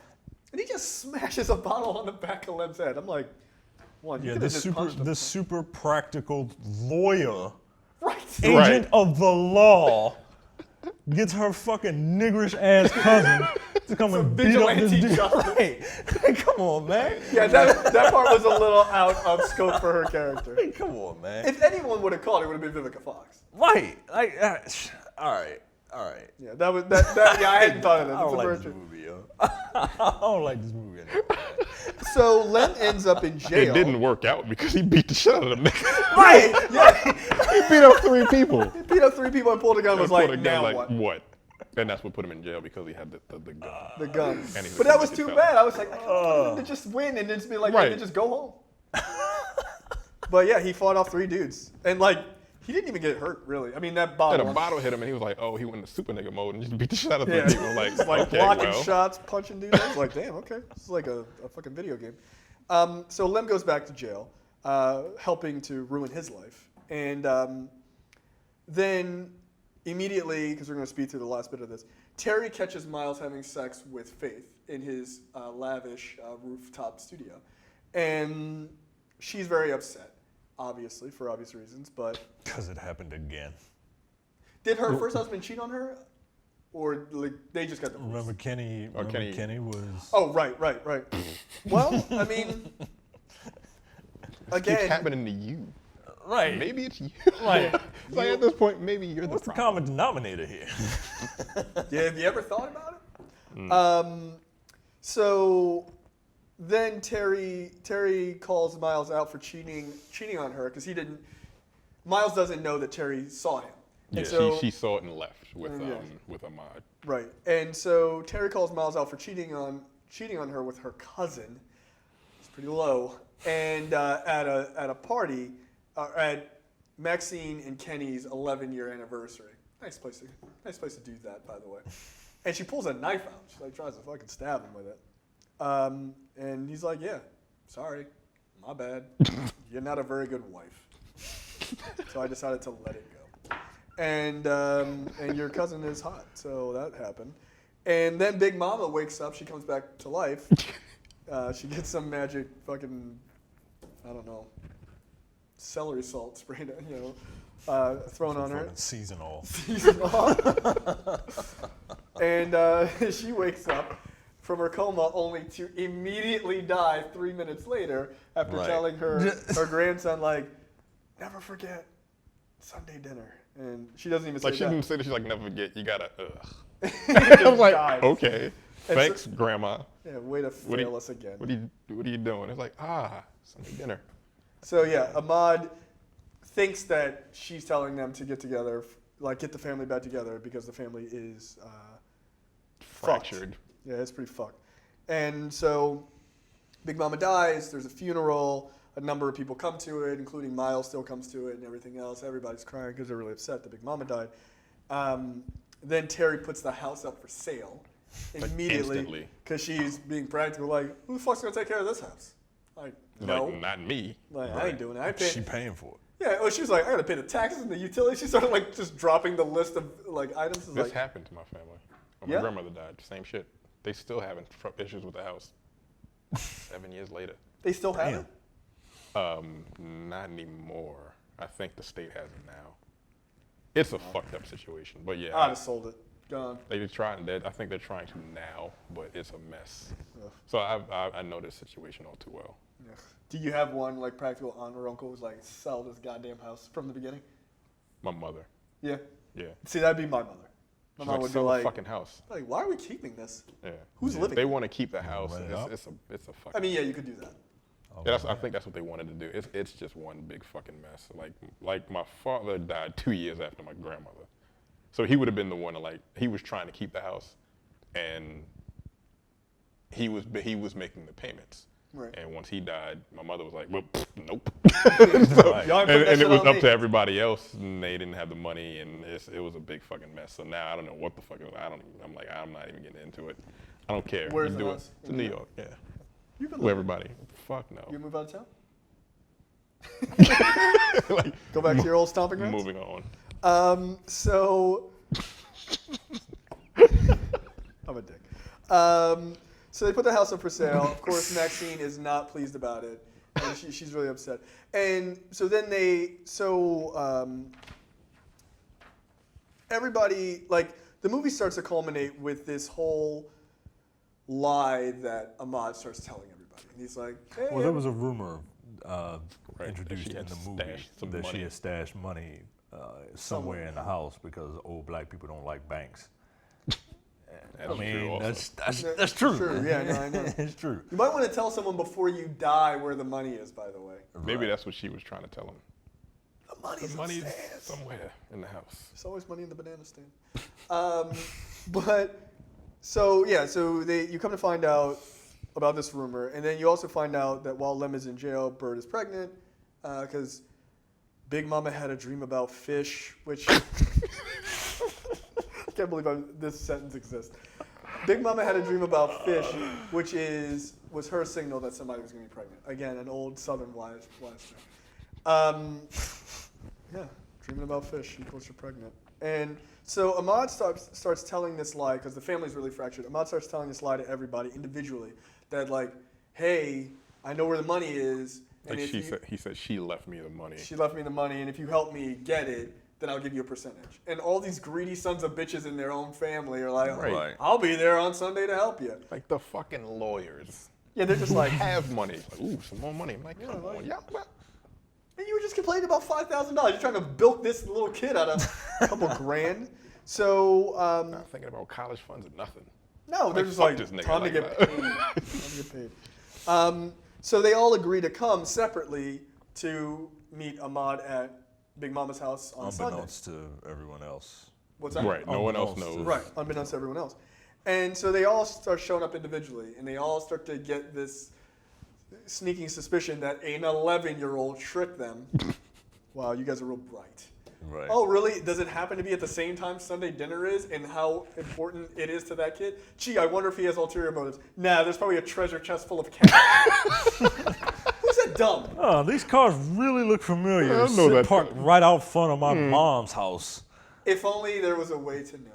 And he just smashes a bottle on the back of Lem's head. I'm like, the super practical lawyer, right. agent of the law, gets her fucking niggerish ass cousin to come and beat up this dude. Right. Come on, man. Yeah, that part was a little out of scope for her character. Hey, come on, man. If anyone would have called, it would have been Vivica Fox. Right. All right. Yeah, that was that. Yeah, I hadn't thought of that. I don't like this movie, yo. I don't like this movie anymore. So Lem ends up in jail. It didn't work out because he beat the shit out of them niggas. Right. Yeah. He beat up 3 people. He beat up 3 people and pulled a gun. And was like, now what? And that's what put him in jail because he had the gun. The gun. And but that was too bad. I was like, I want him to just win and then just be like, right. Just go home. But yeah, he fought off 3 dudes and he didn't even get hurt, really. I mean, that bottle. And a bottle hit him, and he was like, "Oh, he went into super nigga mode and just beat the shit out of 3 people." Okay, blocking shots, punching dudes. I was like, "Damn, okay, this is like a fucking video game." So Lem goes back to jail, helping to ruin his life, and then immediately, because we're going to speed through the last bit of this, Teri catches Miles having sex with Faith in his lavish rooftop studio, and she's very upset. Obviously, for obvious reasons, but... Because it happened again. Did her first husband cheat on her? Or like they just got divorced? Remember Kenny was... Oh, right. Well, I mean, again... It's happening to you. Right. Maybe it's you. Right. It's like at this point, maybe you're What's the the common denominator here? Yeah, have you ever thought about it? So then Teri calls Miles out for cheating on her because Miles doesn't know that Teri saw him. Yeah, And so, she saw it and left with Ahmad. right. And so Teri calls Miles out for cheating on her with her cousin. It's pretty low. And at a party at Maxine and Kenny's 11-year anniversary. Nice place to do that, by the way. And she pulls a knife out. She like tries to fucking stab him with it. And he's like, "Yeah, sorry, my bad. You're not a very good wife." So I decided to let it go. And your cousin is hot, so that happened. And then Big Mama wakes up. She comes back to life. She gets some magic fucking, I don't know, celery salt sprayed, thrown on her. Seasonal. And she wakes up from her coma only to immediately die 3 minutes later after telling her grandson, like, never forget Sunday dinner. And she doesn't even say Like, she that. didn't say that. She's like, never forget, you gotta, I I was like, okay. Thanks, Grandma. Yeah, way to fail us again. What are you doing? It's like, Sunday dinner. So yeah, Ahmad thinks that she's telling them to get together, like get the family back together because the family is Fractured. fucked. Yeah, it's pretty fucked. And so Big Mama dies, there's a funeral, a number of people come to it, including Miles still comes to it and everything else. Everybody's crying because they're really upset that Big Mama died. Then Teri puts the house up for sale immediately because she's being practical, like, who the fuck's gonna take care of this house? Like, no. Like, not me. Like, I ain't doing it. She paying for it. Yeah, well, she was like, I gotta pay the taxes and the utilities. She started like just dropping the list of like items. This happened to my family. When my grandmother died, same shit. They still having issues with the house 7 years later. They still have it? Not anymore. I think the state has it now. It's a fucked up situation, but yeah. I'd have sold it. Gone. I think they're trying to now, but it's a mess. Ugh. So I know this situation all too well. Yeah. Do you have one like practical aunt or uncle who's like, sell this goddamn house from the beginning? My mother. Yeah. Yeah. See, that'd be my mother. My mom would sell be like, the fucking house. Like, why are we keeping this? Yeah. Who's living? They want to keep the house. It's a fucking. I mean, yeah, you could do that. Yeah, I think that's what they wanted to do. It's just one big fucking mess. Like my father died 2 years after my grandmother, so he would have been the one to he was trying to keep the house, and he was making the payments. Right. And once he died, my mother was like, well, nope. And it was up to everybody else, and they didn't have the money, and it was a big fucking mess. So now I don't know what the fuck. I'm not even getting into it. I don't care. Where's the house? It's in New York. Yeah. You can live everybody. Fuck no. You move out of town? Go back to your old stomping grounds? Moving on. So I'm a dick. So they put the house up for sale. Of course, Maxine is not pleased about it, and she's really upset. And so then everybody, like, the movie starts to culminate with this whole lie that Ahmad starts telling everybody. And he's like, hey. Well, there was a rumor introduced in the movie that she had stashed money somewhere in the house because old black people don't like banks. I mean, that's true. True. Yeah, no, I know. It's true. You might want to tell someone before you die where the money is, by the way. Maybe that's what she was trying to tell him. The money's somewhere in the house. There's always money in the banana stand. So you come to find out about this rumor, and then you also find out that while Lem is in jail, Bird is pregnant, because Big Mama had a dream about fish, which I can't believe this sentence exists. Big Mama had a dream about fish, which was her signal that somebody was going to be pregnant. Again, an old Southern wise thing. Yeah, dreaming about fish equals you're pregnant. And so Ahmad starts telling this lie, because the family's really fractured. Ahmad starts telling this lie to everybody individually, that like, hey, I know where the money is. And he said she left me the money. She left me the money, and if you help me get it, then I'll give you a percentage. And all these greedy sons of bitches in their own family are like, Right. I'll be there on Sunday to help you. Like the fucking lawyers. Yeah, they're just like, Have money. Like, ooh, some more money. I'm like, come on, yeah. and you were just complaining about $5,000. You're trying to bilk this little kid out of a couple grand. So, Not thinking about college funds or nothing. no, they're Like, just fuck like, this nigga time to like get that. paid. Time to get paid. So they all agree to come separately to meet Ahmad at Big Mama's house on Sunday. Unbeknownst to everyone else. What's that? Right, no one else Unbeknownst knows. to- Right, unbeknownst to everyone else. And so they all start showing up individually, and they all start to get this sneaking suspicion that an 11-year-old tricked them. Wow, you guys are real bright. Right. Oh, really? Does it happen to be at the same time Sunday dinner is, and how important it is to that kid? Gee, I wonder if he has ulterior motives. Nah, there's probably a treasure chest full of cash. Who's that dumb? Oh, these cars really look familiar. Yeah, I know that. Parked right out front of my mom's house. If only there was a way to know.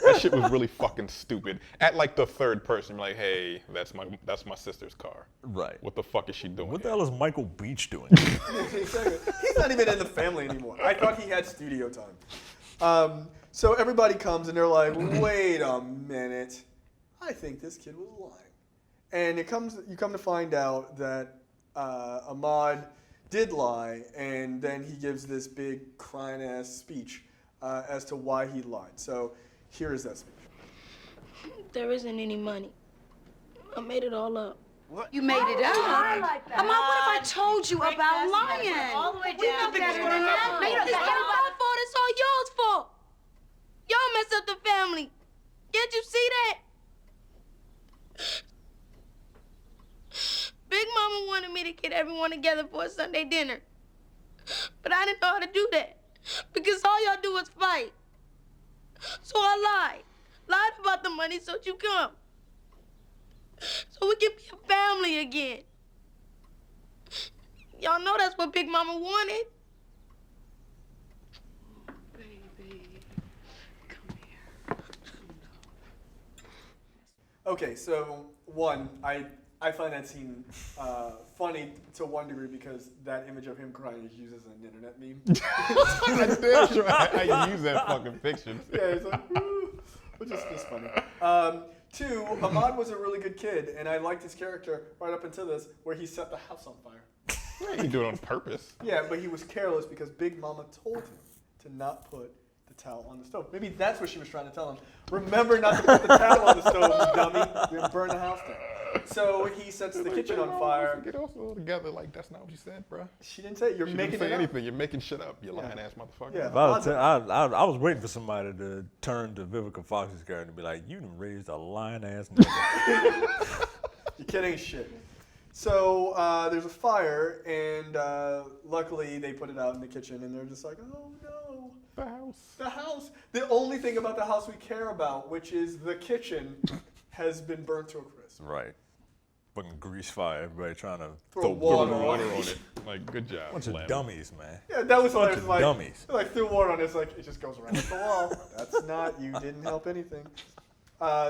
That shit was really fucking stupid. At like the third person, you're like, hey, that's my sister's car. Right. What the fuck is she doing? What the here? hell is Michael Beach doing? Exactly. He's not even in the family anymore. I thought he had studio time. So everybody comes and they're like, wait a minute. I think this kid was lying. And you come to find out that Ahmad did lie, and then he gives this big crying ass speech as to why he lied. So here is that speech. There isn't any money. I made it all up. You made it up. like that. Ahmad, what if I told you about lying? All the way We down. know better than that. It's not my fault. It's all y'all's fault. Y'all messed up the family. Can't you see that? Big Mama wanted me to get everyone together for a Sunday dinner. But I didn't know how to do that. Because all y'all do is fight. So I lied. Lied about the money so you come. So we can be a family again. Y'all know that's what Big Mama wanted. Okay, so one, I find that scene funny to one degree because that image of him crying is used as an internet meme. That's damn right. I use that fucking picture. Yeah, it's like, "Ooh," which is just funny. Two, Ahmad was a really good kid, and I liked his character right up until this, where he set the house on fire. He didn't do it on purpose. Yeah, but he was careless because Big Mama told him to not put the towel on the stove. Maybe that's what she was trying to tell him. Remember not to put the towel on the stove, you dummy. You're gonna burn the house down. So he sets the kitchen on fire. Get us all together. Like, that's not what you said, bro. She didn't say it. You're She making didn't say it up. anything. You're making shit up. You lying ass motherfucker. Yeah. I was waiting for somebody to turn to Vivica Fox's character and be like, you done raised a lying ass nigga. You're kidding shit. So there's a fire, and luckily they put it out in the kitchen, and they're just like, oh no. The house. The house. The only thing about the house we care about, which is the kitchen, has been burnt to a crisp. Right. Fucking grease fire, everybody trying to Throw Water water on it. Like, good job. bunch of Lemon. dummies, man. Yeah, that was Bunch hilarious. of Like, dummies. like threw water on it, it's like it just goes around the wall. That's not, you didn't help anything.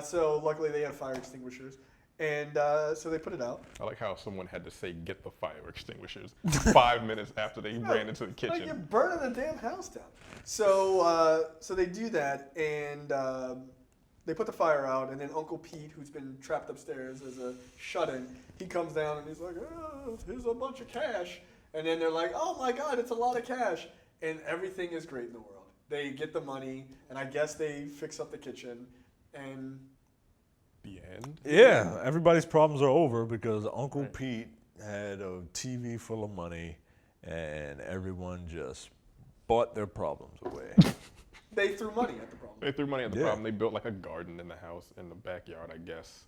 So luckily they had fire extinguishers, and so they put it out. I like how someone had to say, get the fire extinguishers 5 minutes after they ran into the Like, you're kitchen. burning the damn house down. So so they do that, and they put the fire out, and then Uncle Pete, who's been trapped upstairs as a shut-in, he comes down and he's like, oh, here's a bunch of cash. And then they're like, oh my God, it's a lot of cash. And everything is great in the world. They get the money, and I guess they fix up the kitchen, and The end. Yeah, everybody's problems are over because Uncle Pete had a TV full of money and everyone just bought their problems away. they threw money at the problem. They threw money at the Yeah. problem. They built like a garden in the house, in the backyard, I guess.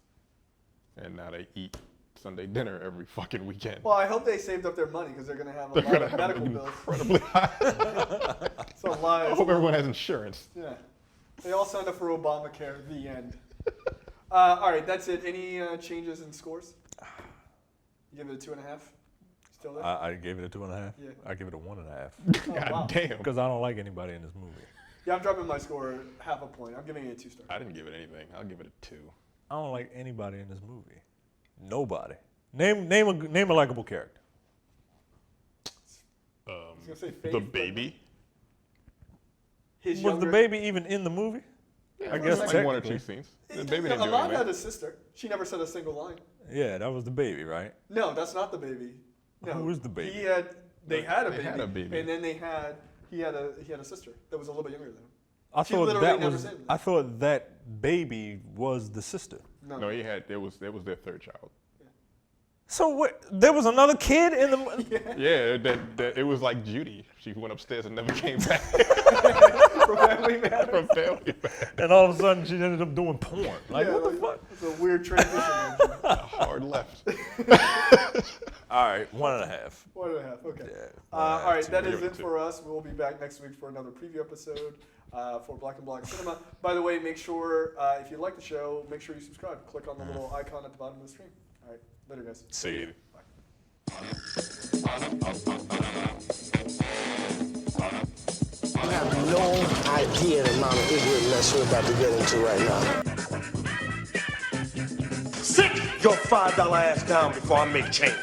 And now they eat Sunday dinner every fucking weekend. Well, I hope they saved up their money because they're going to have a They're lot gonna of have medical an bills. incredibly high. So a lot I of- hope everyone has insurance. Yeah. They all signed up for Obamacare. The end. All right, that's it. Any changes in scores? You give it a 2.5? Still there? I gave it a 2.5. Yeah. I give it a 1.5 Oh, God wow. damn. because I don't like anybody in this movie. Yeah, I'm dropping my score half a point. I'm giving it a 2 star. I didn't give it anything. I'll give it a 2. I don't like anybody in this movie. Nobody. Name a likable character. gonna say Faith, The but- baby. his Was younger... the baby even in the movie? I guess like one or technically. two scenes. The baby didn't do Ahmad anything. had a sister. She never said a single line. Yeah, that was the baby, right? No, that's not the baby. No. Who was the baby? They had a baby, and then he had a sister that was a little bit younger than him. I She thought literally that never was. said anything. I thought that baby was the sister. No, it was their third child. So what? There was another kid in the. Yeah, that it was like Judy. She went upstairs and never came back. From Family Matters. From Family Matters. And all of a sudden, she ended up doing porn. Like, Yeah, what the like, fuck? It's a weird transition. Hard left. All right, 1.5. 1.5, okay. Yeah, All right, that Give is it it two. for us. We'll be back next week for another preview episode for Black and Black Cinema. By the way, make sure, if you like the show, make sure you subscribe. Click on the little icon at the bottom of the screen. All right, later, guys. See you. Bye. You have no idea the amount of ignorance we're about to get into right now. Sit your $5 ass down before I make change.